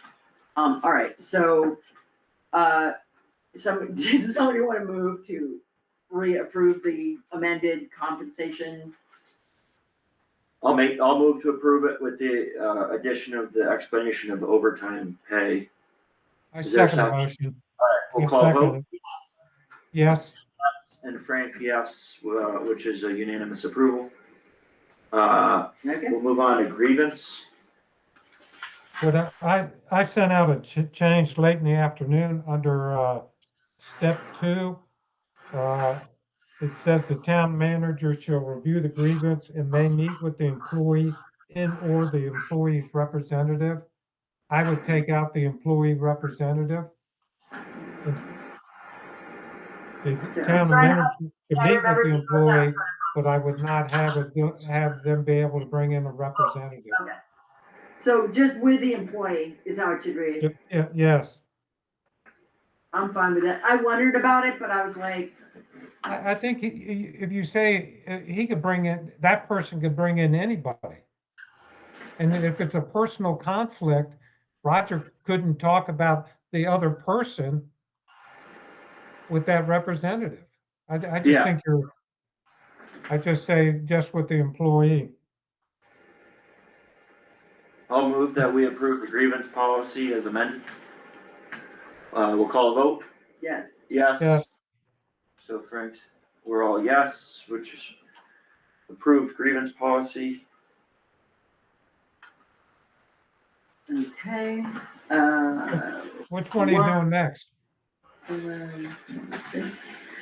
All right, so, does somebody wanna move to reapprove the amended compensation? I'll move to approve it with the addition of the explanation of overtime pay. I Is there a second the second? motion. We'll Yes, call a second vote, it. Yes, and Frank, yes, which is a unanimous approval. Okay. We'll move on to grievance. but I sent out a change late in the afternoon under step 2. It says the town manager shall review the grievance and may meet with the employee or the employee's representative. I would take out the employee representative. The town manager could meet with the employee, but I would not have them be able to bring in a representative. Okay. So just with the employee is how it should read. Yes, I'm fine with that. I wondered about it, but I was like, I think if you say he could bring in, that person could bring in anybody. And if it's a personal conflict, Roger couldn't talk about the other person with that representative. I just Yeah. think I just say just with the employee. I'll move that we approve the grievance policy as amended. We'll call a vote, yes. yes. Yes. So Frank, we're all yes, which is approved grievance policy. Okay, Which one are you doing next? 6.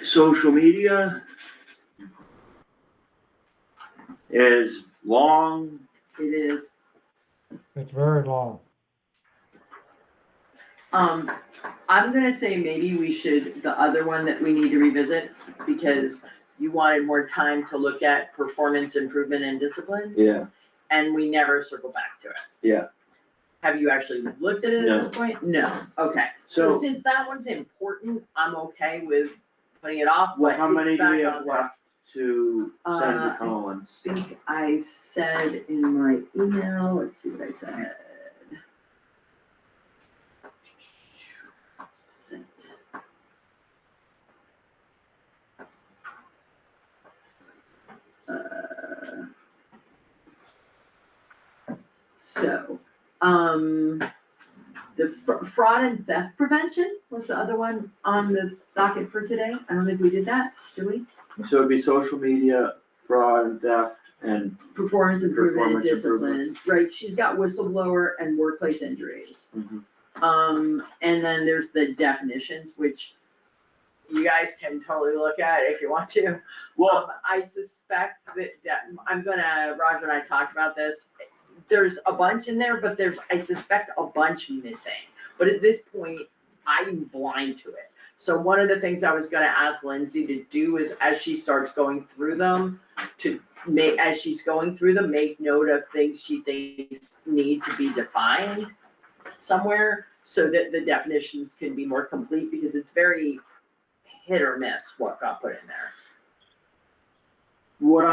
Social media is long. It is. It's very long. I'm gonna say maybe we should, the other one that we need to revisit, because you wanted more time to look at performance improvement and discipline, Yeah. and we never circle back to it. Yeah. Have you actually looked at it at this point? No, okay. So So, since that one's important, I'm okay with putting it off, well, but how it's many do back we have on there. left to send to I Collins? think I said in my email, let's see what I said. Sent. So, the fraud and theft prevention was the other one on the docket for today. I don't think we did that, did we? So it'd be social media, fraud, and theft, and Performance improvement and Performance improvement. discipline, right, she's got whistleblower and workplace injuries. Mhm. And then there's the definitions, which you guys can totally look at if you want to. well, I suspect that, Roger and I talked about this, there's a bunch in there, but I suspect a bunch missing. But at this point, I'm blind to it. So one of the things I was gonna ask Lindsay to do is, as she starts going through them, make note of things she thinks need to be defined somewhere, so that the definitions can be more complete, because it's very hit or miss what got put in there. what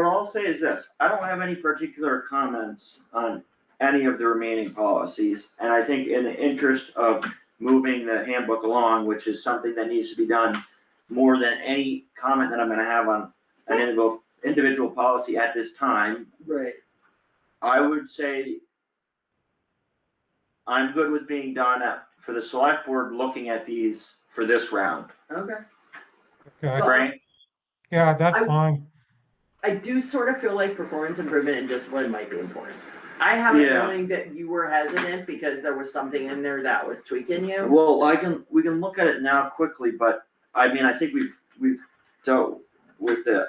I'll say is this, I don't have any particular comments on any of the remaining policies. And I think in the interest of moving the handbook along, which is something that needs to be done more than any comment that I'm gonna have on an individual policy at this time, Right. I would say I'm good with being done for the select board looking at these for this round. Okay. Okay, Frank? yeah, that's I- fine. I do sort of feel like performance improvement and discipline might be important. I have a Yeah. feeling that you were hesitant because there was something in there that was tweaking you. Well, we can look at it now quickly, but I mean, I think we've dealt with it.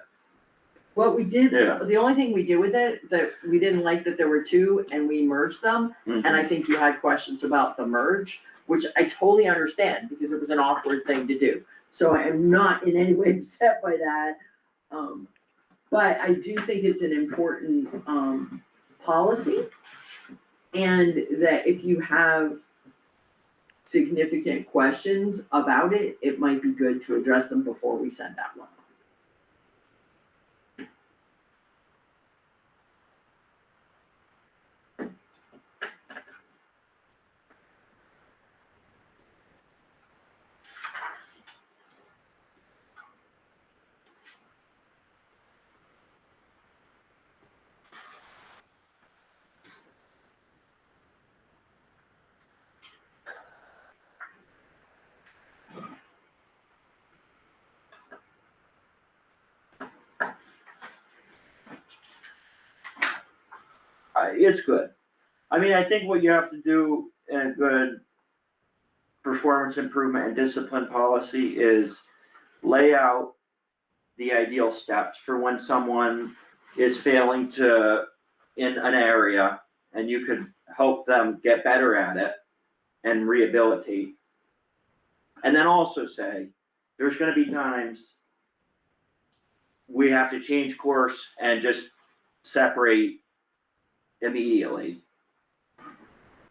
What we did, Yeah. the only thing we did with it, that we didn't like that there were two and we merged them. And I think you had questions about the merge, which I totally understand because it was an awkward thing to do. So I am not in any way upset by that. But I do think it's an important, policy. And that if you have significant questions about it, it might be good to address them before we send that one. It's good. I mean, I think what you have to do in a good performance improvement and discipline policy is lay out the ideal steps for when someone is failing in an area, and you could help them get better at it and rehabilitate. And then also say, there's gonna be times we have to change course and just separate immediately.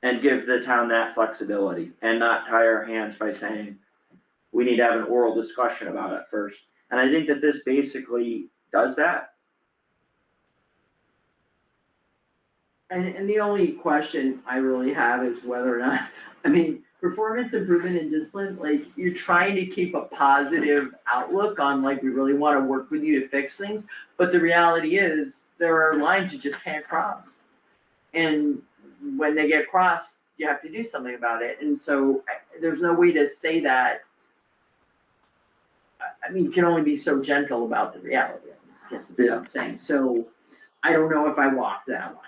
And give the town that flexibility and not tie our hands by saying, we need to have an oral discussion about it first. And I think that this basically does that. And the only question I really have is whether or not, I mean, performance improvement and discipline, like, you're trying to keep a positive outlook on, like, we really wanna work with you to fix things, but the reality is, there are lines you just can't cross. And when they get crossed, you have to do something about it, and so there's no way to say that. I mean, you can only be so gentle about the reality, I guess is what I'm saying, so I don't know if I walked that line.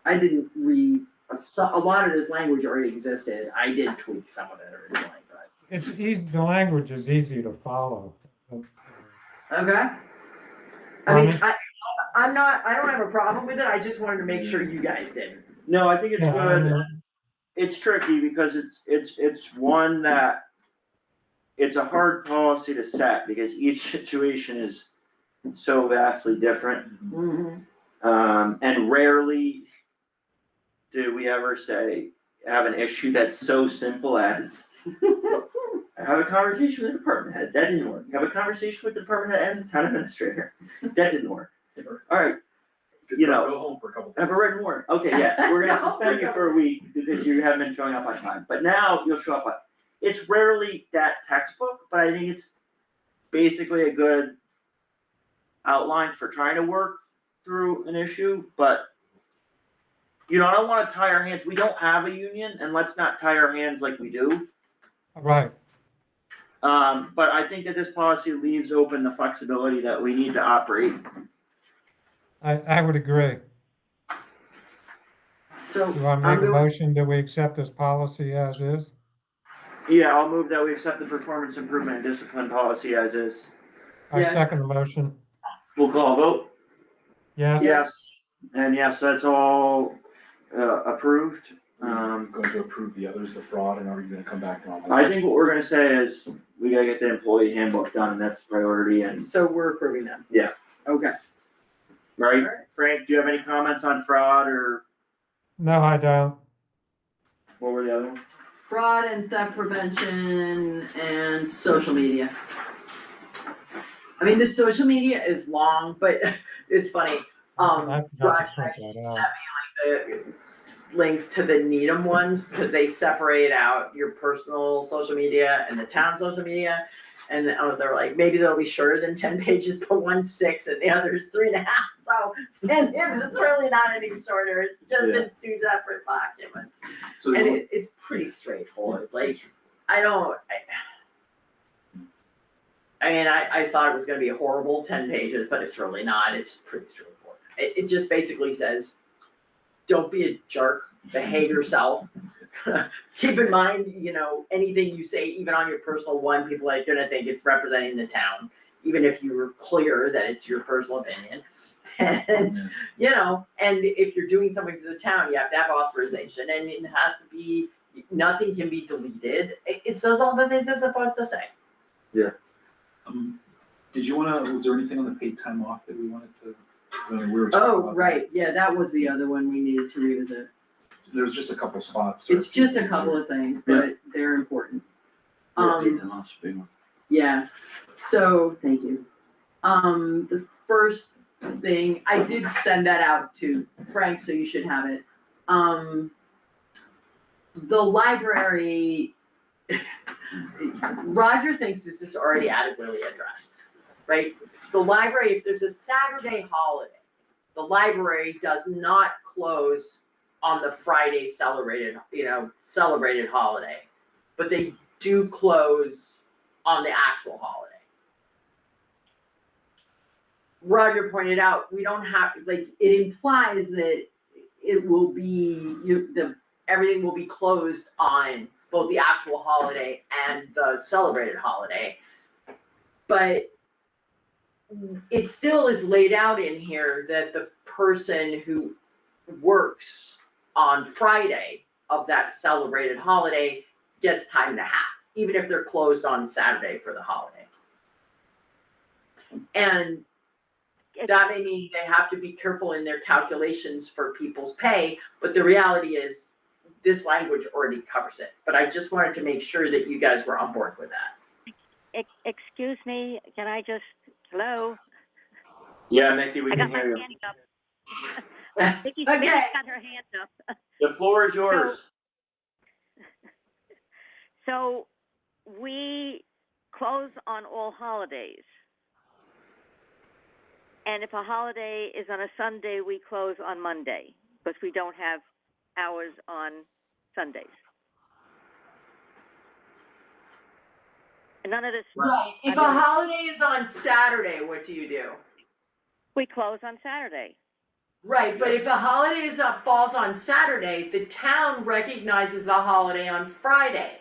I didn't read, a lot of this language already existed, I did tweak some of it originally, but. It's easy, the language is easy to follow. Okay. I mean, I don't have a problem with it, I just wanted to make sure you guys didn't. No, I think it's Yeah, I good. mean, It's tricky because it's one that, it's a hard policy to set because each situation is so vastly different. And rarely do we ever have an issue that's so simple as, have a conversation with the department head, that didn't work. Have a conversation with the department head and the town administrator, that didn't work. Alright, you know, Go home for a couple days. have a written warrant, okay, yeah, we're gonna suspend you for a week because you haven't been showing up on time, but now you'll show up on. It's rarely that textbook, but I think it's basically a good outline for trying to work through an issue, but you know, I don't wanna tie our hands, we don't have a union, and let's not tie our hands like we do. right, But I think that this policy leaves open the flexibility that we need to operate. I would agree. So, Do I make a motion that we accept this policy as is? Yeah, I'll move that we accept the performance improvement and discipline policy as is. I Yes. second the motion. We'll call a vote. Yes? Yes, and yes, that's all approved. Going to approve the others, the fraud, and are you gonna come back on? I think what we're gonna say is, we gotta get the employee handbook done, and that's the priority, and, so we're approving them? Yeah. Okay. right? Alright. Frank, do you have any comments on fraud, or No, I don't. what were the other ones? Fraud and theft prevention and social media. I mean, the social media is long, but it's funny. I forgot to Roger print actually that sent out. me like the links to the Needham ones, cause they separate out your personal social media and the town social media. And they're like, maybe they'll be shorter than 10 pages, but one's 6 and the other's 3.5, so, and it's really not any shorter, it's just in 2 separate documents. So And it's pretty straightforward, like, I mean, I thought it was gonna be a horrible 10 pages, but it's really not, it's pretty straightforward. It just basically says, don't be a jerk, behave yourself. Keep in mind, anything you say, even on your personal one, people are gonna think it's representing the town, even if you were clear that it's your personal opinion. And, and if you're doing something for the town, you have to have authorization, and it has to be, nothing can be deleted. It says all the things it's supposed to say. Did you was there anything on the paid time off that we wanted to, we were talking Oh, about right, yeah, that was the other one we needed to revisit. There was just a couple spots. It's just a couple of things, but they're important. Yeah, so, thank you. The first thing, I did send that out to Frank, so you should have it. The library, Roger thinks this is already adequately addressed, right? The library, if there's a Saturday holiday, the library does not close on the Friday celebrated holiday, but they do close on the actual holiday. Roger pointed out, we don't have, like, it implies that it will be, everything will be closed on both the actual holiday and the celebrated holiday. But it still is laid out in here that the person who works on Friday of that celebrated holiday gets time and a half, even if they're closed on Saturday for the holiday. And that may mean they have to be careful in their calculations for people's pay, but the reality is this language already covers it. But I just wanted to make sure that you guys were on board with that. Excuse me, can I just, hello? Yeah, Mickey, we I can got my hear you. hand up. Mickey's got her hand up. The floor is yours. So we close on all holidays. And if a holiday is on a Sunday, we close on Monday, because we don't have hours on Sundays. And none of this. Right, if a holiday is on Saturday, what do you do? We close on Saturday. Right, but if a holiday falls on Saturday, the town recognizes the holiday on Friday.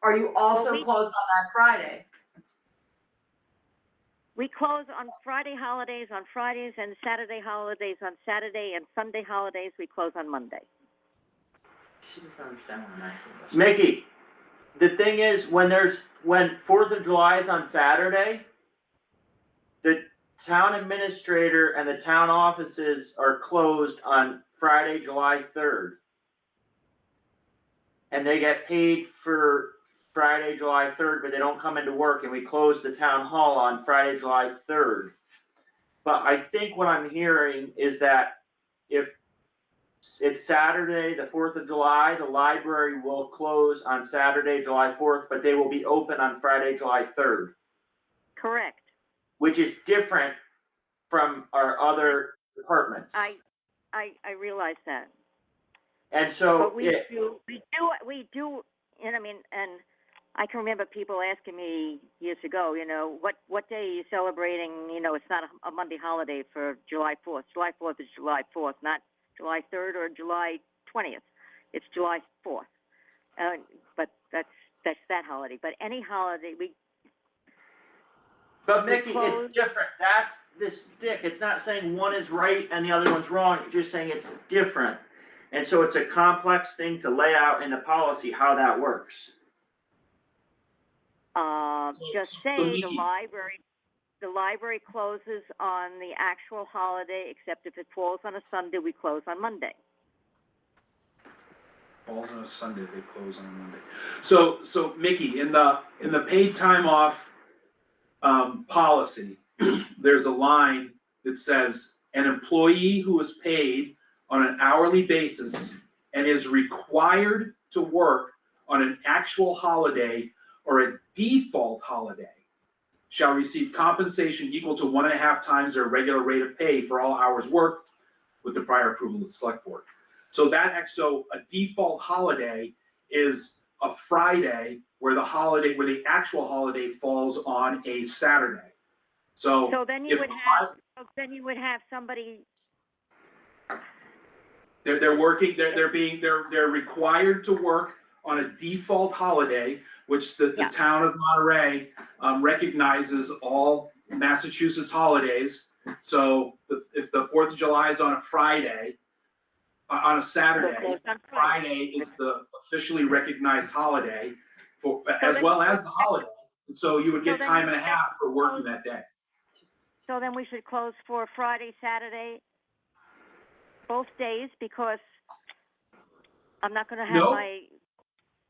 Are you also closed on that Friday? We close on Friday holidays on Fridays, and Saturday holidays on Saturday, and Sunday holidays we close on Monday. She doesn't understand what I'm asking. Mickey, the thing is, when 4th of July is on Saturday, the town administrator and the town offices are closed on Friday, July 3rd. And they get paid for Friday, July 3rd, but they don't come into work, and we close the town hall on Friday, July 3rd. But I think what I'm hearing is that if it's Saturday, the 4th of July, the library will close on Saturday, July 4th, but they will be open on Friday, July 3rd. Correct. Which is different from our other departments. I realize that. And so but we do, and I mean, and I can remember people asking me years ago, what day are you celebrating? It's not a Monday holiday for July 4th. July 4th is July 4th, not July 3rd or July 20th. It's July 4th. But that's that holiday. But any holiday, But Mickey, it's different. That's this stick. It's not saying one is right and the other one's wrong. It's just saying it's different. And so it's a complex thing to lay out in the policy how that works. Just say the library closes on the actual holiday, except if it falls on a Sunday, we close on Monday. Falls on a Sunday, they close on a Monday. So Mickey, in the paid time off policy, there's a line that says an employee who is paid on an hourly basis and is required to work on an actual holiday or a default holiday shall receive compensation equal to 1.5 times their regular rate of pay for all hours worked with the prior approval of the select board. So so a default holiday is a Friday where the actual holiday falls on a Saturday. So then you would have somebody, They're required to work on a default holiday, which the Yeah. town of Monterey recognizes all Massachusetts holidays. So if the 4th of July is on a Friday, on a Saturday, Friday is the officially recognized holiday as well as the holiday. And so you would get time and a half for working that day. so then we should close for Friday, Saturday, both days, because I'm not gonna have No.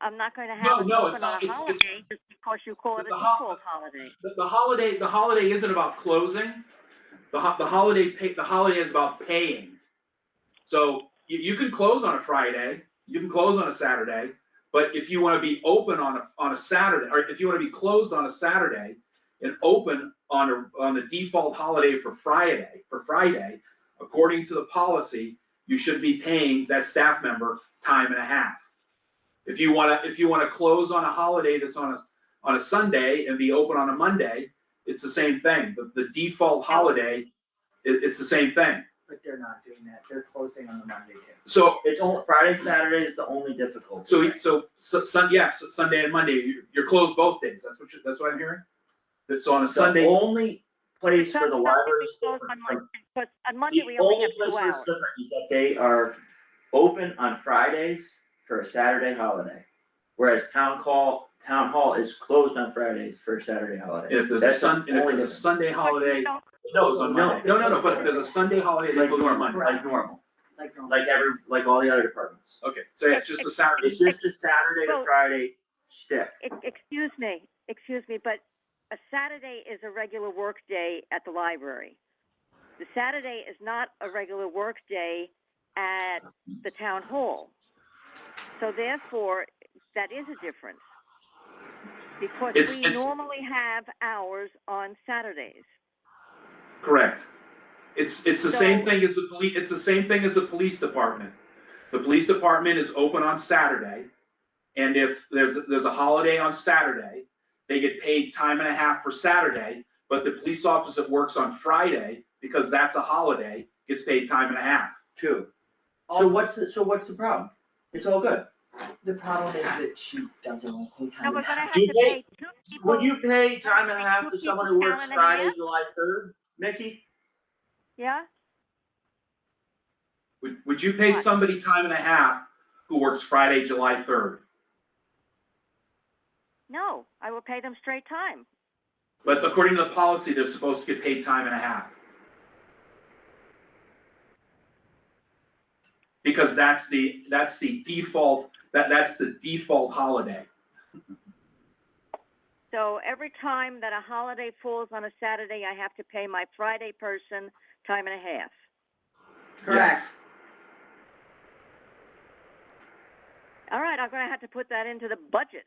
I'm not gonna have No, it no, it's open not. on a It's- holiday just because you call it a the ho- default holiday. The holiday isn't about closing. The holiday is about paying. So you can close on a Friday, you can close on a Saturday, but if you want to be open on a Saturday, or if you want to be closed on a Saturday and open on the default holiday for Friday, according to the policy, you should be paying that staff member time and a half. If you want to close on a holiday that's on a Sunday and be open on a Monday, it's the same thing. The default holiday, it's the same thing. But they're not doing that, they're closing on the Monday too. So It's only, Friday, Saturday is the only difficulty. Sunday and Monday, you're closed both days. That's what I'm hearing? So on a The Sunday, only place for the library is Close different on from, Monday, but on Monday the we only only have 2 place where it's hours. different is that they are open on Fridays for a Saturday holiday. Whereas town hall is closed on Fridays for a Saturday holiday. if there's That's the only a difference. Sunday holiday, No, they close on Monday. No, but if there's a Sunday holiday, they Like close on normal, Monday. Like normal. like all the other departments. Okay, so yeah, it's just a Saturday. It's just a Saturday to Friday shtick. Excuse me, but a Saturday is a regular work day at the library. The Saturday is not a regular work day at the town hall. So therefore, that is a difference. Because we normally have hours on Saturdays. Correct. It's the same thing as the police, it's the same thing as the police department. The police department is open on Saturday, and if there's a holiday on Saturday, they get paid time and a half for Saturday, but the police officer that works on Friday, because that's a holiday, gets paid time and a half. Too. So what's the problem? It's all good. The problem is that she doesn't want to pay So time. we're gonna have Do you to pay- pay 2 people. Would you pay time and a half to Two someone people who works time and a Friday, half? July 3rd, Mickey? Yeah? Would you pay What? somebody time and a half who works Friday, July 3rd? No, I will pay them straight time. But according to the policy, they're supposed to get paid time and a half. Because that's the default, that's the default holiday. So every time that a holiday falls on a Saturday, I have to pay my Friday person time and a half. Correct. All right, I'm gonna have to put that into the budget.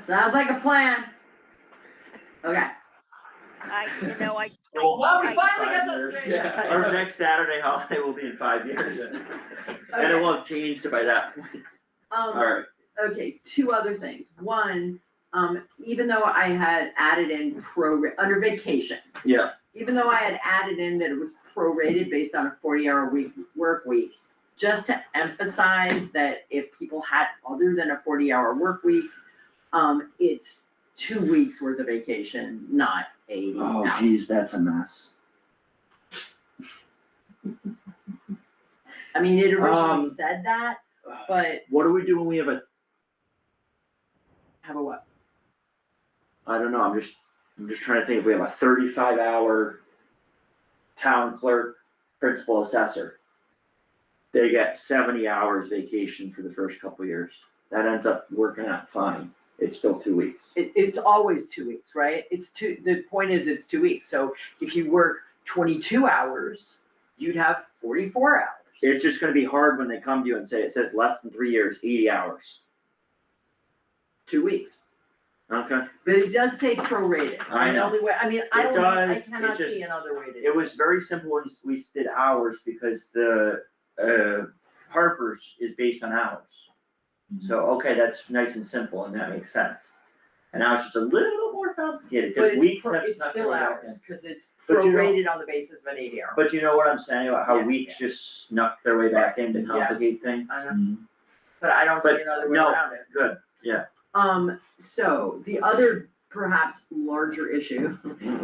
Sounds like a plan. Okay. Well, we finally got that straightened out. Our next Saturday holiday will be in 5 years. And it will have changed by that point. Alright. Okay, 2 other things. One, even though I had added in under vacation, Yeah. even though I had added in that it was prorated based on a 40-hour work week, just to emphasize that if people had other than a 40-hour work week, it's 2 weeks worth of vacation, not 80 Oh hours. geez, that's a mess. I mean, it originally said that, but What do we do when we have have a what? I don't know, I'm just trying to think if we have a 35-hour town clerk, principal assessor. They get 70 hours vacation for the first couple of years. That ends up working out fine. It's still 2 weeks. It's always 2 weeks, right? The point is it's 2 weeks, so if you work 22 hours, you'd have 44 hours. It's just gonna be hard when they come to you and say, it says less than 3 years, 80 hours. 2 weeks. Okay. But it does say prorated. I know. The only way, I mean, I It don't, I does, it cannot just- see another way to do It was very simple when we did hours because the, Harper's is based on hours. So, okay, that's nice and simple and that makes sense. And now it's just a little more complicated, But because it's weeks pro- have it's snuck still their way back in. hours, cause it's But you know- prorated on the basis of an 80-hour. But you know what I'm saying about how Yeah, weeks just snuck their way back in to complicate things? I know. But I don't see But another way no. around it. Good, yeah. So the other perhaps larger issue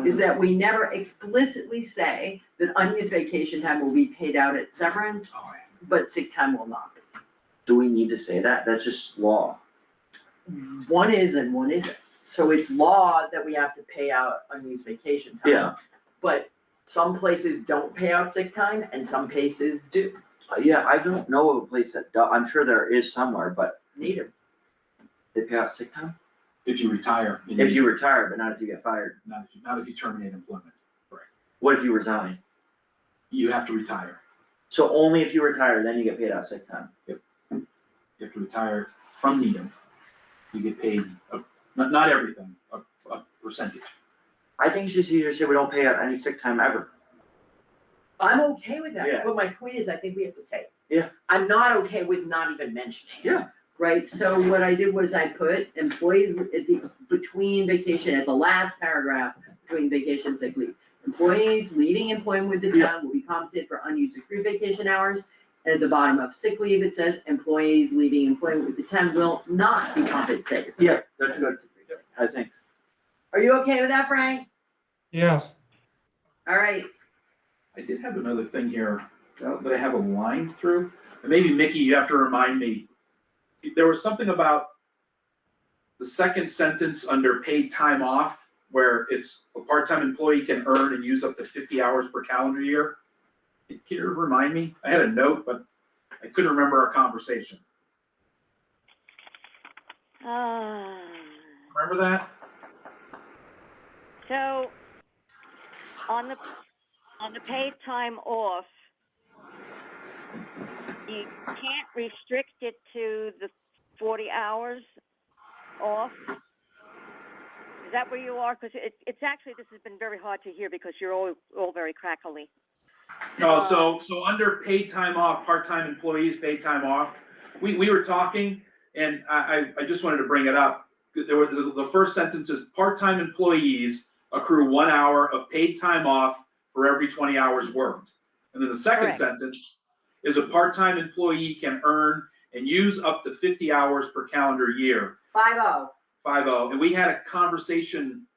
is that we never explicitly say that unused vacation time will be paid out at severance, Oh, yeah. but sick time will not be. Do we need to say that? That's just law. One is and one isn't. So it's law that we have to pay out unused vacation time. Yeah. But some places don't pay out sick time and some places do. Yeah, I don't know of a place that does, I'm sure there is somewhere, but Need them. they pay out sick time? If you retire. If you retire, but not if you get fired. Not if you terminate employment. What if you resign? You have to retire. So only if you retire, then you get paid out sick time? You have to retire from Needham. You get paid, not everything, a percentage. I think it's just easier to say we don't pay out any sick time ever. I'm okay with that, Yeah. but my point is, I think we have to say it. Yeah. I'm not okay with not even mentioning it. Yeah. Right, so what I did was I put employees at the, between vacation, at the last paragraph, between vacation and sick leave. Employees leaving employment with the town will be compensated for unused accrued vacation hours. And at the bottom of sick leave, it says employees leaving employment with the town will not be compensated. Yeah, that's good, I think. Are you okay with that, Frank? Yes, All right, I did have another thing here that I have a line through, and maybe Mickey, you have to remind me. There was something about the second sentence under paid time off, where it's a part-time employee can earn and use up to 50 hours per calendar year. Can you remind me? I had a note, but I couldn't remember our conversation. Remember that? So, on the paid time off, you can't restrict it to the 40 hours off? Is that where you are? Because it's actually, this has been very hard to hear because you're all very crackly. No, so under paid time off, part-time employees, paid time off, we were talking, and I just wanted to bring it up. There were, the first sentence is, part-time employees accrue 1 hour of paid time off for every 20 hours worked. And then the second Correct. sentence is, a part-time employee can earn and use up to 50 hours per calendar year. 5-0. 5-0, and we had a conversation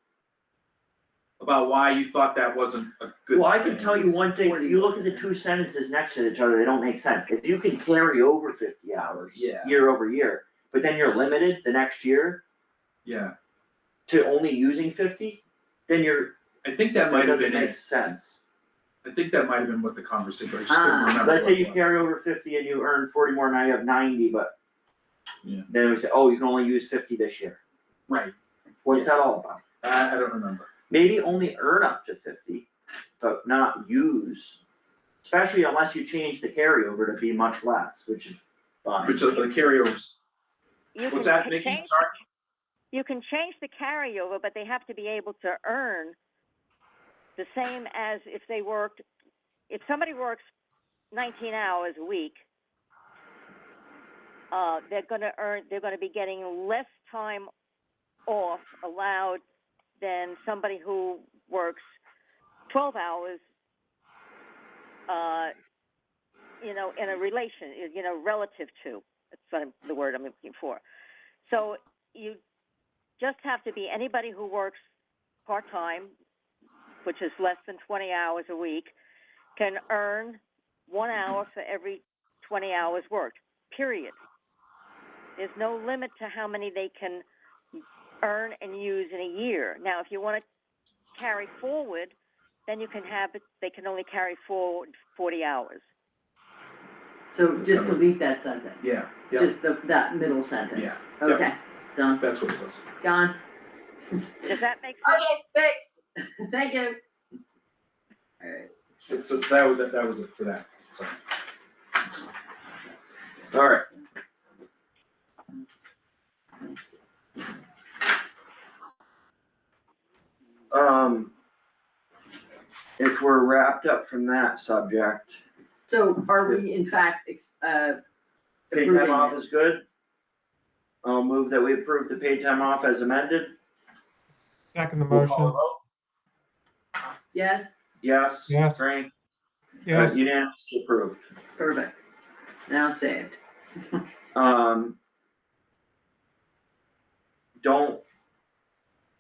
about why you thought that wasn't a good thing. Well, I can tell you one thing, you look at the two sentences next to each other, they don't make sense. If you can carry over 50 hours Yeah. year over year, but then you're limited the next year Yeah, to only using 50, then I think that might that have doesn't been make it. sense. I think that might have been what the conversation, I just couldn't remember. Let's what say it you was. carry over 50 and you earn 40 more, now you have 90, but Yeah. then we say, oh, you can only use 50 this year. Right, What's that all about? I don't remember. Maybe only earn up to 50, but not use, especially unless you change the carryover to be much less, which is fine. Which are the carryovers, You what's can that, Mickey? change- Sorry? You can change the carryover, but they have to be able to earn the same as if they worked, if somebody works 19 hours a week, they're gonna be getting less time off allowed than somebody who works 12 hours, in a relation, relative to, that's the word I'm looking for. So you just have to be anybody who works part-time, which is less than 20 hours a week, can earn 1 hour for every 20 hours worked, period. There's no limit to how many they can earn and use in a year. Now, if you want to carry forward, then you can have it, they can only carry forward 40 hours. So just delete that sentence. Yeah, yeah, Just that middle sentence. Yeah. Okay, done. that's what it was. Done. Does that make sense? Okay, fixed. Thank you. Alright, So that was it for that, so. All right. If we're wrapped up from that subject, so are we in fact, paid approving time off it? is good. I'll move that we approve the paid time off as amended. Second the We'll call a motion. vote. Yes, Yes, Yes. Frank, Yes, unanimously approved. perfect, now saved. Don't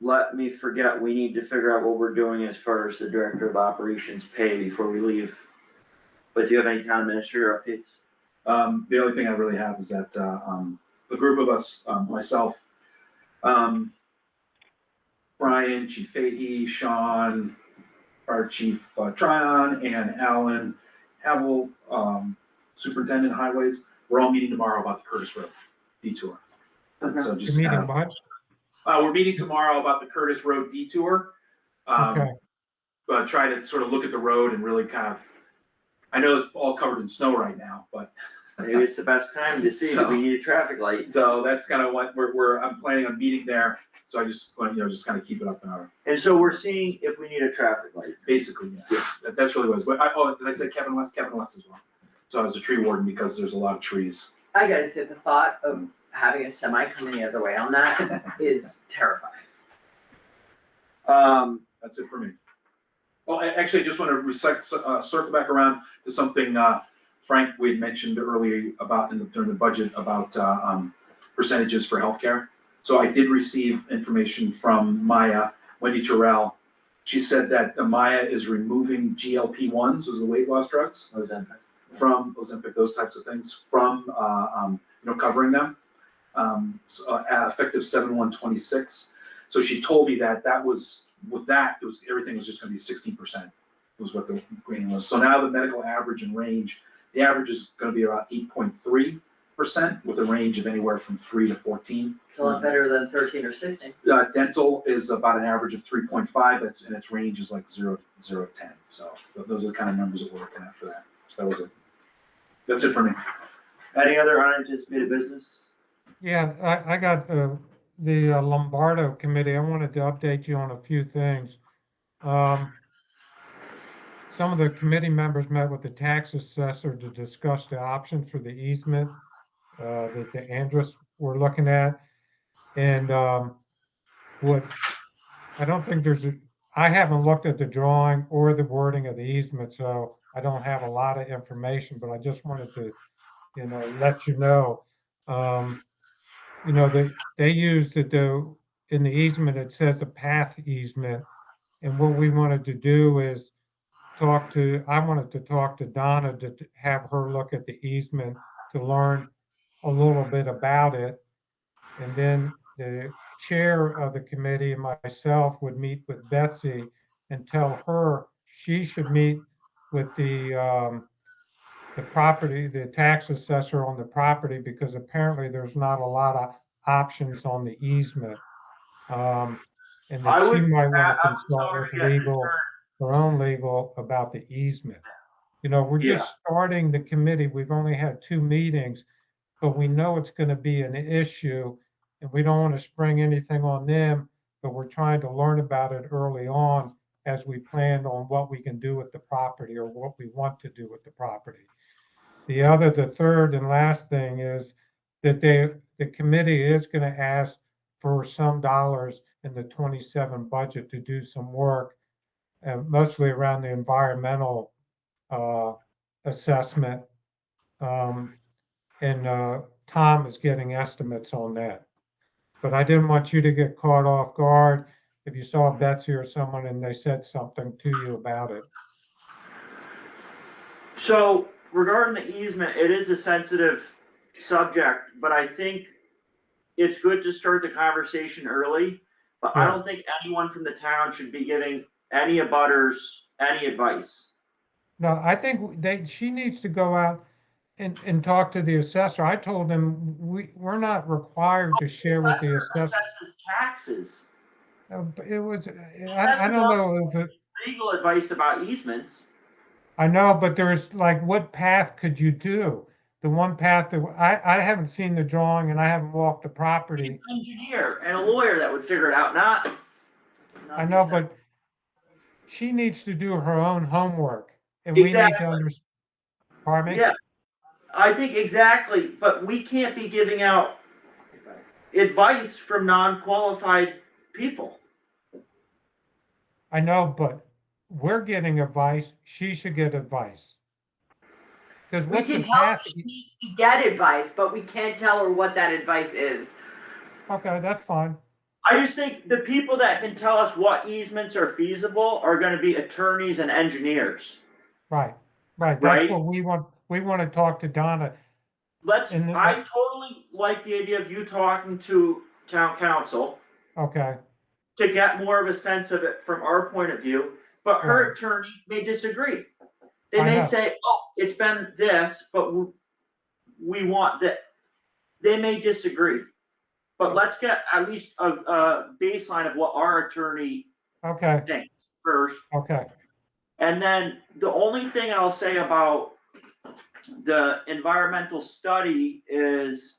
let me forget, we need to figure out what we're doing as far as the director of operations pay before we leave. But do you have any town administrator updates? The only thing I really have is that, the group of us, myself, Brian, Chief Fahey, Sean, our Chief Tryon, and Alan Havel, Superintendent Highways, we're all meeting tomorrow about the Curtis Road detour. And so the just kind meeting, of, what? we're meeting tomorrow about the Curtis Road detour. Okay. But try to sort of look at the road and really kind of, I know it's all covered in snow right now, but. Maybe it's the best time to see if we need a traffic light. So that's kind of what I'm planning on meeting there, so I just want, just kind of keep it up in our, And so we're seeing if we need a traffic light. basically, yeah, that's really what it was, but did I say Kevin West as well? So I was a tree warden because there's a lot of trees. I gotta say, the thought of having a semi coming the other way on that is terrifying. That's it for me. Oh, actually, I just want to circle back around to something, Frank, we had mentioned earlier about during the budget about, percentages for healthcare. So I did receive information from Maya, Wendy Terrell. She said that Maya is removing GLP-1s, those are the weight loss drugs. From Ozempic, those types of things, from, covering them, effective 7/1/26. So she told me that everything was just gonna be 16%, was what the green was. So now the medical average and range, the average is gonna be about 8.3%, with a range of anywhere from 3 to 14. It's a lot better than 13 or 16. Dental is about an average of 3.5, and its range is like 0 to 10. So those are the kind of numbers that we're looking at for that. So that was it. That's it for me. Any other unanticipated business? Yeah, I got the Lombardo committee. I wanted to update you on a few things. Some of the committee members met with the tax assessor to discuss the options for the easement that the Andrus were looking at. And what I don't think I haven't looked at the drawing or the wording of the easement, so I don't have a lot of information, but I just wanted to, let you know. They used in the easement, it says a path easement. And what we wanted to do is I wanted to talk to Donna to have her look at the easement to learn a little bit about it. And then the chair of the committee and myself would meet with Betsy and tell her she should meet with the tax assessor on the property, because apparently there's not a lot of options on the easement. And that she might want to consult with her own legal about the easement. We're just starting the committee. We've only had 2 meetings, but we know it's going to be an issue, and we don't want to spring anything on them, but we're trying to learn about it early on as we plan on what we can do with the property or what we want to do with the property. The third and last thing is that the committee is going to ask for some dollars in the 27 budget to do some work, mostly around the environmental assessment. And Tom is getting estimates on that. But I didn't want you to get caught off guard if you saw Betsy or someone and they said something to you about it. So regarding the easement, it is a sensitive subject, but I think it's good to start the conversation early. But I don't think anyone from the town should be giving any abutters any advice. No, I think she needs to go out and talk to the assessor. I told them we're not required to share with the assessor. Assesses taxes. It was, I don't know if legal advice about easements. I know, but there's like, what path could you do? The one path that, I haven't seen the drawing and I haven't walked the property. Engineer and a lawyer that would figure it out, not, I know, but she needs to do her own homework and we need to Exactly. understand. Pardon me? yeah, I think exactly, but we can't be giving out advice from non-qualified people. I know, but we're getting advice. She should get advice. Because We what's the can tell her path? she needs to get advice, but we can't tell her what that advice is. Okay, that's fine. I just think the people that can tell us what easements are feasible are gonna be attorneys and engineers. Right, right. That's Right? what we want. We want to talk to Donna. And then I totally like the idea of you talking to town council okay, to get more of a sense of it from our point of view, but her Right. attorney may disagree. They I may know. say, oh, it's been this, but we want that. They may disagree. But let's get at least a baseline of what our attorney Okay, thinks first. okay, And then the only thing I'll say about the environmental study is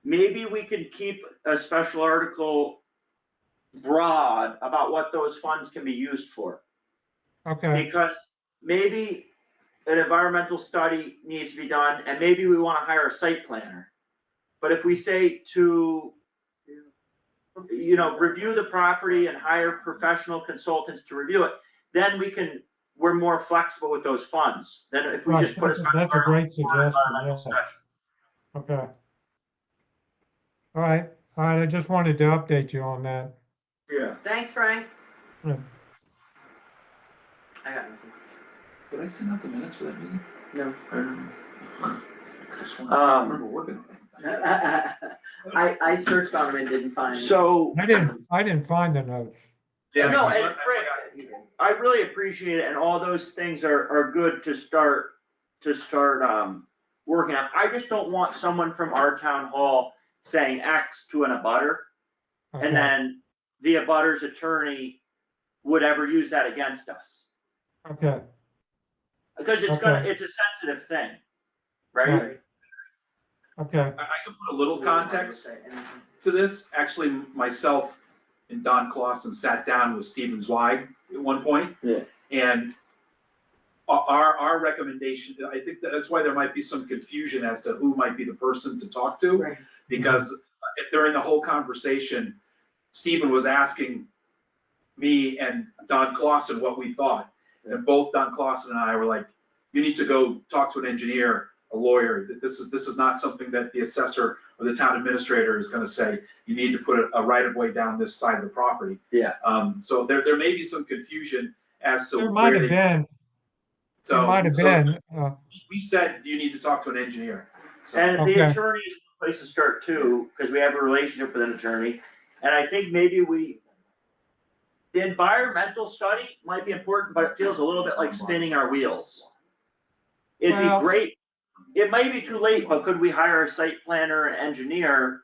maybe we could keep a special article broad about what those funds can be used for. okay. Because maybe an environmental study needs to be done and maybe we want to hire a site planner. But if we say to, review the property and hire professional consultants to review it, then we're more flexible with those funds than if we Right. just put a special That's a article great for suggestion. environmental Yes. study. Okay. All right. All right. I just wanted to update you on that. Yeah. Thanks, Frank. Yeah. I got nothing. Did I send out the minutes for that meeting? No. I don't know. I just want to remember working on it. I searched on them and didn't find. So, I didn't find the notes. no, and Frank, I really appreciate it, and all those things are good to start working on. I just don't want someone from our town hall saying X to an abutter, Okay. and then the abutter's attorney would ever use that against us. Okay. Because it's a sensitive thing, right? Right. Okay. I can put a little context to this. Actually, myself and Don Clausen sat down with Stephen Zweig at one point. Yeah. And our recommendation, I think that's why there might be some confusion as to who might be the person to talk to. Right. Because during the whole conversation, Stephen was asking me and Don Clausen what we thought. And both Don Clausen and I were like, you need to go talk to an engineer, a lawyer. This is not something that the assessor or the town administrator is gonna say. You need to put a right of way down this side of the property. Yeah. So there may be some confusion as to There might where have they. been. So, There might have so been. we said you need to talk to an engineer. So, And the Okay. attorney is a place to start too, because we have a relationship with an attorney. And I think maybe the environmental study might be important, but it feels a little bit like spinning our wheels. It'd be Well- great. It might be too late, but could we hire a site planner and engineer?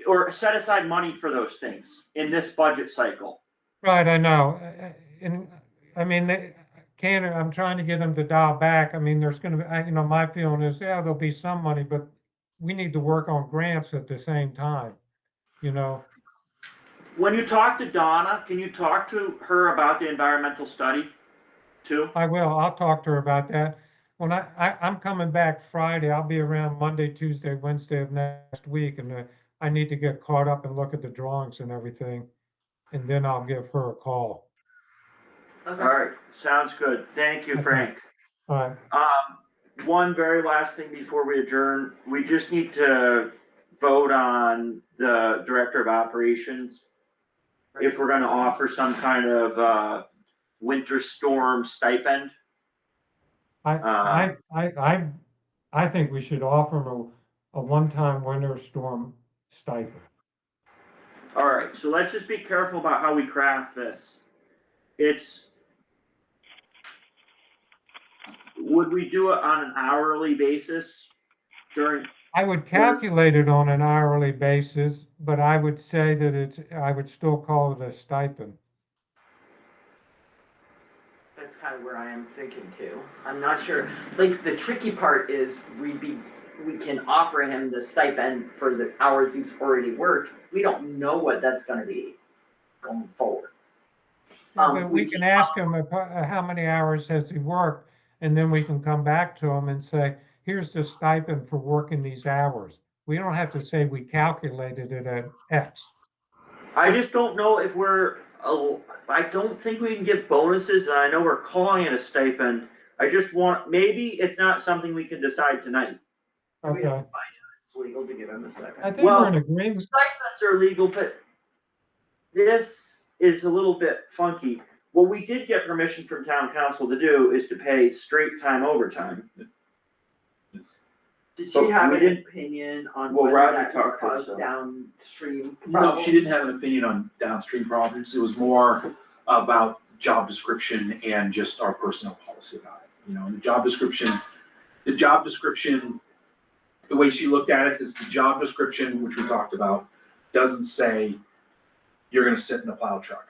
Or set aside money for those things in this budget cycle? Right, I know. And I mean, I'm trying to get them to dial back. I mean, there's going to be, my feeling is, yeah, there'll be some money, but we need to work on grants at the same time, When you talk to Donna, can you talk to her about the environmental study too? I will. I'll talk to her about that. When I'm coming back Friday, I'll be around Monday, Tuesday, Wednesday of next week, and I need to get caught up and look at the drawings and everything, and then I'll give her a call. Okay. All right, sounds good. Thank you, Okay. Frank. All right. One very last thing before we adjourn, we just need to vote on the director of operations. If we're gonna offer some kind of winter storm stipend. I think we should offer them a one-time winter storm stipend. All right, so let's just be careful about how we craft this. Would we do it on an hourly basis I would calculate it on an hourly basis, but I would say that I would still call it a stipend. That's kind of where I am thinking too. I'm not sure, like, the tricky part is we can offer him the stipend for the hours he's already worked. We don't know what that's gonna be going forward. But we can ask him how many hours has he worked, and then we can come back to him and say, here's the stipend for working these hours. We don't have to say we calculated it at X. I just don't know if I don't think we can give bonuses, and I know we're calling it a stipend. I just maybe it's not something we can decide tonight. Okay. It's legal to give him a stipend. I think we're in agreement. Stipends are legal, but this is a little bit funky. What we did get permission from town council to do is to pay straight time overtime. Did But she have we an didn't- opinion on Well, whether Roger that talked would to cause us, so. downstream No, problems? she didn't have an opinion on downstream problems. It was more about job description and just our personnel policy about it. You know, the job description, the way she looked at it is the job description, which we talked about, doesn't say you're gonna sit in a plow truck.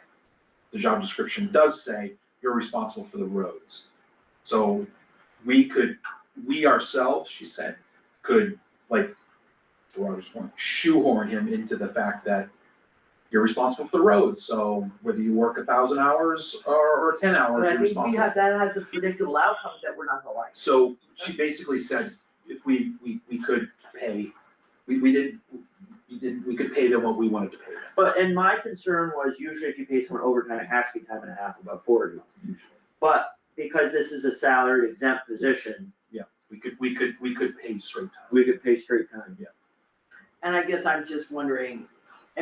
The job description does say you're responsible for the roads. So we ourselves, she said, could, like, Roger's point, shoehorn him into the fact that you're responsible for the roads. So whether you work 1,000 hours or 10 hours, But I you're think responsible. that has a predictable outcome that we're not gonna like. So she basically said, if we could pay, we could pay them what we wanted to pay them. And my concern was usually if you pay someone overtime, it has to be time and a half, above 40 usually. But because this is a salary exempt position, We could pay straight time. we could pay straight time. Yeah. And I guess I'm just wondering,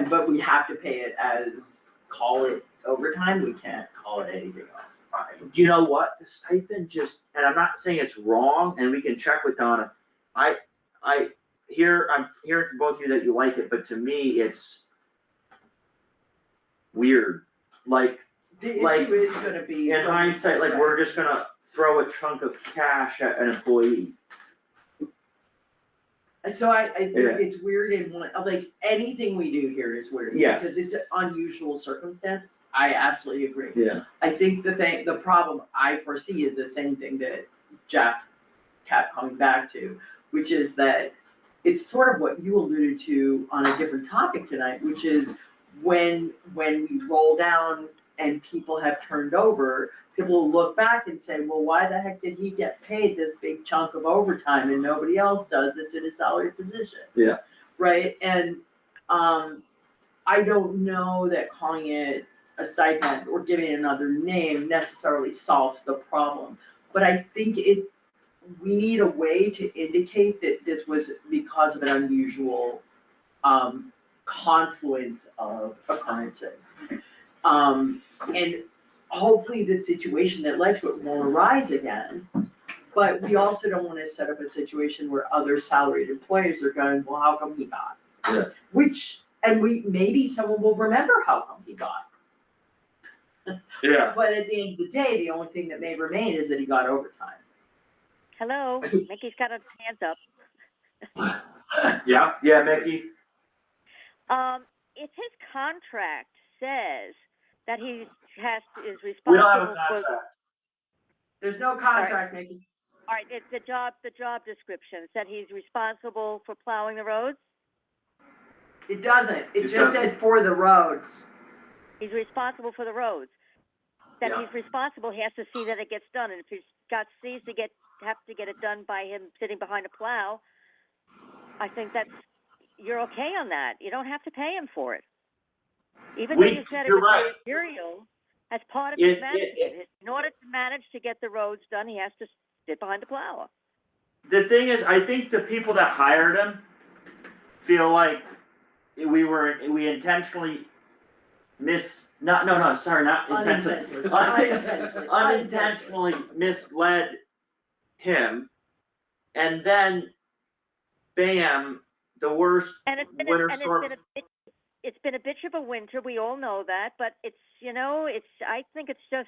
but we have to pay it as, call it overtime, we can't call it anything else. You know what, the stipend just, and I'm not saying it's wrong, and we can check with Donna. I'm hearing from both of you that you like it, but to me, it's weird. Like, The Like, issue is gonna be. in hindsight, like, we're just gonna throw a chunk of cash at an employee. So I think Yeah. it's weird in one, like, anything we do here is weird. Yes. Because it's an unusual circumstance, I absolutely agree. Yeah. I think the problem I foresee is the same thing that Jeff kept coming back to, which is that it's sort of what you alluded to on a different topic tonight, which is when we roll down and people have turned over, people will look back and say, well, why the heck did he get paid this big chunk of overtime and nobody else does that's in a salary position? Yeah. Right, and, I don't know that calling it a stipend or giving it another name necessarily solves the problem. But I think we need a way to indicate that this was because of an unusual, confluence of occurrences. And hopefully the situation that led to it won't arise again. But we also don't wanna set up a situation where other salaried employees are going, well, how come he got? Yeah. Maybe someone will remember how come he got. Yeah. But at the end of the day, the only thing that may remain is that he got overtime. Hello, Mickey's got his hands up. Yeah, Yeah, Mickey? If his contract says that he is We don't have a responsible for. contract. There's no contract, Mickey. All right, it's the job description said he's responsible for plowing the roads. It doesn't, it It just said for the roads. He's responsible for the roads. That Yeah. he's responsible, he has to see that it gets done, and if he's got sees to have to get it done by him sitting behind a plow, I think you're okay on that. You don't have to pay him for it. Even though you said it You're was right. material, as part of It- his management, in order to manage to get the roads done, he has to sit behind the plow. The thing is, I think the people that hired him feel like we intentionally not intentionally. Unintentionally misled him, and then, bam, the worst And it's winter storm. it's been a bitch of a winter. We all know that, but it's I think it's a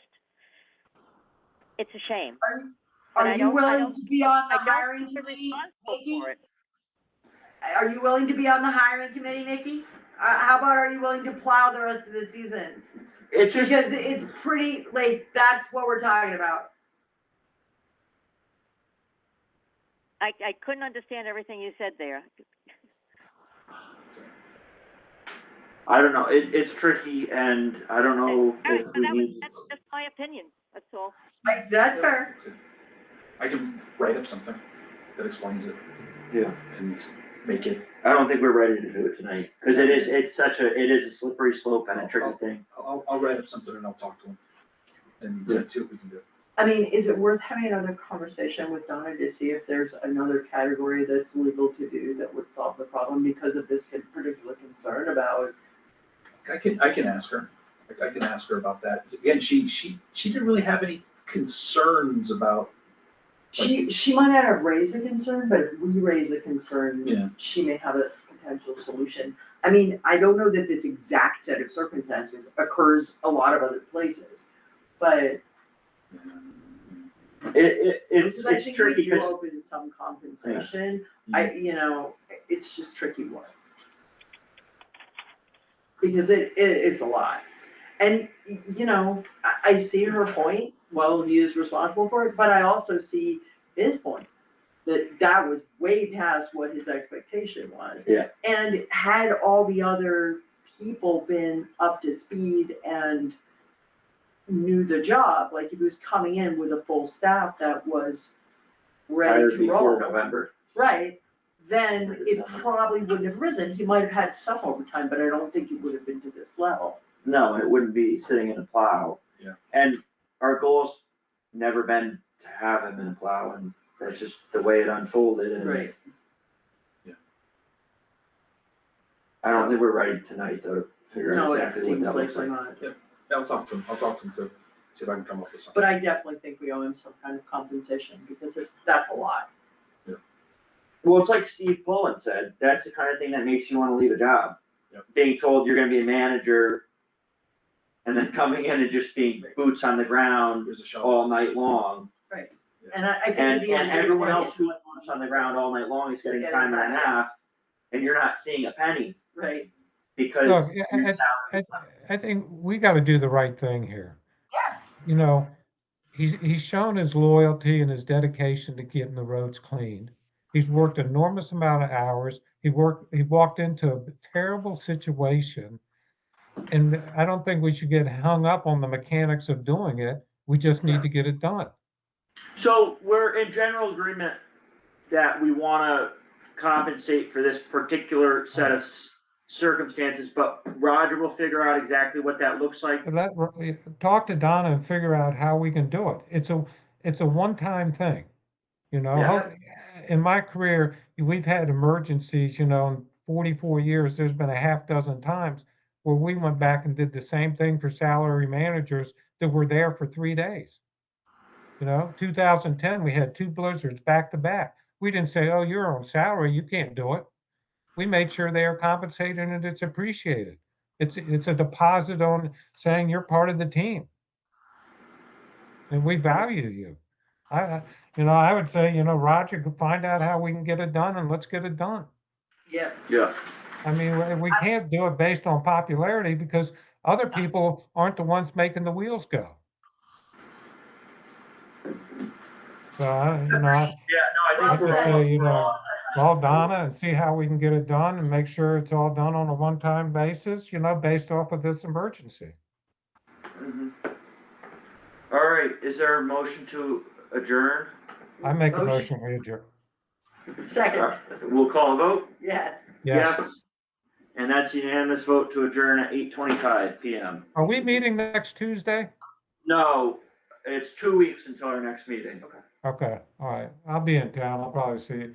shame. Are you willing to be on the I don't hiring think they're committee, responsible Mickey? for it. are you willing to be on the hiring committee, Mickey? How about are you willing to plow the rest of the season? It's just, Because it's pretty, like, that's what we're talking about. I couldn't understand everything you said there. I don't know, it's tricky and I don't know All right, if so we need. that's just my opinion, that's all. That's fair. I can write up something that explains it Yeah, and make it. I don't think we're ready to do it tonight, cause it is a slippery slope and a tricky thing. I'll write up something and I'll talk to him and see what we can do. I mean, is it worth having another conversation with Donna to see if there's another category that's legal to do that would solve the problem because of this particular concern about? I can ask her. I can ask her about that. Again, she didn't really have any concerns about. She might not have raised a concern, but if we raise a concern, Yeah. she may have a potential solution. I mean, I don't know that this exact set of circumstances occurs a lot of other places, but It's I think tricky we do because, open some compensation. It's just tricky work. Because it's a lot. And, I see her point, well, he is responsible for it, but I also see his point. That was way past what his expectation was. Yeah. And had all the other people been up to speed and knew the job, like if he was coming in with a full staff that was ready hired to before roll, November. right, then it probably wouldn't have risen. He might have had some overtime, but I don't think it would have been to this level. No, it wouldn't be sitting in a plow. Yeah. And our goal's never been to have him in a plow, and that's just the way it unfolded, and Right. I don't think we're ready tonight though to figure out No, it exactly what seems that like looks we're like. not. I'll talk to him to see if I can come up with something. But I definitely think we owe him some kind of compensation because that's a lot. Well, it's like Steve Pullen said, that's the kind of thing that makes you wanna leave a job. Yep. Being told you're gonna be a manager and then coming in and just being boots on the ground There's a shovel. all night long. And I think. And at the end, everyone everybody else who's boots on the ground all night long is getting time and a half, and you're not seeing a penny Right. because Look, your salary. I think we gotta do the right thing here. Yeah. He's shown his loyalty and his dedication to getting the roads cleaned. He's worked enormous amount of hours. He walked into a terrible situation. And I don't think we should get hung up on the mechanics of doing it. We just need to get it done. So we're in general agreement that we wanna compensate for this particular set of circumstances, but Roger will figure out exactly what that looks like. Talk to Donna and figure out how we can do it. It's a one-time thing, Yeah. In my career, we've had emergencies, in 44 years, there's been a half dozen times where we went back and did the same thing for salary managers that were there for 3 days. 2010, we had 2 blizzards back to back. We didn't say, oh, you're on salary, you can't do it. We made sure they are compensated and it's appreciated. It's a deposit on saying you're part of the team. And we value you. I would say, Roger, could find out how we can get it done and let's get it done. Yeah. Yeah. I mean, we can't do it based on popularity because other people aren't the ones making the wheels go. So, I I think we're just all. say, call Donna and see how we can get it done and make sure it's all done on a one-time basis, based off of this emergency. Mhm. All right, is there a motion to adjourn? I make a Motion. motion, we adjourn. Second, We'll call a vote? yes. Yes. And that's unanimous vote to adjourn at 8:25 PM. Are we meeting next Tuesday? No, it's 2 weeks until our next meeting. Okay, all right. I'll be in town. I'll probably see you.